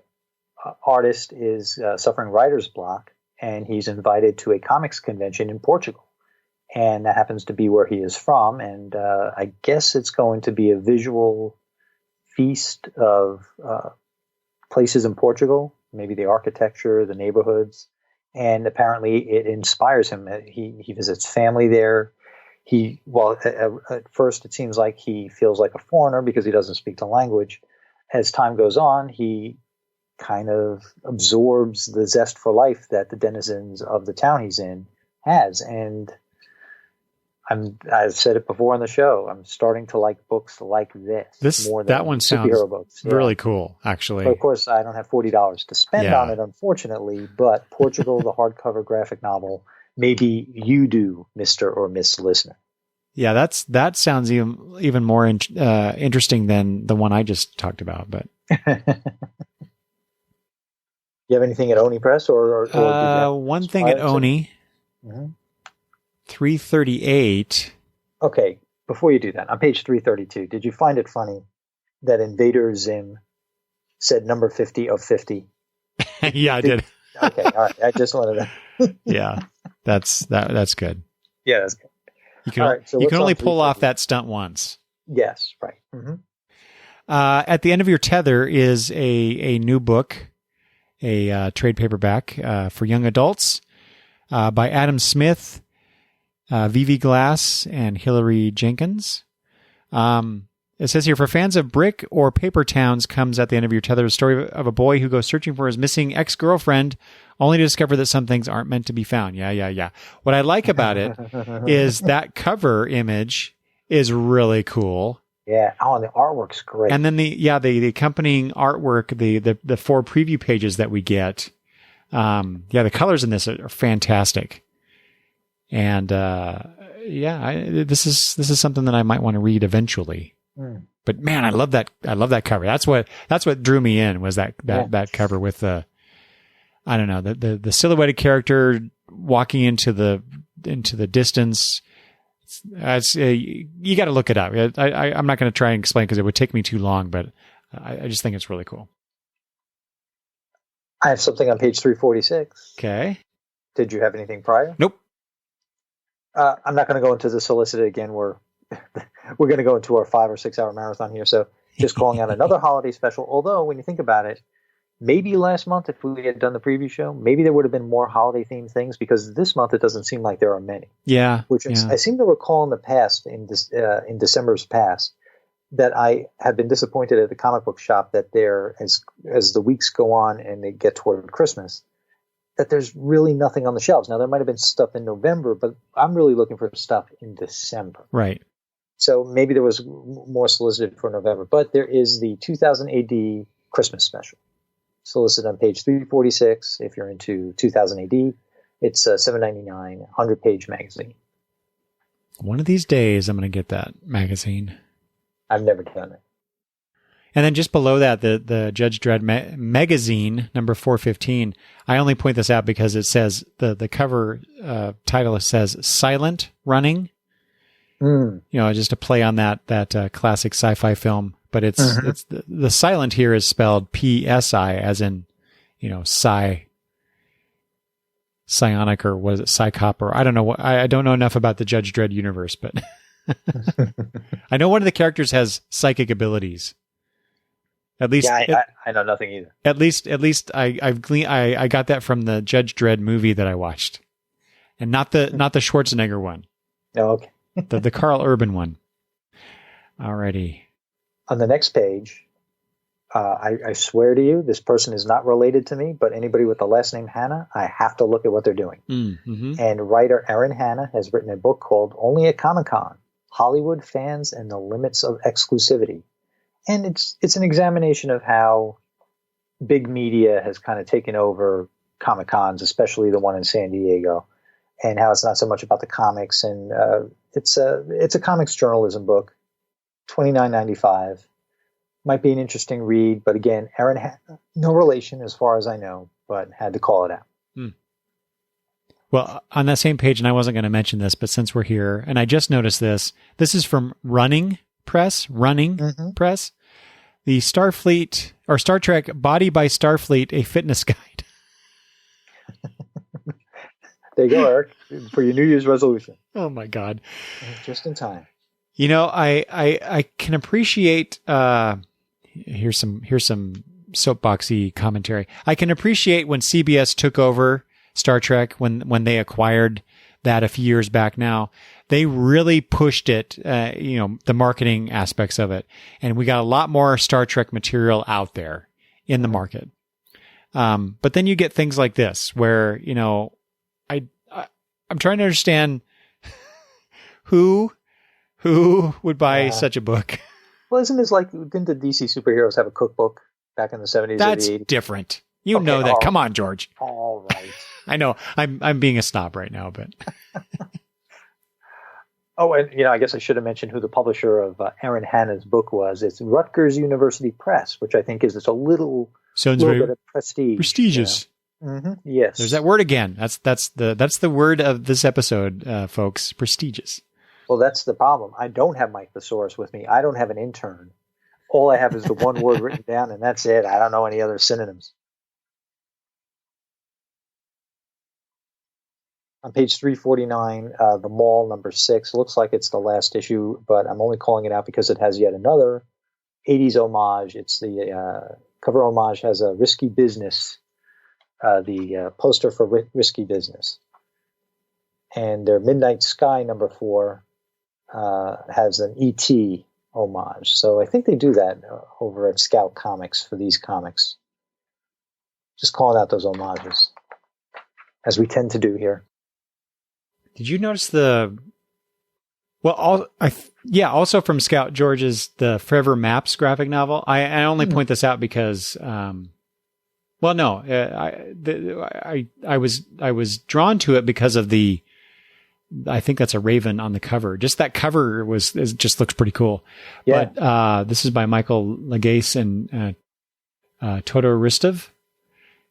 artist is suffering writer's block, and he's invited to a comics convention in Portugal. And that happens to be where he is from. And I guess it's going to be a visual feast of places in Portugal, maybe the architecture, the neighborhoods. And apparently it inspires him. He visits family there. At first it seems like he feels like a foreigner because he doesn't speak the language. As time goes on, he kind of absorbs the zest for life that the denizens of the town he's in has. And I've said it before on the show, I'm starting to like books like this more than that one sounds books. Really cool, actually. But of course, I don't have $40 to spend on it, unfortunately. But Portugal, the hardcover graphic novel, maybe you do, Mr. or Miss Listener. Yeah, that sounds even more interesting than the one I just talked about. But you have anything at Oni Press or one thing at Oni? Mm-hmm. 338. Okay, before you do that, on page 332, did you find it funny that Invader Zim said number 50 of 50? Yeah, I did. Okay, all right. I just wanted to. Yeah, that's good. Yeah, that's good. You can only pull off that stunt once. Yes, right. Mm-hmm. At the end of your tether is a new book, a trade paperback for young adults by Adam Smith, Vivi Glass, and Hilary Jenkins. It says here, for fans of brick or paper towns, comes at the end of your tether, a story of a boy who goes searching for his missing ex-girlfriend, only to discover that some things aren't meant to be found. Yeah. What I like about it is that cover image is really cool. Yeah. Oh, and the artwork's great. And then the accompanying artwork, the 4 preview pages that we get. The colors in this are fantastic. And this is something that I might want to read eventually. But man, I love that cover. That's what drew me in, was that cover with the the silhouetted character walking into the distance. You got to look it up. I'm not going to try and explain because it would take me too long, but I just think it's really cool. I have something on page 346. Okay. Did you have anything prior? Nope. I'm not going to go into the solicit again. We're going to go into our 5 or 6 hour marathon here. So just calling out another holiday special. Although when you think about it, maybe last month, if we had done the preview show, maybe there would have been more holiday themed things, because this month it doesn't seem like there are many. Yeah. I seem to recall in the past, in December's past, that I have been disappointed at the comic book shop that there, as the weeks go on and they get toward Christmas, that there's really nothing on the shelves. Now, there might have been stuff in November, but I'm really looking for stuff in December. Right. So maybe there was more solicited for November. But there is the 2000 AD Christmas special, solicited on page 346. If you're into 2000 AD, it's $7.99, 100-page magazine. One of these days, I'm going to get that magazine. I've never done it. And then just below that, the Judge Dredd magazine, number 415. I only point this out because it says, the cover title says Silent Running. You know, just a play on that classic sci-fi film. But it's the silent here is spelled PSI, as in, you know, psionic, or was it psychop, or I don't know what. I don't know enough about the Judge Dredd universe, but I know one of the characters has psychic abilities. At least, yeah, I know nothing either. At least I got that from the Judge Dredd movie that I watched, and not the Schwarzenegger one. Oh, okay. the Carl Urban one. Alrighty. On the next page, I swear to you, this person is not related to me, but anybody with the last name Hanna, I have to look at what they're doing. And writer Erin Hanna has written a book called Only at Comic-Con: Hollywood Fans and the Limits of Exclusivity. And it's an examination of how big media has kind of taken over Comic-Cons, especially the one in San Diego, and how it's not so much about the comics. And it's a comics journalism book, $29.95. Might be an interesting read, but again, Erin had no relation as far as I know, but had to call it out. Well, on that same page, and I wasn't going to mention this, but since we're here, and I just noticed this is from Running Press, the Starfleet or Star Trek Body by Starfleet, a fitness guide. There you go, Eric, for your New Year's resolution. Oh my God. Just in time. You know, I can appreciate, here's some soapboxy commentary. I can appreciate when CBS took over Star Trek, when they acquired that a few years back now, they really pushed it, the marketing aspects of it. And we got a lot more Star Trek material out there in the market. But then you get things like this where, you know, I'm trying to understand who would buy such a book. Well, isn't this like, didn't the DC superheroes have a cookbook back in the 70s? That's or the 80s? Different. You know that. Come on, George. All right. I know. I'm being a snob right now, but. Oh, and I guess I should have mentioned who the publisher of Erin Hanna's book was. It's Rutgers University Press, which I think is just a little bit of prestige. Prestigious. Yes. There's that word again. That's the word of this episode, folks. Prestigious. Well, that's the problem. I don't have my thesaurus with me. I don't have an intern. All I have is the one word written down, and that's it. I don't know any other synonyms. On page 349, The Mall, number 6. Looks like it's the last issue, but I'm only calling it out because it has yet another 80s homage. It's the cover homage has a Risky Business, the poster for Risky Business. And their Midnight Sky, number 4, has an E.T. homage. So I think they do that over at Scout Comics for these comics. Just calling out those homages, as we tend to do here. Did you notice also from Scout George's the Forever Maps graphic novel? I only point this out because, I was drawn to it because of I think that's a raven on the cover. Just that cover just looks pretty cool. Yeah. But this is by Michael Lagace and Todor Ristov.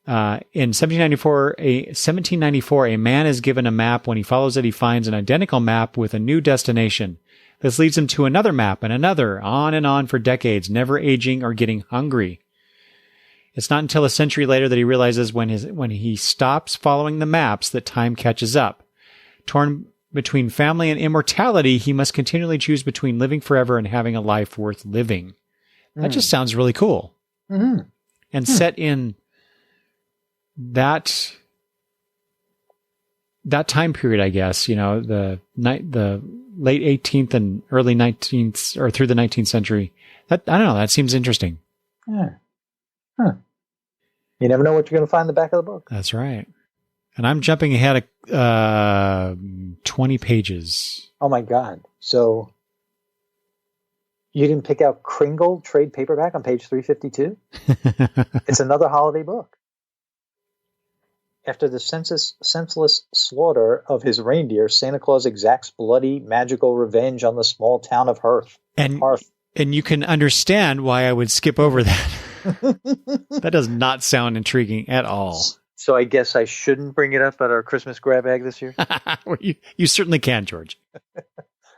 In 1794, a man is given a map. When he follows it, he finds an identical map with a new destination. This leads him to another map and another, on and on for decades, never aging or getting hungry. It's not until a century later that he realizes when he stops following the maps that time catches up. Torn between family and immortality, he must continually choose between living forever and having a life worth living. That just sounds really cool. Mm-hmm. And set in that time period, I guess, the late 18th and early 19th or through the 19th century. I don't know. That seems interesting. Yeah. Huh. You never know what you're going to find in the back of the book. That's right. And I'm jumping ahead of 20 pages. Oh my God. So you didn't pick out Kringle trade paperback on page 352? It's another holiday book. After the senseless slaughter of his reindeer, Santa Claus exacts bloody, magical revenge on the small town of Hearth. And you can understand why I would skip over that. That does not sound intriguing at all. So I guess I shouldn't bring it up at our Christmas grab bag this year? Well, you certainly can, George.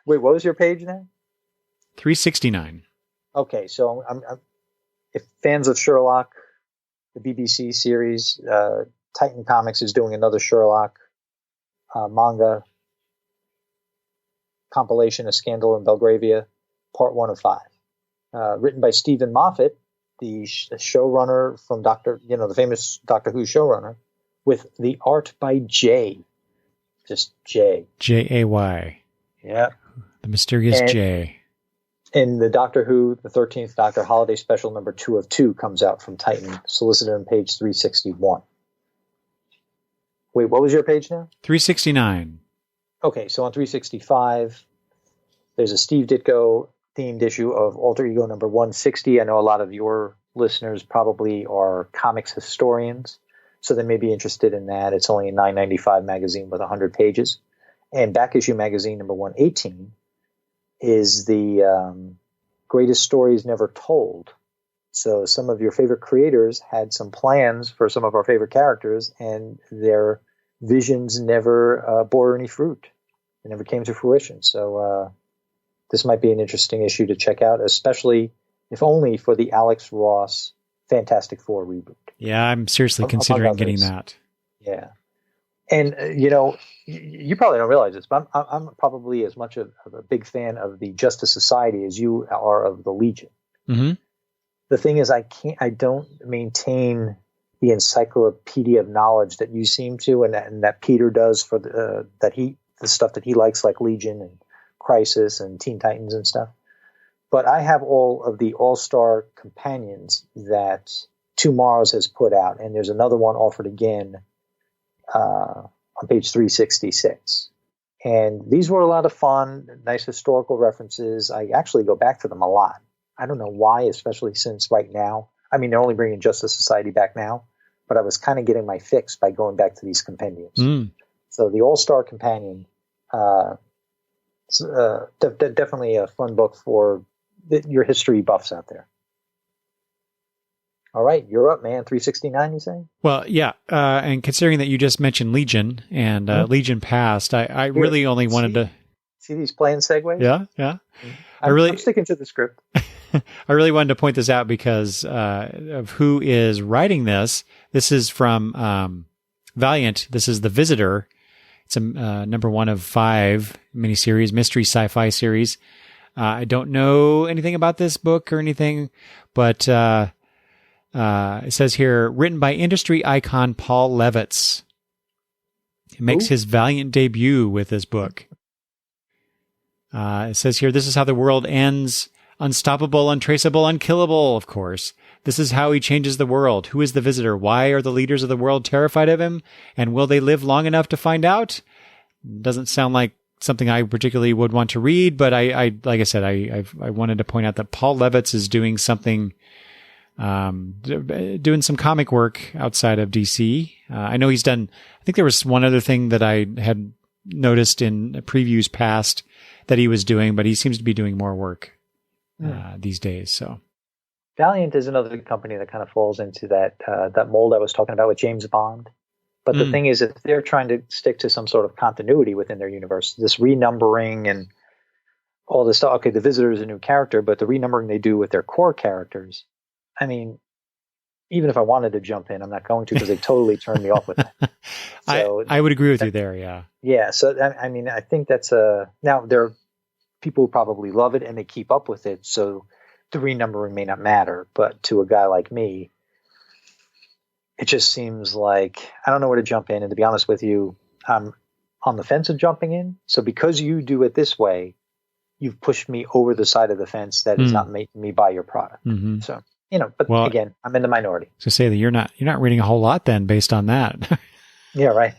Wait, what was your page now? 369. Okay, so I'm if fans of Sherlock, the BBC series, Titan Comics is doing another Sherlock manga compilation, A Scandal in Belgravia, part 1 of 5. Written by Stephen Moffat, the showrunner from the famous Doctor Who showrunner, with the art by Jay. Just Jay. Jay. Yeah. The mysterious Jay. And the Doctor Who, the 13th Doctor Holiday Special number 2 of 2 comes out from Titan, solicited on page 361. Wait, what was your page now? 369. Okay, so on 365, there's a Steve Ditko themed issue of Alter Ego number 160. I know a lot of your listeners probably are comics historians, so they may be interested in that. It's only a $9.95 magazine with 100 pages. And Back Issue magazine number 118 is the greatest stories never told. So some of your favorite creators had some plans for some of our favorite characters, and their visions never bore any fruit. It never came to fruition. So this might be an interesting issue to check out, especially if only for the Alex Ross Fantastic Four reboot. Yeah, I'm seriously considering getting that. Yeah. And, you probably don't realize this, but I'm probably as much of a big fan of the Justice Society as you are of the Legion. Mm-hmm. The thing is, I don't maintain the encyclopedia of knowledge that you seem to, and that Peter does for the stuff that he likes, like Legion and Crisis and Teen Titans and stuff. But I have all of the All-Star companions that Tomorrow's has put out, and there's another one offered again on page 366. And these were a lot of fun, nice historical references. I actually go back to them a lot. I don't know why, especially since right now, I mean, they're only bringing Justice Society back now, but I was kind of getting my fix by going back to these compendiums. So the All-Star Companion, definitely a fun book for your history buffs out there. All right, you're up, man. 369, you say? Well, yeah, and considering that you just mentioned Legion and Legion Past, I really only wanted to... See these planned segues? Yeah. I'm sticking to the script. I really wanted to point this out because of who is writing this. This is from Valiant. This is The Visitor. It's a number 1 of 5 miniseries, mystery sci-fi series. I don't know anything about this book or anything, but it says here, written by industry icon Paul Levitz. He makes his Valiant debut with this book. It says here, this is how the world ends. Unstoppable, untraceable, unkillable, of course. This is how he changes the world. Who is the visitor? Why are the leaders of the world terrified of him? And will they live long enough to find out? Doesn't sound like something I particularly would want to read, but I like I said, I wanted to point out that Paul Levitz is doing something, doing some comic work outside of DC. I know he's done, I think there was one other thing that I had noticed in previews past that he was doing, but he seems to be doing more work these days. So Valiant is another company that kind of falls into that mold I was talking about with James Bond. But the thing is, if they're trying to stick to some sort of continuity within their universe, this renumbering and all this stuff, okay, the Visitor is a new character, but the renumbering they do with their core characters, I mean, even if I wanted to jump in, I'm not going to because they totally turned me off with that. So, I would agree with you there, yeah. Yeah, so I mean, I think that's now there are people who probably love it and they keep up with it, so the renumbering may not matter, but to a guy like me, it just seems like I don't know where to jump in. And to be honest with you, I'm on the fence of jumping in. So because you do it this way, you've pushed me over the side of the fence that is not making me buy your product. Mm-hmm. So, but again, I'm in the minority. So say that you're not reading a whole lot then based on that. Yeah, right.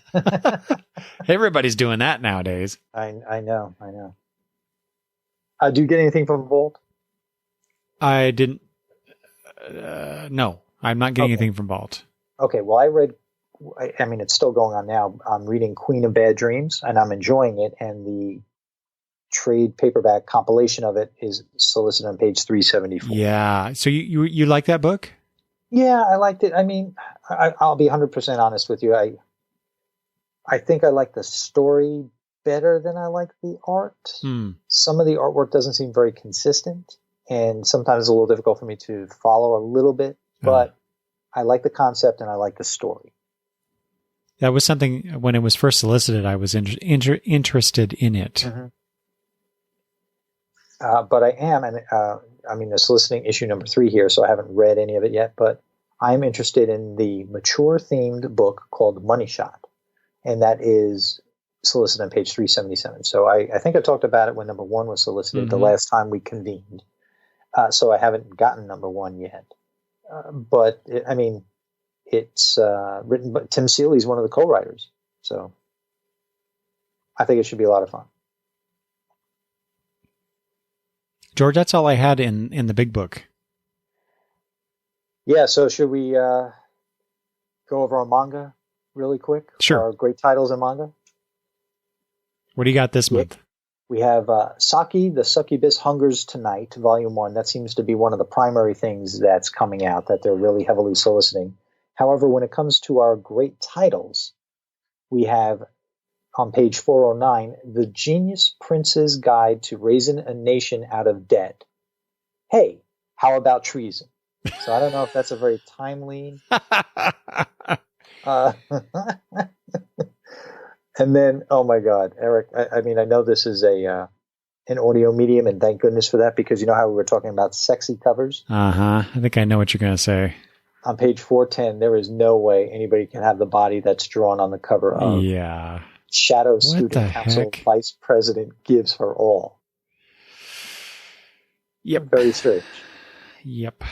Everybody's doing that nowadays. I know. Do you get anything from Vault? I didn't. No, I'm not getting Okay. anything from Vault. Okay, well, I mean, it's still going on now. I'm reading Queen of Bad Dreams, and I'm enjoying it, and the trade paperback compilation of it is solicited on page 374. Yeah. So you like that book? Yeah, I liked it. I mean, I'll be 100% honest with you. I think I like the story better than I like the art. Some of the artwork doesn't seem very consistent, and sometimes it's a little difficult for me to follow a little bit, but I like the concept and I like the story. That was something, when it was first solicited, I was interested in it. Mm-hmm. But I am, and I mean, they're soliciting issue number 3 here, so I haven't read any of it yet, but I'm interested in the mature-themed book called Money Shot, and that is solicited on page 377. So I think I talked about it when number 1 was solicited the last time we convened. So I haven't gotten number 1 yet. But, I mean, it's written by Tim Seeley's one of the co-writers, so I think it should be a lot of fun. George, that's all I had in the big book. Yeah, so should we go over our manga really quick? Sure. Our great titles in manga? What do you got this month? We have Saki, the Succubus Hungers Tonight, Volume 1. That seems to be one of the primary things that's coming out, that they're really heavily soliciting. However, when it comes to our great titles, we have on page 409, The Genius Prince's Guide to Raising a Nation Out of Debt. Hey, how about treason? So I don't know if that's a very timely... And then, oh my God, Eric, I mean, I know this is an audio medium, and thank goodness for that, because you know how we were talking about sexy covers? I think I know what you're going to say. On page 410, there is no way anybody can have the body that's drawn on the cover of Shadow Student Council Vice President Gives Her All. Yep. Very strange. Yep.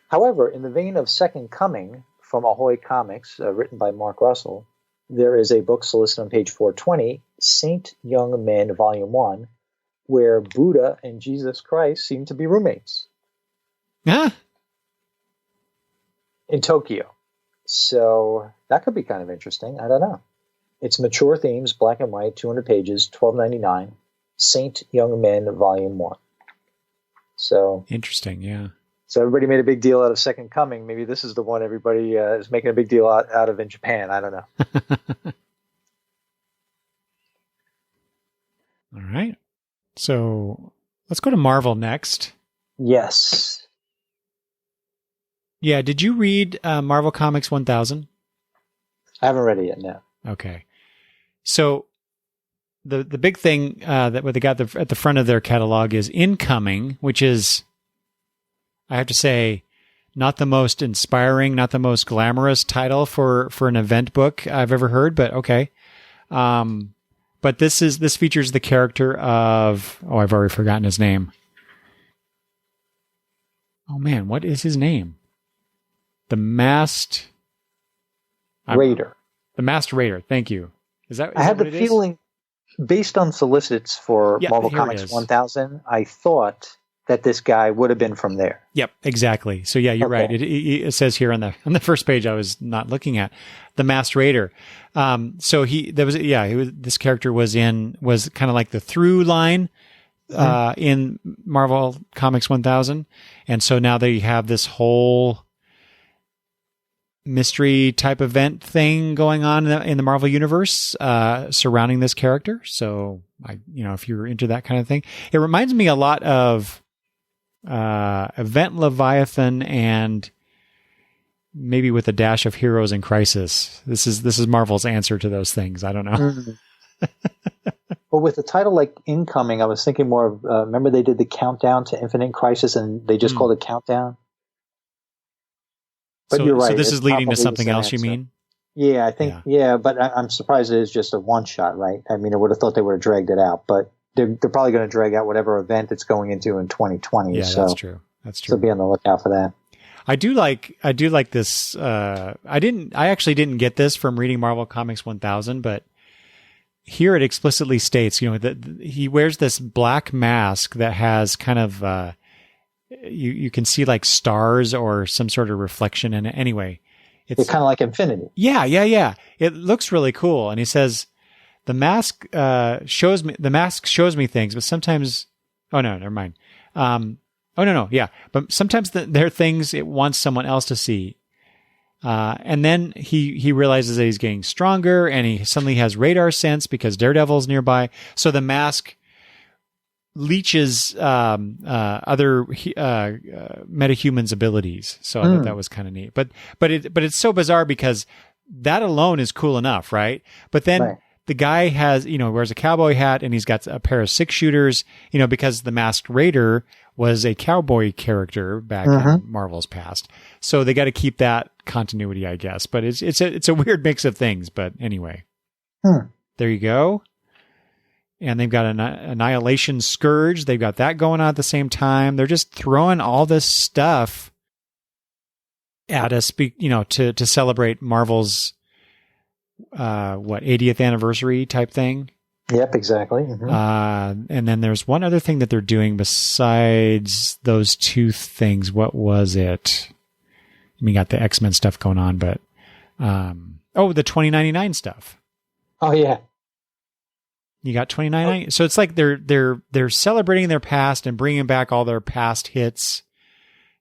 However, in the vein of Second Coming from Ahoy Comics, written by Mark Russell, there is a book solicited on page 420, Saint Young Men, Volume 1, where Buddha and Jesus Christ seem to be roommates. Huh? In Tokyo. So that could be kind of interesting. I don't know. It's mature themes, black and white, 200 pages, $12.99. Saint Young Men, Volume 1. So interesting, yeah. So everybody made a big deal out of Second Coming. Maybe this is the one everybody is making a big deal out of in Japan. I don't know. All right. So let's go to Marvel next. Yes. Yeah. Did you read Marvel Comics 1000? I haven't read it yet, no. Okay. So the big thing that what they got at the front of their catalog is Incoming, which is, I have to say, not the most inspiring, not the most glamorous title for an event book I've ever heard, but okay. But this features the character of, I've already forgotten his name. Oh man, what is his name? The Masked Raider. The Masked Raider. Thank you. Is that? I had the feeling, based on solicits for Marvel here Comics 1000, I thought that this guy would have been from there. Yep, exactly. So yeah, you're right. It says here on the first page I was not looking at, the Masked Raider. So this character was kind of like the through line in Marvel Comics 1000, and so now they have this whole mystery type event thing going on in the Marvel universe surrounding this character. So if you're into that kind of thing, it reminds me a lot of Event Leviathan, and maybe with a dash of Heroes in Crisis. This is Marvel's answer to those things. I don't know. Well, with a title like Incoming, I was thinking more of, remember they did the Countdown to Infinite Crisis, and they just called it Countdown? But you're right. So this is leading to something else, you mean? Yeah, I think, but I'm surprised it is just a one-shot, right? I mean, I would have thought they would have dragged it out, but they're probably going to drag out whatever event it's going into in 2020. Yeah, so that's true. That's true. So be on the lookout for that. I do like this. I actually didn't get this from reading Marvel Comics 1000, but here it explicitly states, that he wears this black mask that has kind of, you can see like stars or some sort of reflection in it. Anyway, it's kind of like Infinity. Yeah. It looks really cool. And he says, the mask shows me things, but sometimes, oh no, never mind. Yeah. But sometimes there are things it wants someone else to see. And then he realizes that he's getting stronger, and he suddenly has radar sense because Daredevil's nearby. So the mask leeches other metahumans' abilities. So I thought that was kind of neat. But it's so bizarre because that alone is cool enough, right? But then the guy has, wears a cowboy hat, and he's got a pair of 6-shooters, because the Masked Raider was a cowboy character back in Marvel's past. So they got to keep that continuity, I guess. But it's a weird mix of things. But anyway, there you go. And they've got an Annihilation Scourge. They've got that going on at the same time. They're just throwing all this stuff at us, to celebrate Marvel's 80th anniversary type thing. Yep, exactly. And then there's one other thing that they're doing besides those two things. What was it? We got the X-Men stuff going on, but the 2099 stuff. Oh yeah, you got 2099. So it's like they're celebrating their past and bringing back all their past hits.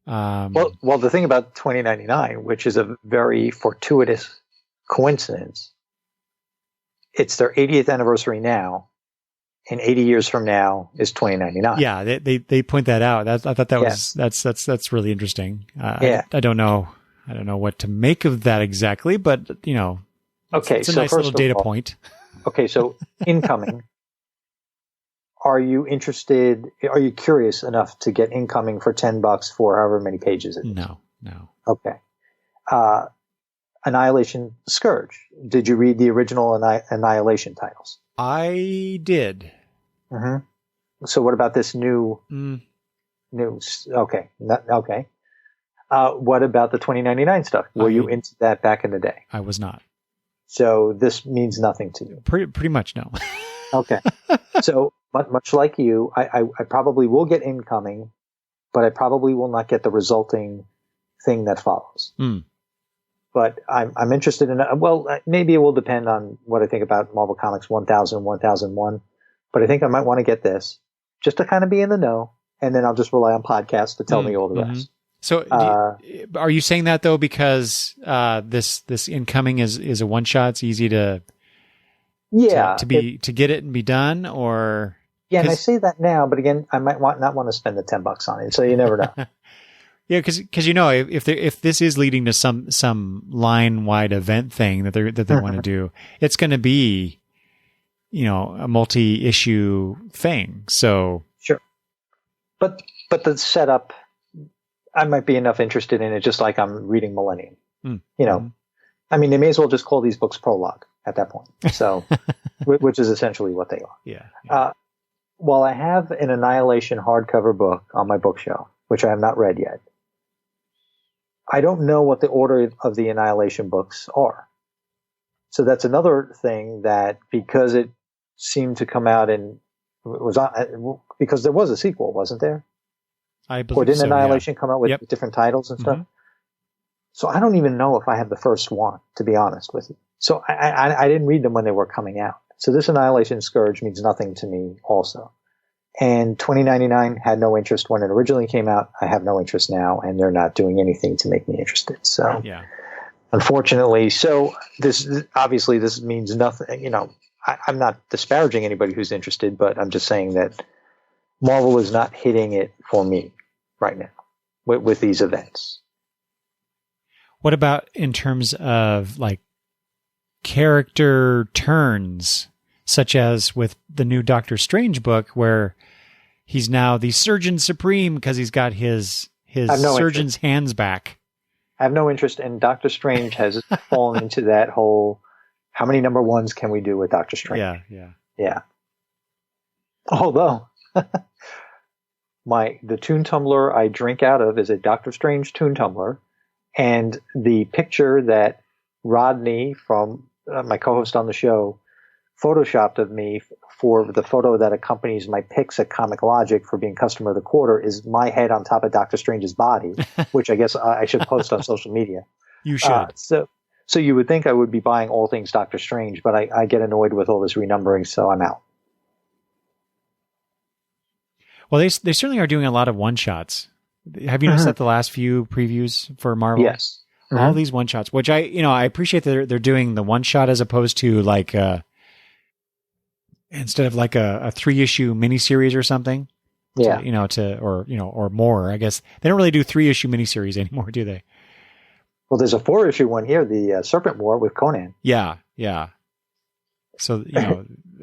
Well, the thing about 2099, which is a very fortuitous coincidence. It's their 80th anniversary now, and 80 years from now is 2099. Yeah, they point that out. I thought that was that's really interesting. I don't know what to make of that exactly, but okay, it's a nice little data point. Okay, so Incoming. Are you interested? Are you curious enough to get Incoming for $10 for however many pages it is? No. Okay. Annihilation Scourge. Did you read the original Annihilation titles? I did. So what about this new news? Okay. Okay. What about the 2099 stuff? Were you into that back in the day? I was not. So this means nothing to you? Pretty much no. Okay. So much like you, I probably will get Incoming, but I probably will not get the resulting thing that follows. But I'm interested in, maybe it will depend on what I think about Marvel Comics 1000, 1001. But I think I might want to get this just to kind of be in the know. And then I'll just rely on podcasts to tell me all the rest. So are you saying that though, because this Incoming is a one shot? It's easy to get it and be done, or? Yeah. And I say that now, but again, I might not want to spend the $10 on it. So you never know. Yeah, because if this is leading to some line-wide event thing that they want to do, it's going to be, a multi-issue thing. So sure, but the setup, I might be enough interested in it, just like I'm reading Millennium. I mean, they may as well just call these books prologue at that point. So, which is essentially what they are. Yeah. While I have an Annihilation hardcover book on my bookshelf, which I have not read yet, I don't know what the order of the Annihilation books are. So that's another thing that, because it seemed to come out because there was a sequel, wasn't there? I believe or didn't so, Annihilation come out with different titles and stuff? So I don't even know if I have the first one, to be honest with you. So I didn't read them when they were coming out. So this Annihilation Scourge means nothing to me also. And 2099 had no interest when it originally came out. I have no interest now, and they're not doing anything to make me interested. So, unfortunately, this means nothing. I'm not disparaging anybody who's interested, but I'm just saying that Marvel is not hitting it for me right now with these events. What about in terms of like character turns, such as with the new Doctor Strange book, where he's now the Surgeon Supreme because he's got his surgeon's hands back? I have no interest, and Doctor Strange has fallen into that whole, how many number ones can we do with Doctor Strange? Yeah. Although, the Toon Tumbler I drink out of is a Doctor Strange Toon Tumbler, and the picture that Rodney from my co-host on the show photoshopped of me for the photo that accompanies my picks at Comic Logic for being customer of the quarter is my head on top of Doctor Strange's body, which I guess I should post on social media. You should. So you would think I would be buying all things Doctor Strange, but I get annoyed with all this renumbering, so I'm out. Well, they certainly are doing a lot of one-shots. Have you noticed that the last few previews for Marvel? Yes. All these one-shots, which I appreciate that they're doing the one-shot as opposed to like instead of like a 3-issue miniseries or something. Yeah. Or more. I guess they don't really do 3-issue miniseries anymore, do they? Well, there's a 4-issue one here, the Serpent War with Conan. Yeah. So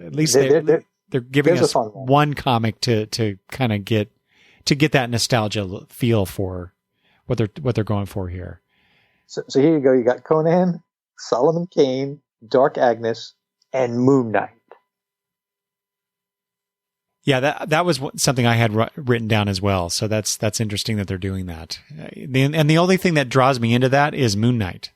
at least they're giving us one comic to kind of get that nostalgia feel for what they're going for here. So here you go. You got Conan, Solomon Kane, Dark Agnes, and Moon Knight. Yeah, that was something I had written down as well. So that's interesting that they're doing that. And the only thing that draws me into that is Moon Knight.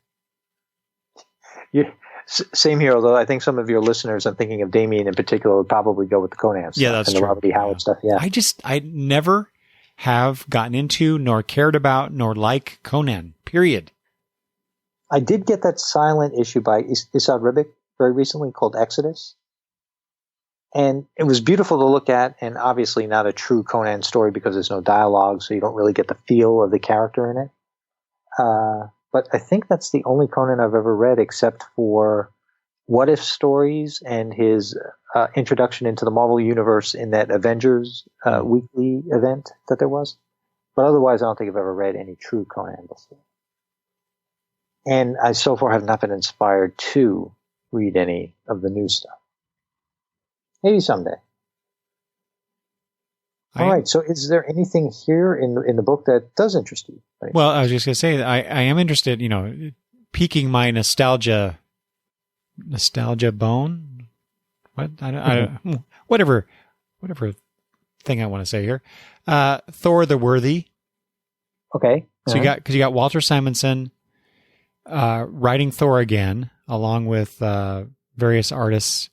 Yeah, same here. Although I think some of your listeners, I'm thinking of Damien in particular, would probably go with the Conan stuff. Yeah, that's and true. The Robert E. Howard stuff. Yeah, I never have gotten into, nor cared about, nor like Conan. Period. I did get that silent issue by Isad Ribic very recently called Exodus. And it was beautiful to look at, and obviously not a true Conan story because there's no dialogue, so you don't really get the feel of the character in it. But I think that's the only Conan I've ever read except for What If stories and his introduction into the Marvel Universe in that Avengers weekly event that there was. But otherwise, I don't think I've ever read any true Conan before. And I so far have not been inspired to read any of the new stuff. Maybe someday. All right. So is there anything here in the book that does interest you? Right? Well, I was just going to say that I am interested, piquing my nostalgia bone. What? Whatever thing I want to say here. Thor the Worthy. Okay. So you got Walter Simonson writing Thor again, along with various artists,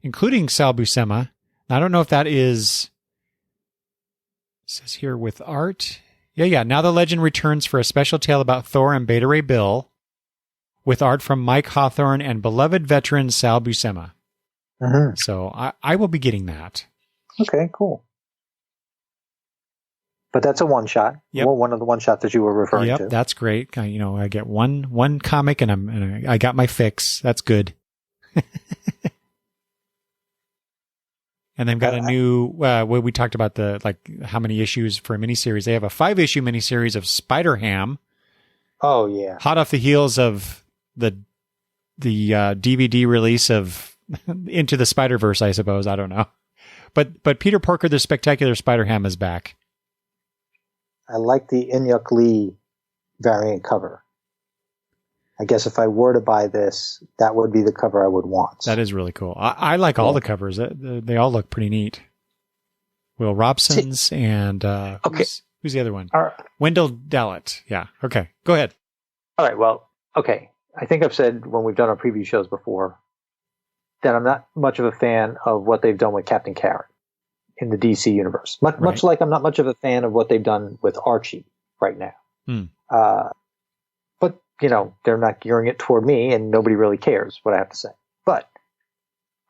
including Sal Buscema. I don't know if that is, it says here, with art. Yeah. Now the legend returns for a special tale about Thor and Beta Ray Bill, with art from Mike Hawthorne and beloved veteran Sal Buscema. Mm-hmm. So I will be getting that. Okay, cool. But that's a one shot. Yep. Well, one of the one shots that you were referring to. Yep, that's great. I get one comic and I got my fix. That's good. And they've got a new, where we talked about how many issues for a miniseries. They have a 5-issue miniseries of Spider-Ham. Oh, yeah. Hot off the heels of the DVD release of Into the Spider-Verse, I suppose. I don't know. But Peter Parker, the Spectacular Spider-Ham is back. I like the Inyuk Lee variant cover. I guess if I were to buy this, that would be the cover I would want. That is really cool. I like all the covers. They all look pretty neat. Will Robson's and who's the other one? Wendell Dallett. Yeah. Okay. Go ahead. All right. Well, okay. I think I've said when we've done our preview shows before that I'm not much of a fan of what they've done with Captain Carrot in the DC universe. Much like I'm not much of a fan of what they've done with Archie right now. But, they're not gearing it toward me, and nobody really cares what I have to say. But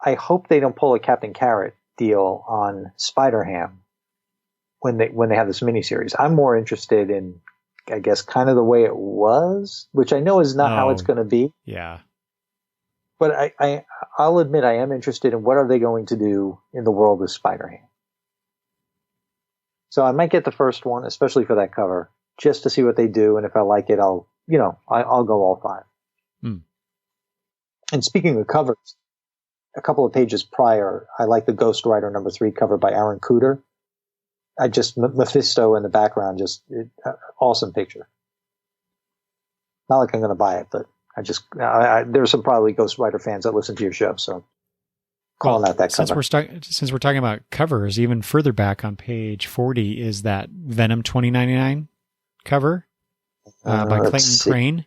I hope they don't pull a Captain Carrot deal on Spider-Ham when they have this miniseries. I'm more interested in, I guess, kind of the way it was, which I know is not how it's going to be. Yeah. But I'll admit I am interested in what are they going to do in the world of Spider-Ham. So I might get the first one, especially for that cover, just to see what they do. And if I like it, I'll go all 5. And speaking of covers, a couple of pages prior, I like the Ghost Rider #3 cover by Aaron Cooter. Mephisto in the background, awesome picture. Not like I'm going to buy it, but there's some probably Ghost Rider fans that listen to your show, so calling out that since cover. Since we're talking about covers, even further back on page 40 is that Venom 2099 cover by Clayton Crane.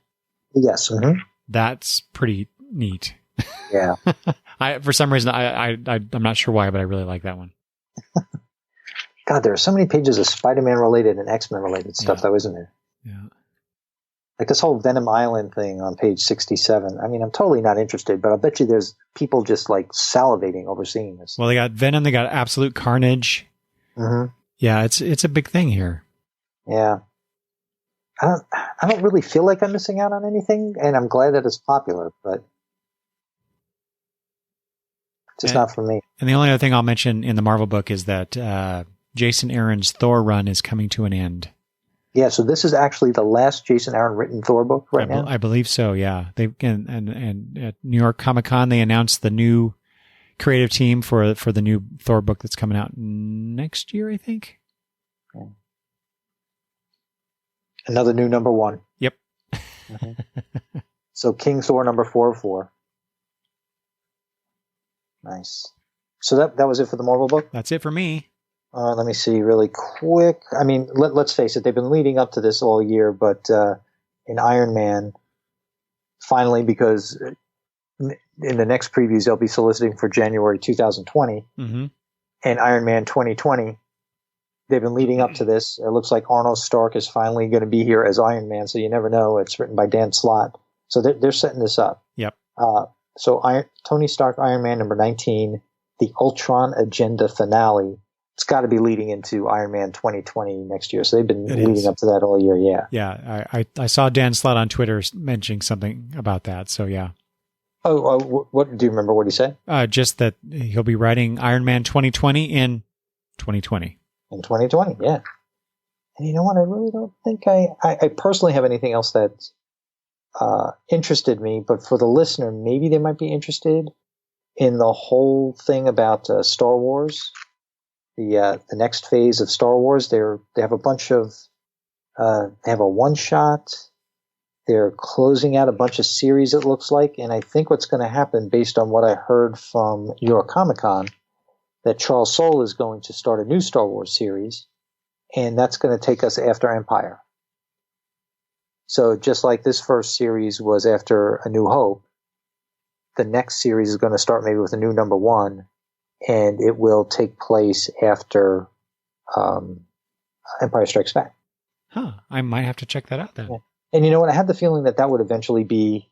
Yes. Mm-hmm. That's pretty neat. Yeah. For some reason, I'm not sure why, but I really like that one. God, there are so many pages of Spider-Man related and X-Men related stuff, though, isn't there? Yeah. Like this whole Venom Island thing on page 67. I mean, I'm totally not interested, but I bet you there's people just like salivating over seeing this. Well, they got Venom, they got Absolute Carnage. Mm-hmm. Yeah, it's a big thing here. Yeah. I don't really feel like I'm missing out on anything, and I'm glad that it's popular, but it's just not for me. And the only other thing I'll mention in the Marvel book is that Jason Aaron's Thor run is coming to an end. Yeah, so this is actually the last Jason Aaron written Thor book now? I believe so, yeah. They and at New York Comic-Con, they announced the new creative team for the new Thor book that's coming out next year, I think. Yeah. Another new number 1. Yep. Mm-hmm. So King Thor number 404. Nice. So that was it for the Marvel book? That's it for me. Let me see really quick. I mean, let's face it, they've been leading up to this all year, but in Iron Man, finally, because in the next previews, they'll be soliciting for January 2020, mm-hmm. and Iron Man 2020, they've been leading up to this. It looks like Arnold Stark is finally going to be here as Iron Man, so you never know. It's written by Dan Slott. So they're setting this up. Yep. So Tony Stark, Iron Man number 19, the Ultron Agenda finale. It's got to be leading into Iron Man 2020 next year. So they've been leading up to that all year. Yeah. Yeah. I saw Dan Slott on Twitter mentioning something about that. So yeah. What do you remember what he said? Just that he'll be writing Iron Man 2020 in 2020. In 2020. Yeah. And you know what? I really don't think I personally have anything else that interested me, but for the listener, maybe they might be interested in the whole thing about Star Wars. The next phase of Star Wars, they have a bunch of they have a one shot. They're closing out a bunch of series, it looks like, and I think what's going to happen, based on what I heard from New York Comic Con, that Charles Soule is going to start a new Star Wars series, and that's going to take us after Empire. So just like this first series was after A New Hope, the next series is going to start maybe with a new number 1. And it will take place after Empire Strikes Back. Huh. I might have to check that out then. Yeah. And you know what? I had the feeling that would eventually be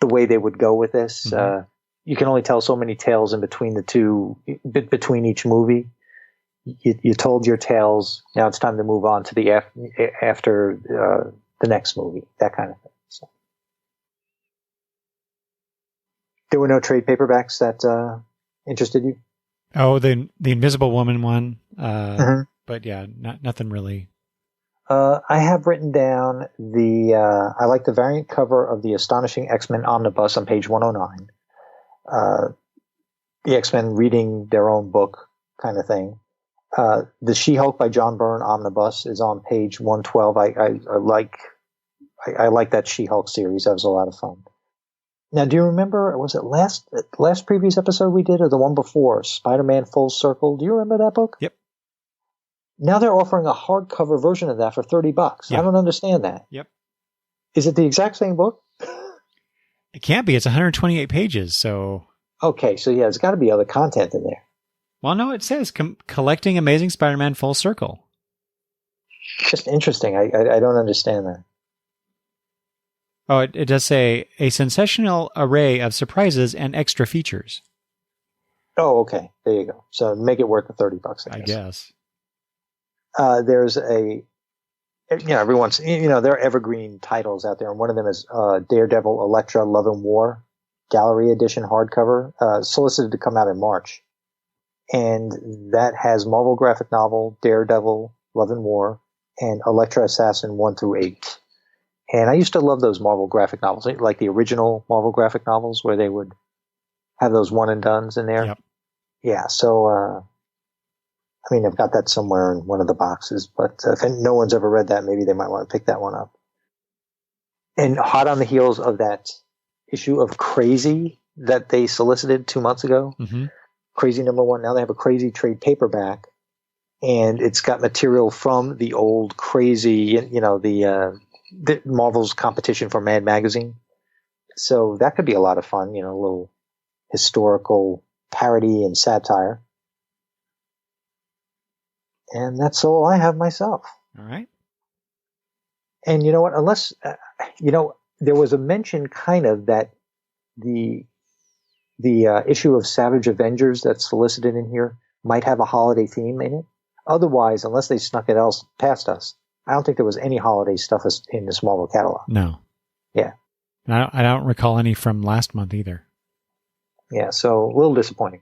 the way they would go with this. Mm-hmm. You can only tell so many tales in between the two, between each movie. You told your tales. Now it's time to move on to the after the next movie. That kind of thing. So. There were no trade paperbacks that interested you? Oh, the Invisible Woman one. Mm-hmm. But yeah, nothing really. I have written down I like the variant cover of the Astonishing X-Men Omnibus on page 109. The X-Men reading their own book kind of thing. The She-Hulk by John Byrne Omnibus is on page 112. I like that She-Hulk series. That was a lot of fun. Now, do you remember, was it last previous episode we did, or the one before, Spider-Man Full Circle? Do you remember that book? Yep. Now they're offering a hardcover version of that for $30. Yep. I don't understand that. Yep. Is it the exact same book? It can't be. It's 128 pages, so... Okay, so yeah, there's got to be other content in there. Well, no, it says Collecting Amazing Spider-Man Full Circle. Just interesting. I don't understand that. Oh, it does say a sensational array of surprises and extra features. Oh, okay. There you go. So make it worth the $30, I guess. There's everyone's, there are evergreen titles out there, and one of them is Daredevil, Elektra, Love and War, Gallery Edition hardcover, solicited to come out in March. And that has Marvel graphic novel, Daredevil, Love and War, and Elektra Assassin 1 through 8. And I used to love those Marvel graphic novels, like the original Marvel graphic novels where they would have those one and dones in there. Yep. Yeah, so, I've got that somewhere in one of the boxes, but if no one's ever read that, maybe they might want to pick that one up. And hot on the heels of that issue of Crazy that they solicited 2 months ago. Mm-hmm. Crazy #1. Now they have a Crazy trade paperback, and it's got material from the old Crazy, the Marvel's competition for Mad Magazine. So that could be a lot of fun, a little historical parody and satire. And that's all I have myself. All right. And you know what? Unless, there was a mention kind of that the issue of Savage Avengers that's solicited in here might have a holiday theme in it. Otherwise, unless they snuck it else past us, I don't think there was any holiday stuff in the Marvel catalog. No. Yeah. I don't recall any from last month either. Yeah, so a little disappointing.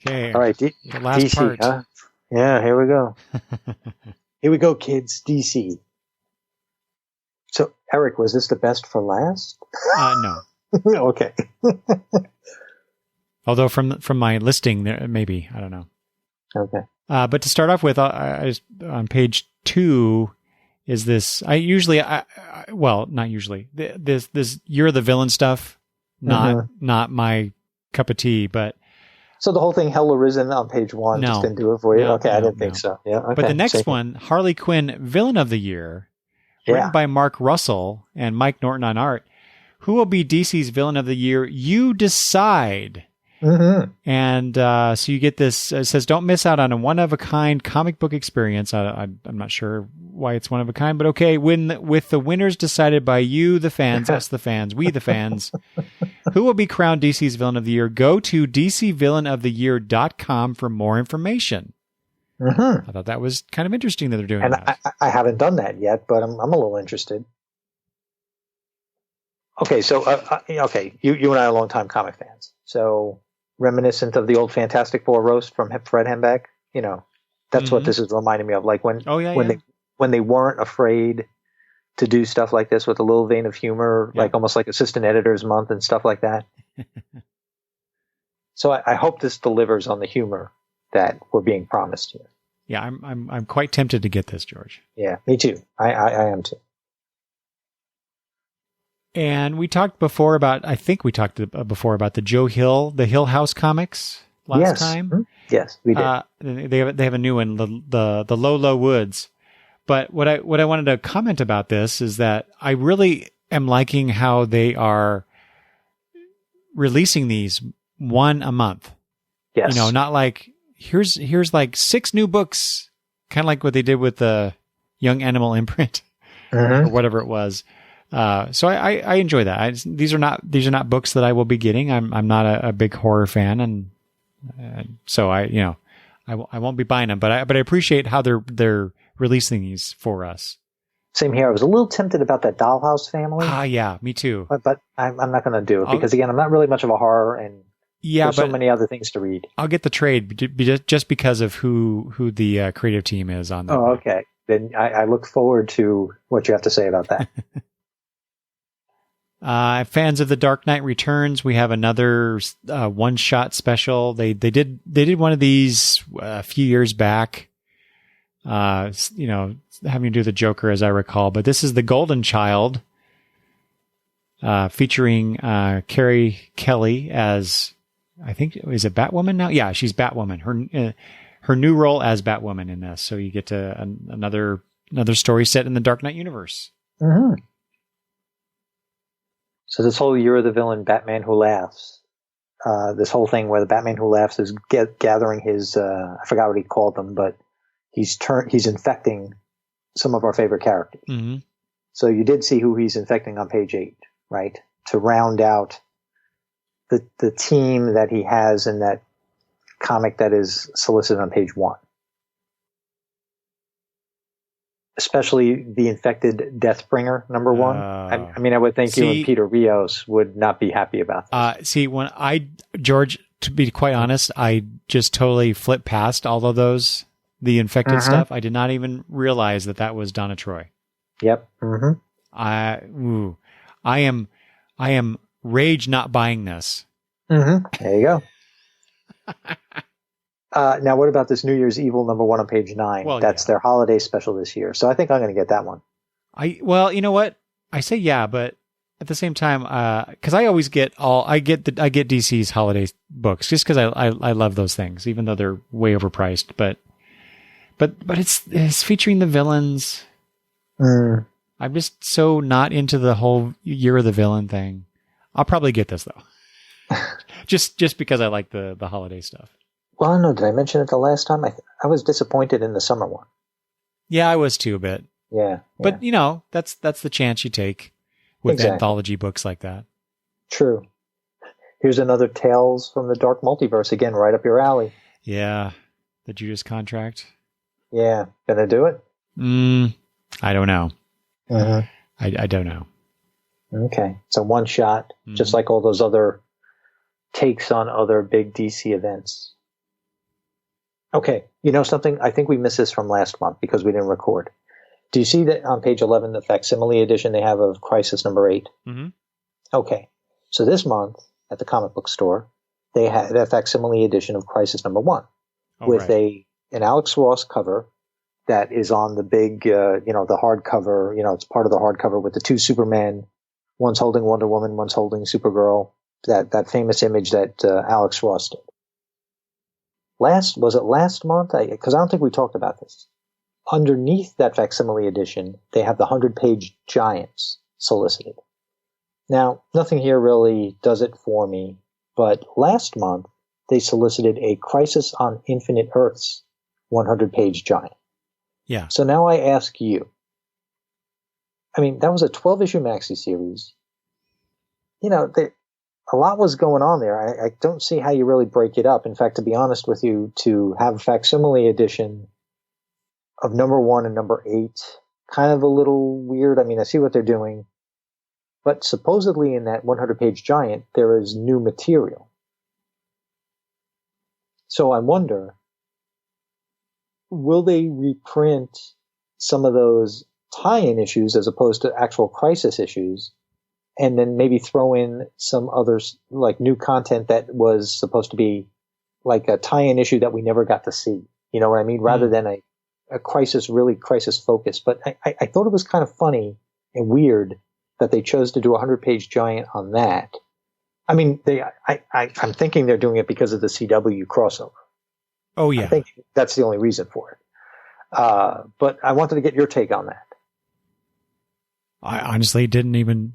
Okay. All right, the last DC, part. huh? Yeah, here we go. Here we go, kids. DC. So, Eric, was this the best for last? No. Okay. Although from my listing, there maybe, I don't know. Okay. But to start off with, on page 2 is this. Not usually. This You're the Villain stuff. Not my cup of tea, but. So the whole thing, Hell Arisen on page 1, just didn't do it for you? I didn't think so. Yeah. Okay. But the next one, Harley Quinn, Villain of the Year, written by Mark Russell and Mike Norton on art. Who will be DC's Villain of the Year? You decide. Mm-hmm. And so you get this. It says, "Don't miss out on a one-of-a-kind comic book experience." I'm not sure why it's one of a kind, but okay. With the winners decided by you, the fans, us, the fans, we, the fans. Who will be crowned DC's Villain of the Year? Go to dcvillainoftheyear.com for more information. Mm-hmm. I thought that was kind of interesting that they're doing and that. I haven't done that yet, but I'm a little interested. Okay, so you and I are longtime comic fans, so reminiscent of the old Fantastic Four roast from Fred Hembeck. That's what this is reminding me of. Like when they weren't afraid to do stuff like this with a little vein of humor, like almost like Assistant Editors Month and stuff like that. So I hope this delivers on the humor that we're being promised here. Yeah, I'm quite tempted to get this, George. Yeah, me too. I am too. And we talked before about, I think we talked before about the Joe Hill, the Hill House comics last time. Mm-hmm. Yes, we did. They have a new one, the Low Woods. But what I wanted to comment about this is that I really am liking how they are releasing these one a month. Yes. Not like here's like 6 new books, kind of like what they did with the Young Animal imprint or whatever it was. So I enjoy that. These are not books that I will be getting. I'm not a big horror fan, and so I won't be buying them. But I appreciate how they're releasing these for us. Same here. I was a little tempted about that Dollhouse family. Yeah, me too. But I'm not going to do it because again, I'm not really much of a horror, and there's so many other things to read. I'll get the trade just because of who the creative team is on that. Oh, okay. Then I look forward to what you have to say about that. Fans of The Dark Knight Returns, we have another one-shot special. They did one of these a few years back. Having to do the Joker, as I recall. But this is The Golden Child, featuring Carrie Kelly as, I think, is it Batwoman now? Yeah, she's Batwoman. Her new role as Batwoman in this. So you get to another story set in the Dark Knight universe. Mm-hmm. So this whole Year of the Villain, Batman Who Laughs, this whole thing where the Batman Who Laughs is gathering his, I forgot what he called them, but he's infecting some of our favorite characters. Mm-hmm. So you did see who he's infecting on page 8, right? To round out the team that he has in that comic that is solicited on page 1. Especially the infected Deathbringer, #1. I would think you and Peter Rios would not be happy about that. George, to be quite honest, I just totally flipped past all of those, the infected stuff. I did not even realize that was Donna Troy. Yep. Mm-hmm. I am rage not buying this. Mm-hmm. There you go. Now, what about this New Year's Evil #1 on page 9? Well, that's their holiday special this year. So I think I'm going to get that one. Well, you know what? I say yeah, but at the same time, because I always get DC's holiday books just because I love those things, even though they're way overpriced. But it's featuring the villains. I'm just so not into the whole Year of the Villain thing. I'll probably get this though, just because I like the holiday stuff. Well, I don't know. Did I mention it the last time? I was disappointed in the summer one. Yeah, I was too a bit. Yeah. But that's the chance you take with anthology books like that. True. Here's another Tales from the Dark Multiverse again, right up your alley. Yeah, the Judas Contract. Yeah, gonna do it? I don't know. Uh-huh. I don't know. Okay, it's a one shot, just like all those other takes on other big DC events. Okay, you know something? I think we missed this from last month because we didn't record. Do you see that on page 11, the facsimile edition they have of Crisis number 8? Mm-hmm. Okay. So this month at the comic book store, they had a facsimile edition of Crisis number 1 with an Alex Ross cover that is on the big, the hardcover. It's part of the hardcover with the two Supermen, one's holding Wonder Woman, one's holding Supergirl. That famous image that Alex Ross did. Was it last month? Because I don't think we talked about this. Underneath that facsimile edition, they have the 100-page Giants solicited. Now, nothing here really does it for me, but last month, they solicited a Crisis on Infinite Earths 100-page Giant. Yeah. So now I ask you, I mean, that was a 12-issue maxi series. A lot was going on there. I don't see how you really break it up. In fact, to be honest with you, to have a facsimile edition of number 1 and number 8, kind of a little weird. I mean, I see what they're doing, but supposedly in that 100-page Giant, there is new material. So I wonder, will they reprint some of those tie-in issues as opposed to actual Crisis issues, and then maybe throw in some others, like new content that was supposed to be like a tie-in issue that we never got to see? You know what I mean? Rather than a Crisis focus. But I thought it was kind of funny and weird that they chose to do a 100-page Giant on that. I mean, I'm thinking they're doing it because of the CW crossover. Oh, yeah. I think that's the only reason for it. But I wanted to get your take on that. I honestly didn't even...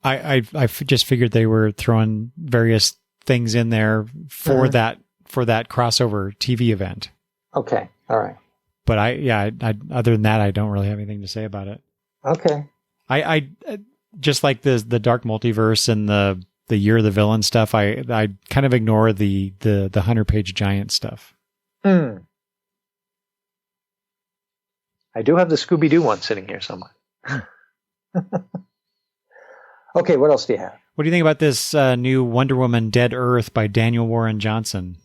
I just figured they were throwing various things in there for that crossover TV event. Okay. All right. But I other than that, I don't really have anything to say about it. Okay. I just like the Dark Multiverse and the Year of the Villain stuff. I kind of ignore the 100-page Giant stuff. I do have the Scooby-Doo one sitting here somewhere. Okay, what else do you have? What do you think about this new Wonder Woman Dead Earth by Daniel Warren Johnson?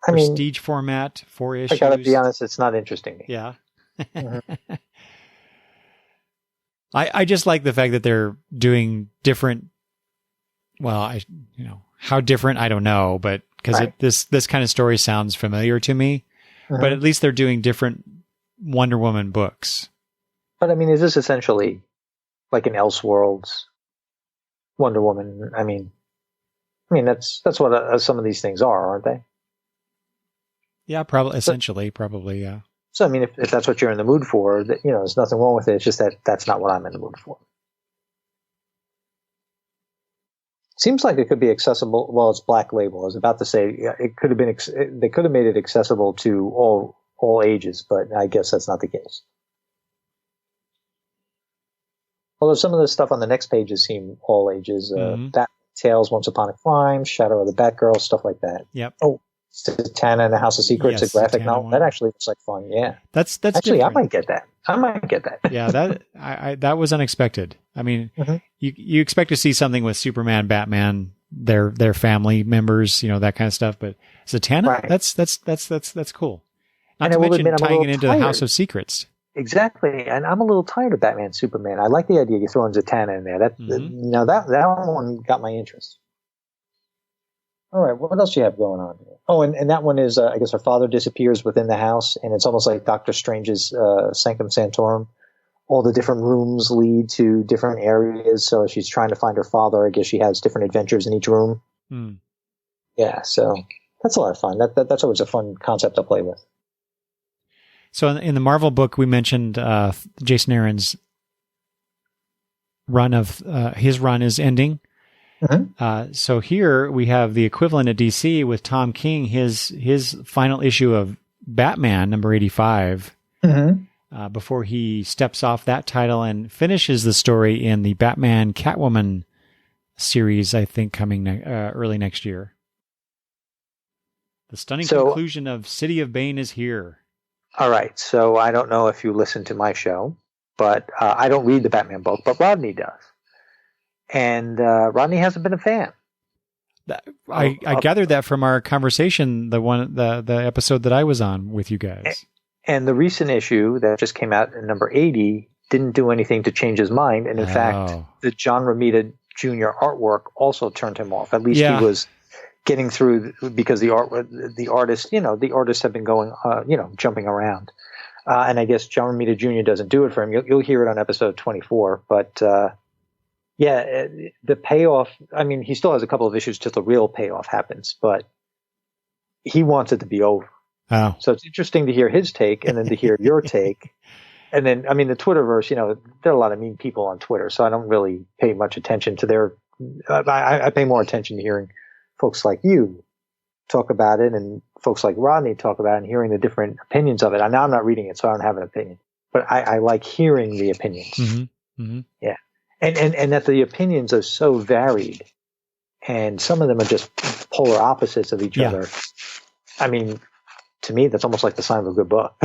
Prestige format, 4 issues. I gotta be honest, it's not interesting to me. Yeah. I just like the fact that they're doing different. Well, how different, I don't know, but because this kind of story sounds familiar to me, but at least they're doing different Wonder Woman books. But I mean, is this essentially like an Elseworlds Wonder Woman? I mean, that's what some of these things are, aren't they? Yeah, probably, yeah. So, I mean, if that's what you're in the mood for, there's nothing wrong with it. It's just that's not what I'm in the mood for. Seems like it could be accessible. Well, it's Black Label. I was about to say it could have been. They could have made it accessible to all ages, but I guess that's not the case. Although some of the stuff on the next pages seem all ages. Bat Tales, Once Upon a Crime, Shadow of the Batgirl, stuff like that. Yep. Oh, Satana and the House of Secrets, a graphic novel. That actually looks like fun. Yeah. That's actually different. I might get that. Yeah, that was unexpected. I mean, you expect to see something with Superman, Batman, their family members, that kind of stuff. But Zatanna, that's cool. Not to mention tying it into the House of Secrets. Exactly, and I'm a little tired of Batman, Superman. I like the idea you throwing Zatanna in there. That one got my interest. All right, what else do you have going on here? Oh, and that one is, I guess her father disappears within the house, and it's almost like Doctor Strange's Sanctum Sanctorum, all the different rooms lead to different areas. So she's trying to find her father. I guess she has different adventures in each room. Mm. Yeah, so that's a lot of fun. That's always a fun concept to play with. So in the Marvel book, we mentioned Jason Aaron's run of his run is ending. Mm-hmm. So here we have the equivalent at DC with Tom King, his final issue of Batman, number 85. Mm-hmm. Before he steps off that title and finishes the story in the Batman Catwoman series, I think, coming early next year. The stunning conclusion of City of Bane is here. All right. So I don't know if you listen to my show, but I don't read the Batman book, but Rodney does. And Rodney hasn't been a fan. I gathered that from our conversation, the episode that I was on with you guys. And the recent issue that just came out in number 80 didn't do anything to change his mind. And in fact, the John Romita Jr. artwork also turned him off. At least he was getting through because the artists have been going, jumping around. And I guess John Romita Jr. doesn't do it for him. You'll hear it on episode 24. But the payoff, I mean, he still has a couple of issues till the real payoff happens, but he wants it to be over. Oh. So it's interesting to hear his take and then to hear your take. And then, I mean, the Twitterverse, there are a lot of mean people on Twitter, so I don't really pay much attention to their I pay more attention to hearing folks like you talk about it and folks like Rodney talk about it and hearing the different opinions of it. Now I'm not reading it, so I don't have an opinion. But I like hearing the opinions. Mm-hmm. Mm-hmm. Yeah. And that the opinions are so varied and some of them are just polar opposites of each other. I mean, to me, that's almost like the sign of a good book.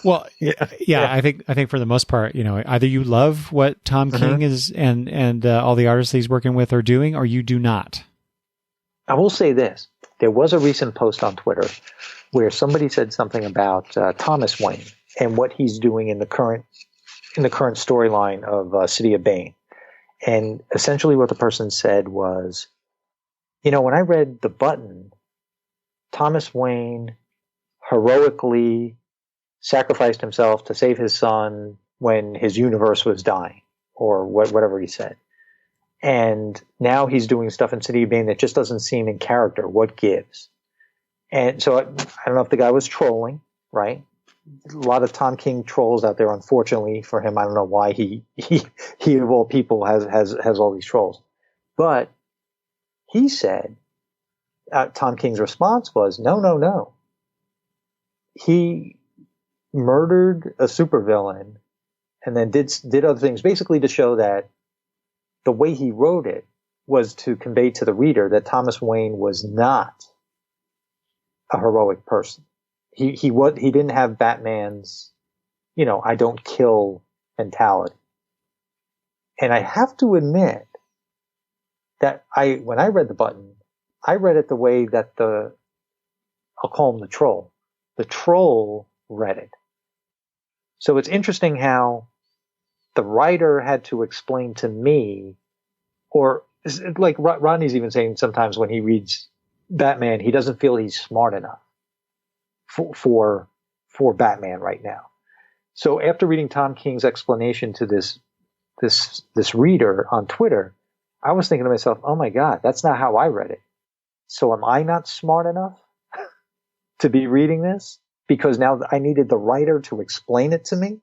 Well, yeah. I think for the most part, either you love what Tom King is and all the artists he's working with are doing, or you do not. I will say this: there was a recent post on Twitter where somebody said something about Thomas Wayne and what he's doing in the current storyline of City of Bane, and essentially what the person said was, when I read The Button, Thomas Wayne heroically sacrificed himself to save his son when his universe was dying, or whatever he said. And now he's doing stuff in City of Bane that just doesn't seem in character. What gives? And so I don't know if the guy was trolling, right? A lot of Tom King trolls out there, unfortunately for him. I don't know why he of all people has all these trolls. But he said, Tom King's response was, no. He murdered a supervillain and then did other things, basically to show that the way he wrote it was to convey to the reader that Thomas Wayne was not a heroic person. He didn't have Batman's, I don't kill mentality. And I have to admit that when I read The Button, I read it the way that I'll call him the troll. The troll read it. So it's interesting how the writer had to explain to me, or like Rodney's even saying sometimes when he reads Batman, he doesn't feel he's smart enough for Batman right now. So after reading Tom King's explanation to this reader on Twitter, I was thinking to myself, oh my God, that's not how I read it. So am I not smart enough to be reading this? Because now I needed the writer to explain it to me.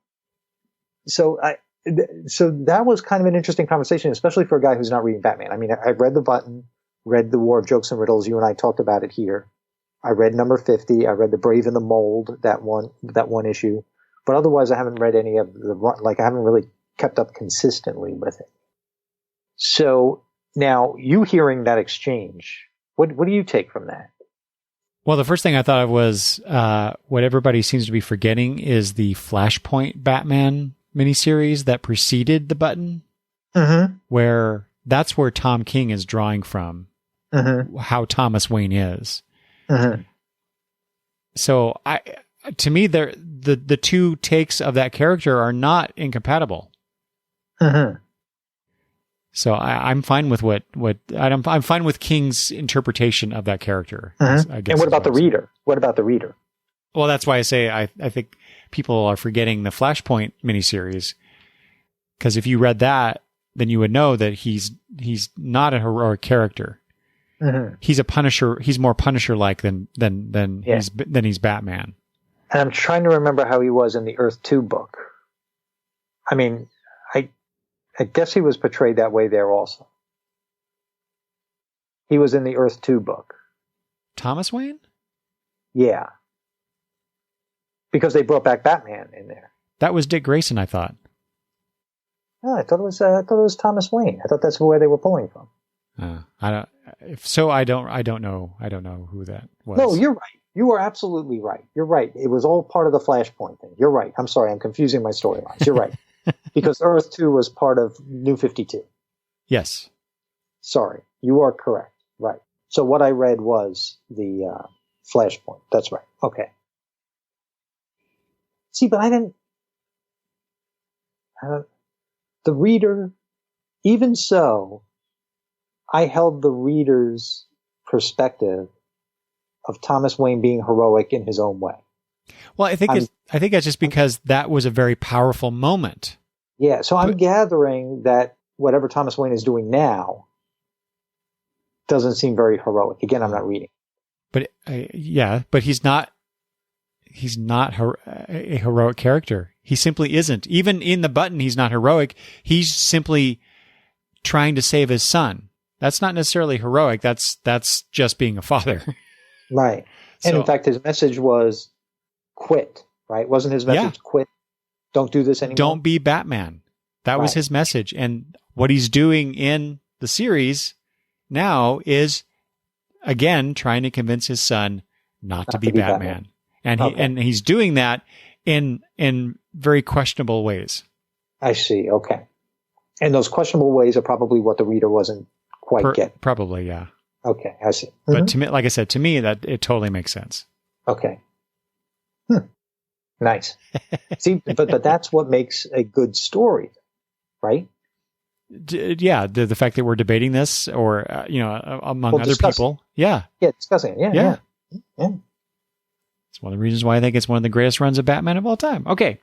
So that was kind of an interesting conversation, especially for a guy who's not reading Batman. I mean, I read The Button, read The War of Jokes and Riddles. You and I talked about it here. I read number 50. I read The Brave and the Mold, that one issue. But otherwise, I haven't read any of I haven't really kept up consistently with it. So now you hearing that exchange, what do you take from that? Well, the first thing I thought of was what everybody seems to be forgetting is the Flashpoint Batman miniseries that preceded The Button, where that's where Tom King is drawing from, how Thomas Wayne is. So to me, the two takes of that character are not incompatible. So I'm fine with I'm fine with King's interpretation of that character. I guess. And what about the reader? What about the reader? Well, that's why I say I think people are forgetting the Flashpoint miniseries, Because if you read that, then you would know that he's not a heroic character. Mm-hmm. He's a Punisher. He's more Punisher-like than he's Batman. And I'm trying to remember how he was in the Earth 2 book. I mean, I guess he was portrayed that way there also. He was in the Earth 2 book. Thomas Wayne? Yeah. Because they brought back Batman in there. That was Dick Grayson, I thought. Oh, I thought it was Thomas Wayne. I thought that's where they were pulling from. I don't. If so, I don't know. I don't know who that was. No, you're right. You are absolutely right. You're right. It was all part of the Flashpoint thing. You're right. I'm sorry. I'm confusing my storylines. You're right. Because Earth 2 was part of New 52. Yes. Sorry. You are correct. Right. So what I read was the Flashpoint. That's right. Okay. See, but I didn't. The reader, even so, I held the reader's perspective of Thomas Wayne being heroic in his own way. Well, I think that's just because that was a very powerful moment. Yeah, so I'm gathering that whatever Thomas Wayne is doing now doesn't seem very heroic. Again, I'm not reading. But but he's not a heroic character. He simply isn't. Even in the Button, he's not heroic. He's simply trying to save his son. That's not necessarily heroic. That's just being a father. Right. And in fact, his message was quit, right? Wasn't his message quit? Don't do this anymore? Don't be Batman. That was his message. And what he's doing in the series now is, again, trying to convince his son not to be Batman. And he's doing that in very questionable ways. I see. Okay. And those questionable ways are probably what the reader wasn't quite getting. Probably, yeah. Okay, I see. Mm-hmm. But to me, like I said, to me, that it totally makes sense. Okay. Nice. See, but that's what makes a good story, right? The fact that we're debating this, or among other people, discussing it. Yeah. It's one of the reasons why I think it's one of the greatest runs of Batman of all time. Okay.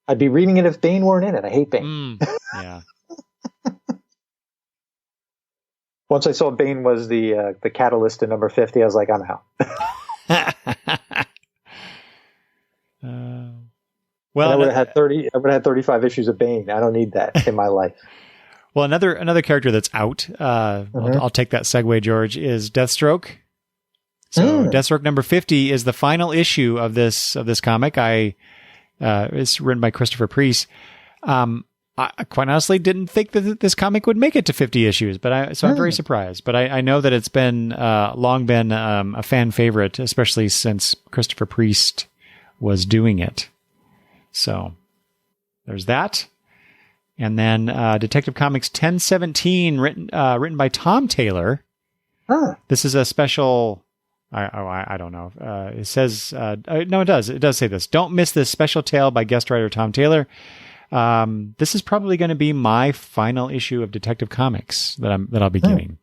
I'd be reading it if Bane weren't in it. I hate Bane. Yeah. Once I saw Bane was the catalyst in number 50, I was like, I'm out. Well, I would have had 30. I would have had 35 issues of Bane. I don't need that in my life. Well, another character that's out. I'll take that segue, George. Is Deathstroke. So Deathstroke number 50 is the final issue of this comic. It's written by Christopher Priest. I quite honestly didn't think that this comic would make it to 50 issues, so I'm very surprised. But I know that it's been long been a fan favorite, especially since Christopher Priest was doing it. So there's that. And then Detective Comics 1017, written by Tom Taylor. This is a special. I don't know. It says no. It does. It does say this. Don't miss this special tale by guest writer Tom Taylor. This is probably going to be my final issue of Detective Comics that I'll be getting.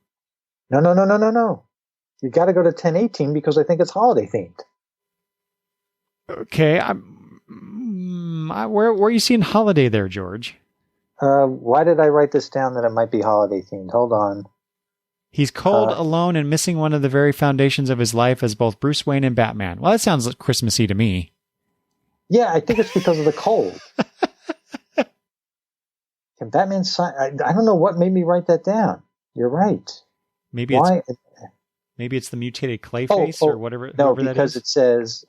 No. You got to go to 1018 because I think it's holiday themed. Okay. Where are you seeing holiday there, George? Why did I write this down that it might be holiday themed? Hold on. He's cold, alone, and missing one of the very foundations of his life as both Bruce Wayne and Batman. Well, that sounds Christmassy to me. Yeah, I think it's because of the cold. Can Batman sign? I don't know what made me write that down. You're right. Maybe it's the mutated Clayface or whatever. No, because it says,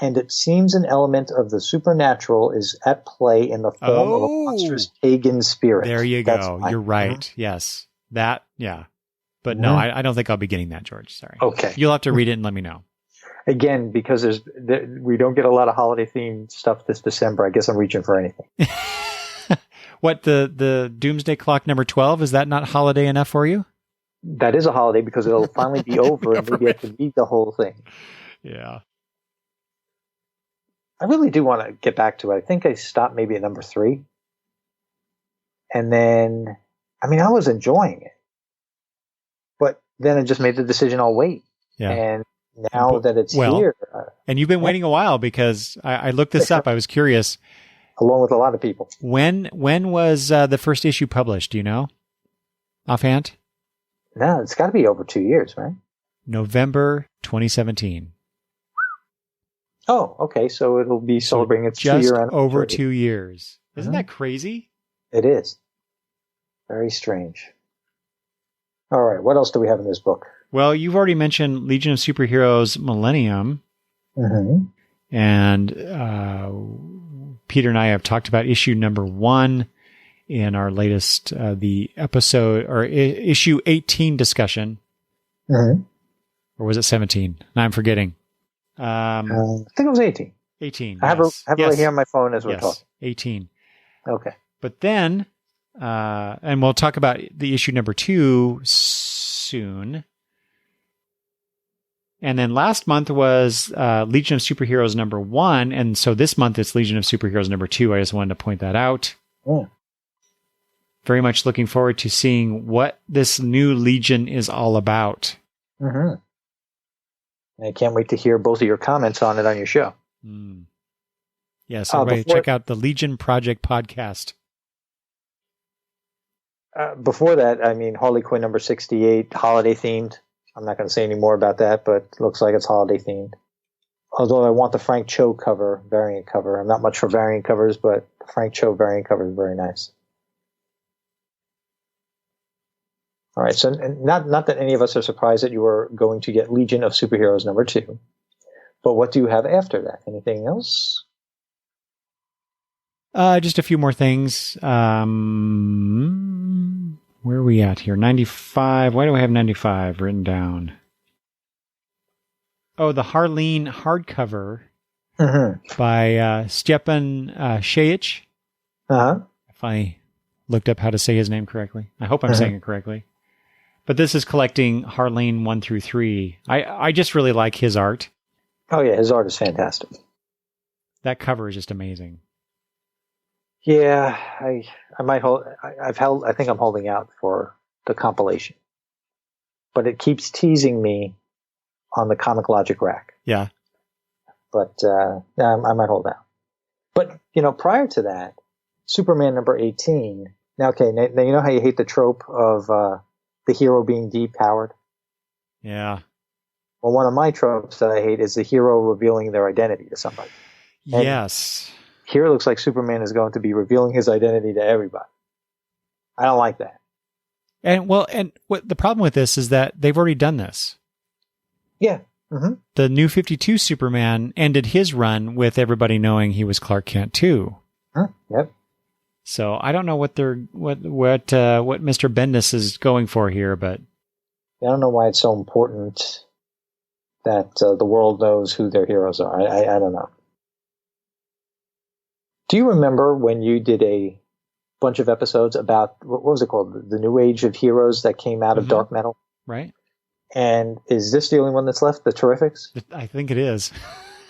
and it seems an element of the supernatural is at play in the form of a monstrous pagan spirit. There you go. You're right. Yes. That, yeah. But no, I don't think I'll be getting that, George. Sorry. Okay. You'll have to read it and let me know. Again, because we don't get a lot of holiday themed stuff this December. I guess I'm reaching for anything. What, the Doomsday Clock number 12, is that not holiday enough for you? That is a holiday because it'll finally be over and maybe I can read the whole thing. Yeah. I really do want to get back to it. I think I stopped maybe at number 3. And then, I was enjoying it. But then I just made the decision I'll wait. Yeah. And now that it's here. And you've been waiting a while because I looked this up. I was curious. Along with a lot of people. When was the first issue published? Do you know? Offhand? No, it's got to be over 2 years, right? November 2017. Oh, okay. So it'll be celebrating its 2 year just anniversary. over 2 years. Isn't that crazy? It is. Very strange. All right. What else do we have in this book? Well, you've already mentioned Legion of Superheroes Millennium. Mm-hmm. And Peter and I have talked about issue number 1 in our latest, the episode or issue 18 discussion. Mm-hmm. Or was it 17? I'm forgetting. I think it was 18. 18. I have it right here on my phone as we're talking. 18. Okay. But then, and we'll talk about the issue number 2 soon. And then last month was Legion of Superheroes number 1. And so this month it's Legion of Superheroes number 2. I just wanted to point that out. Yeah. Very much looking forward to seeing what this new Legion is all about. Mm-hmm. I can't wait to hear both of your comments on it on your show. Mm. Yeah, so everybody check out the Legion Project podcast. Before that, I mean, Harley Quinn number 68, holiday themed. I'm not going to say any more about that, but it looks like it's holiday themed. Although I want the Frank Cho variant cover. I'm not much for variant covers, but the Frank Cho variant cover is very nice. All right, so not that any of us are surprised that you were going to get Legion of Superheroes number 2. But what do you have after that? Anything else? Just a few more things. Where are we at here? 95. Why do I have 95 written down? Oh, the Harleen hardcover by Stepan Shajic. If I looked up how to say his name correctly. I hope I'm saying it correctly. But this is collecting Harleen 1 through 3. I just really like his art. Oh, yeah, his art is fantastic. That cover is just amazing. Yeah, I might hold. I think I'm holding out for the compilation, but it keeps teasing me on the Comic Logic rack. Yeah, but I might hold out. But prior to that, Superman number 18. Now, okay, now you know how you hate the trope of the hero being depowered. Yeah. Well, one of my tropes that I hate is the hero revealing their identity to somebody. And yes. Here it looks like Superman is going to be revealing his identity to everybody. I don't like that. And what the problem with this is that they've already done this. Yeah. Mm-hmm. The New 52 Superman ended his run with everybody knowing he was Clark Kent too. Yep. So I don't know what Mr. Bendis is going for here, but I don't know why it's so important that the world knows who their heroes are. I don't know. Do you remember when you did a bunch of episodes about, what was it called? The New Age of Heroes that came out of Dark Metal? Right. And is this the only one that's left, the Terrifics? I think it is.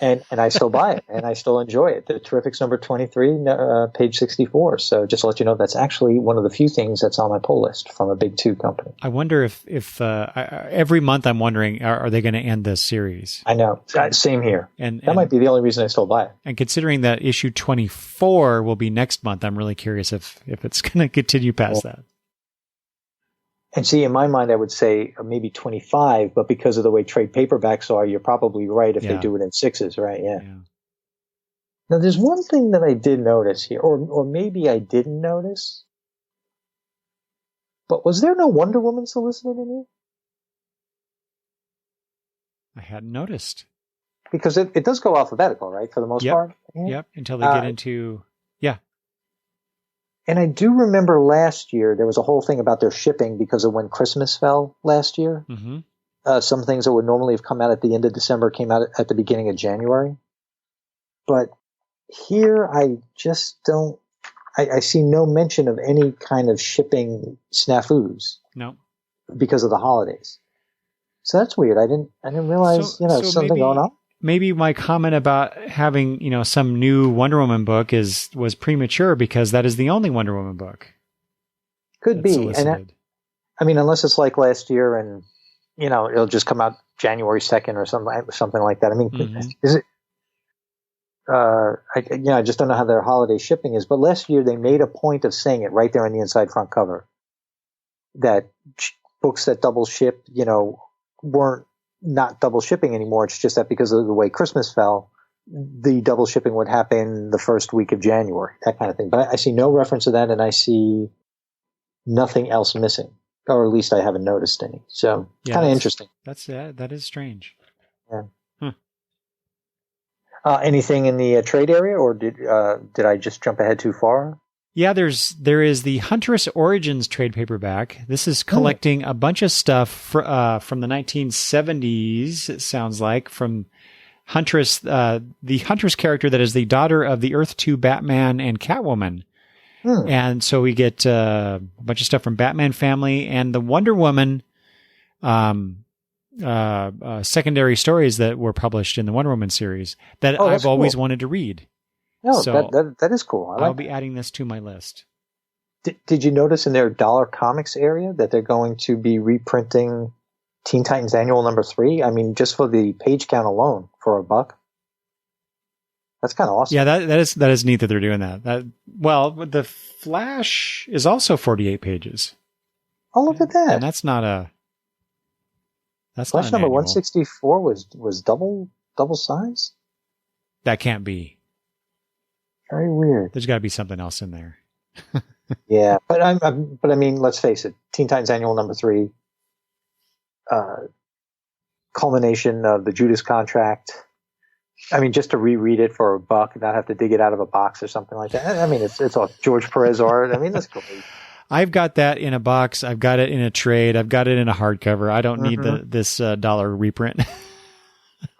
And I still buy it, and I still enjoy it. The Terrifics number 23, page 64. So just to let you know, that's actually one of the few things that's on my pull list from a big 2 company. I wonder if every month I'm wondering, are they going to end this series? I know. Same here. And that might be the only reason I still buy it. And considering that issue 24 will be next month, I'm really curious if it's going to continue past that. And see, in my mind, I would say maybe 25, but because of the way trade paperbacks are, you're probably right if they do it in 6s, right? Yeah. Now, there's one thing that I did notice here, or maybe I didn't notice, but was there no Wonder Woman solicited in here? I hadn't noticed. Because it does go alphabetical, right, for the most part? Yep, until they get into... And I do remember last year, there was a whole thing about their shipping because of when Christmas fell last year. Mm-hmm. Some things that would normally have come out at the end of December came out at the beginning of January. But here I just don't, I see no mention of any kind of shipping snafus. No. Because of the holidays. So that's weird. I didn't realize, something going on. Maybe my comment about having, some new Wonder Woman book was premature because that is the only Wonder Woman book. Could be. And unless it's like last year and, it'll just come out January 2nd or something like that. I mean, I just don't know how their holiday shipping is. But last year they made a point of saying it right there on the inside front cover that books that double ship, weren't not double shipping anymore. It's just that because of the way Christmas fell, the double shipping would happen the first week of January, that kind of thing. But I see no reference to that, and I see nothing else missing, or at least I haven't noticed any. So kind of interesting. That is strange. Yeah. Anything in the trade area, or did I just jump ahead too far? Yeah, there is the Huntress Origins trade paperback. This is collecting a bunch of stuff from the 1970s. It sounds like from Huntress, the Huntress character that is the daughter of the Earth 2 Batman and Catwoman. And so we get a bunch of stuff from Batman family and the Wonder Woman secondary stories that were published in the Wonder Woman series that I've always wanted to read. No, so that is cool. I'll be adding this to my list. Did you notice in their Dollar Comics area that they're going to be reprinting Teen Titans Annual number 3? I mean, just for the page count alone, for $1. That's kind of awesome. Yeah, that is neat that they're doing that. Well, the Flash is also 48 pages. Oh, look at that! And that's not a. That's Flash not number annual. 164 was double size. That can't be. Very weird. There's got to be something else in there. Yeah, but I mean, let's face it. Teen Titans Annual number 3, culmination of the Judas contract. I mean, just to reread it for $1 and not have to dig it out of a box or something like that. I mean, it's all George Perez art. I mean, that's great. I've got that in a box. I've got it in a trade. I've got it in a hardcover. I don't need this dollar reprint.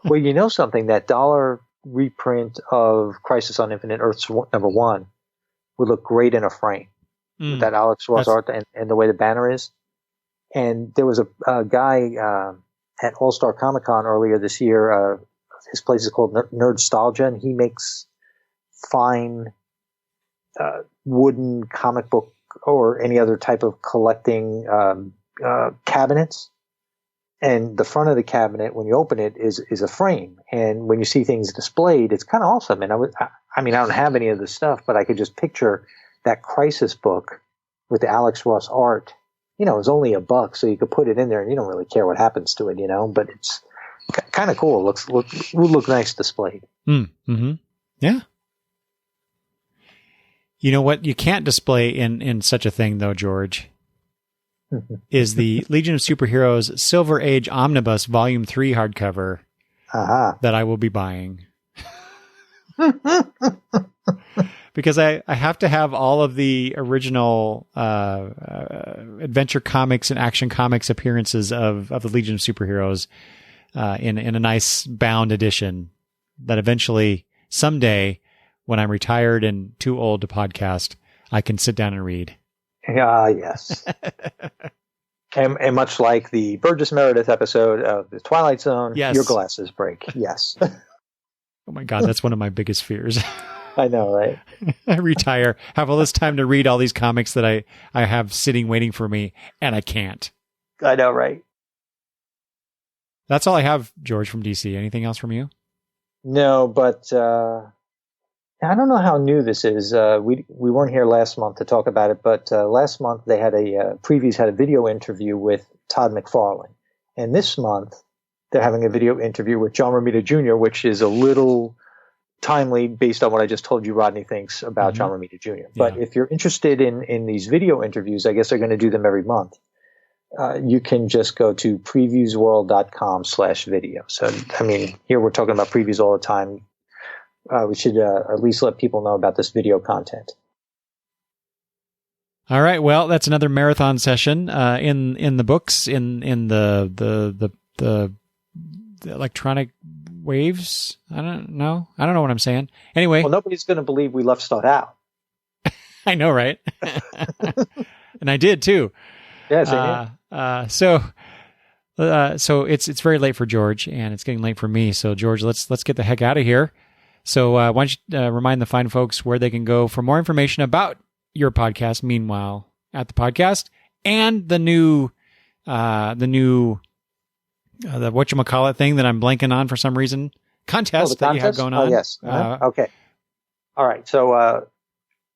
Well, you know something? That dollar reprint of Crisis on Infinite Earths number 1 would look great in a frame with that Alex Ross art and the way the banner is. And there was a guy at All-Star Comic Con earlier this year. His place is called Nerdstalgia, and he makes fine wooden comic book or any other type of collecting cabinets. And the front of the cabinet, when you open it, is a frame. And when you see things displayed, it's kind of awesome. And I mean, I don't have any of the stuff, but I could just picture that Crisis book with the Alex Ross art. It's only $1, so you could put it in there, and you don't really care what happens to it, But it's kind of cool. Would look nice displayed. Mm-hmm. Yeah. You know what you can't display in such a thing, though, George, is the Legion of Superheroes Silver Age Omnibus Volume 3 hardcover that I will be buying. Because I have to have all of the original Adventure Comics and Action Comics appearances of the Legion of Superheroes in a nice bound edition that eventually, someday, when I'm retired and too old to podcast, I can sit down and read. Yes. and much like the Burgess Meredith episode of The Twilight Zone, your glasses break. Yes. Oh my God, that's one of my biggest fears. I know, right? I retire, have all this time to read all these comics that I have sitting waiting for me, and I can't. I know, right? That's all I have, George, from DC. Anything else from you? No, but I don't know how new this is. We weren't here last month to talk about it, but last month they had Previews had a video interview with Todd McFarlane. And this month they're having a video interview with John Romita Jr., which is a little timely based on what I just told you Rodney thinks about John Romita Jr. But if you're interested in these video interviews, I guess they're going to do them every month. You can just go to previewsworld.com/video. So, I mean, here we're talking about previews all the time. We should at least let people know about this video content. All right. Well, that's another marathon session in the books, in the electronic waves. I don't know what I'm saying. Anyway. Well, nobody's going to believe we left stuff out. I know, right? And I did too. Yes. So it's very late for George, and it's getting late for me. So George, let's get the heck out of here. So why don't you remind the fine folks where they can go for more information about your podcast, Meanwhile at the Podcast, and the whatchamacallit thing that I'm blanking on for some reason, contest that you have going on. Oh, yes. Okay. All right. So,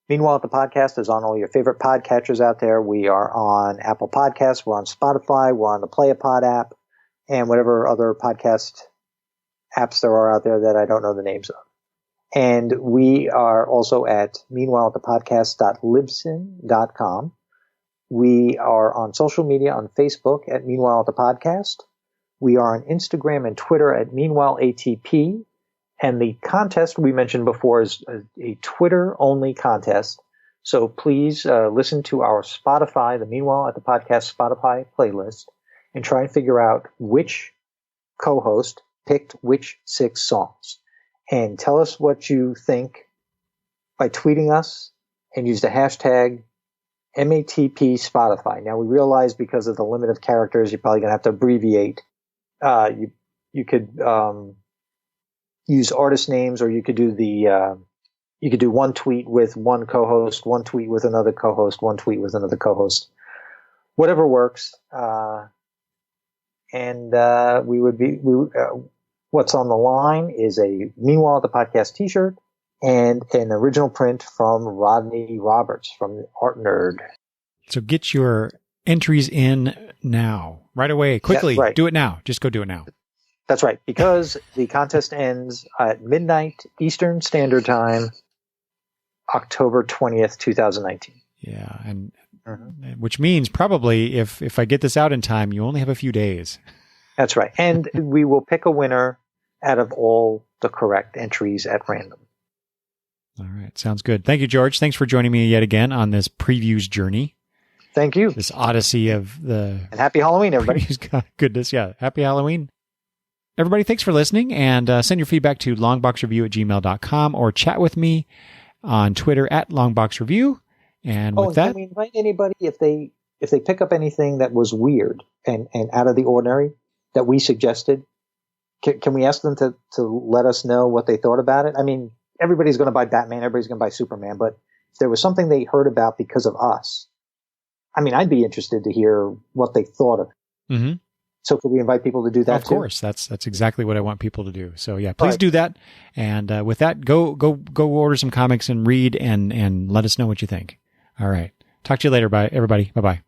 Meanwhile, the podcast is on all your favorite podcatchers out there. We are on Apple Podcasts. We're on Spotify. We're on the Play a Pod app and whatever other podcast apps there are out there that I don't know the names of. And we are also at meanwhileatthepodcast.libsyn.com. We are on social media on Facebook at Meanwhile at the Podcast. We are on Instagram and Twitter at Meanwhile ATP. And the contest we mentioned before is a Twitter-only contest. So please listen to our Spotify, the Meanwhile at the Podcast Spotify playlist, and try and figure out which co-host picked which 6 songs. And tell us what you think by tweeting us and use the hashtag MATP Spotify. Now, we realize because of the limit of characters, you're probably going to have to abbreviate. You could use artist names, or you could do you could do one tweet with one co-host, one tweet with another co-host, one tweet with another co-host, whatever works. What's on the line is a Meanwhile at the Podcast t-shirt and an original print from Rodney Roberts from Art Nerd. So get your entries in now, right away, quickly. Right. Do it now. Just go do it now. That's right, because the contest ends at midnight Eastern Standard Time, October 20th, 2019. Yeah, and which means probably if I get this out in time, you only have a few days. That's right. And we will pick a winner out of all the correct entries at random. All right, sounds good. Thank you, George. Thanks for joining me yet again on this previews journey. Thank you. This odyssey of the... And happy Halloween, everybody. Goodness, yeah. Happy Halloween. Everybody, thanks for listening, and send your feedback to longboxreview@gmail.com or chat with me on Twitter at longboxreview. And with that, can we invite anybody if they pick up anything that was weird and out of the ordinary that we suggested? Can we ask them to let us know what they thought about it? I mean, everybody's going to buy Batman, everybody's going to buy Superman, but if there was something they heard about because of us, I mean, I'd be interested to hear what they thought of it. Mm-hmm. So could we invite people to do that? Of course. That's exactly what I want people to do. So yeah, please do that. And with that, go order some comics and read and let us know what you think. All right. Talk to you later. Bye, everybody. Bye-bye.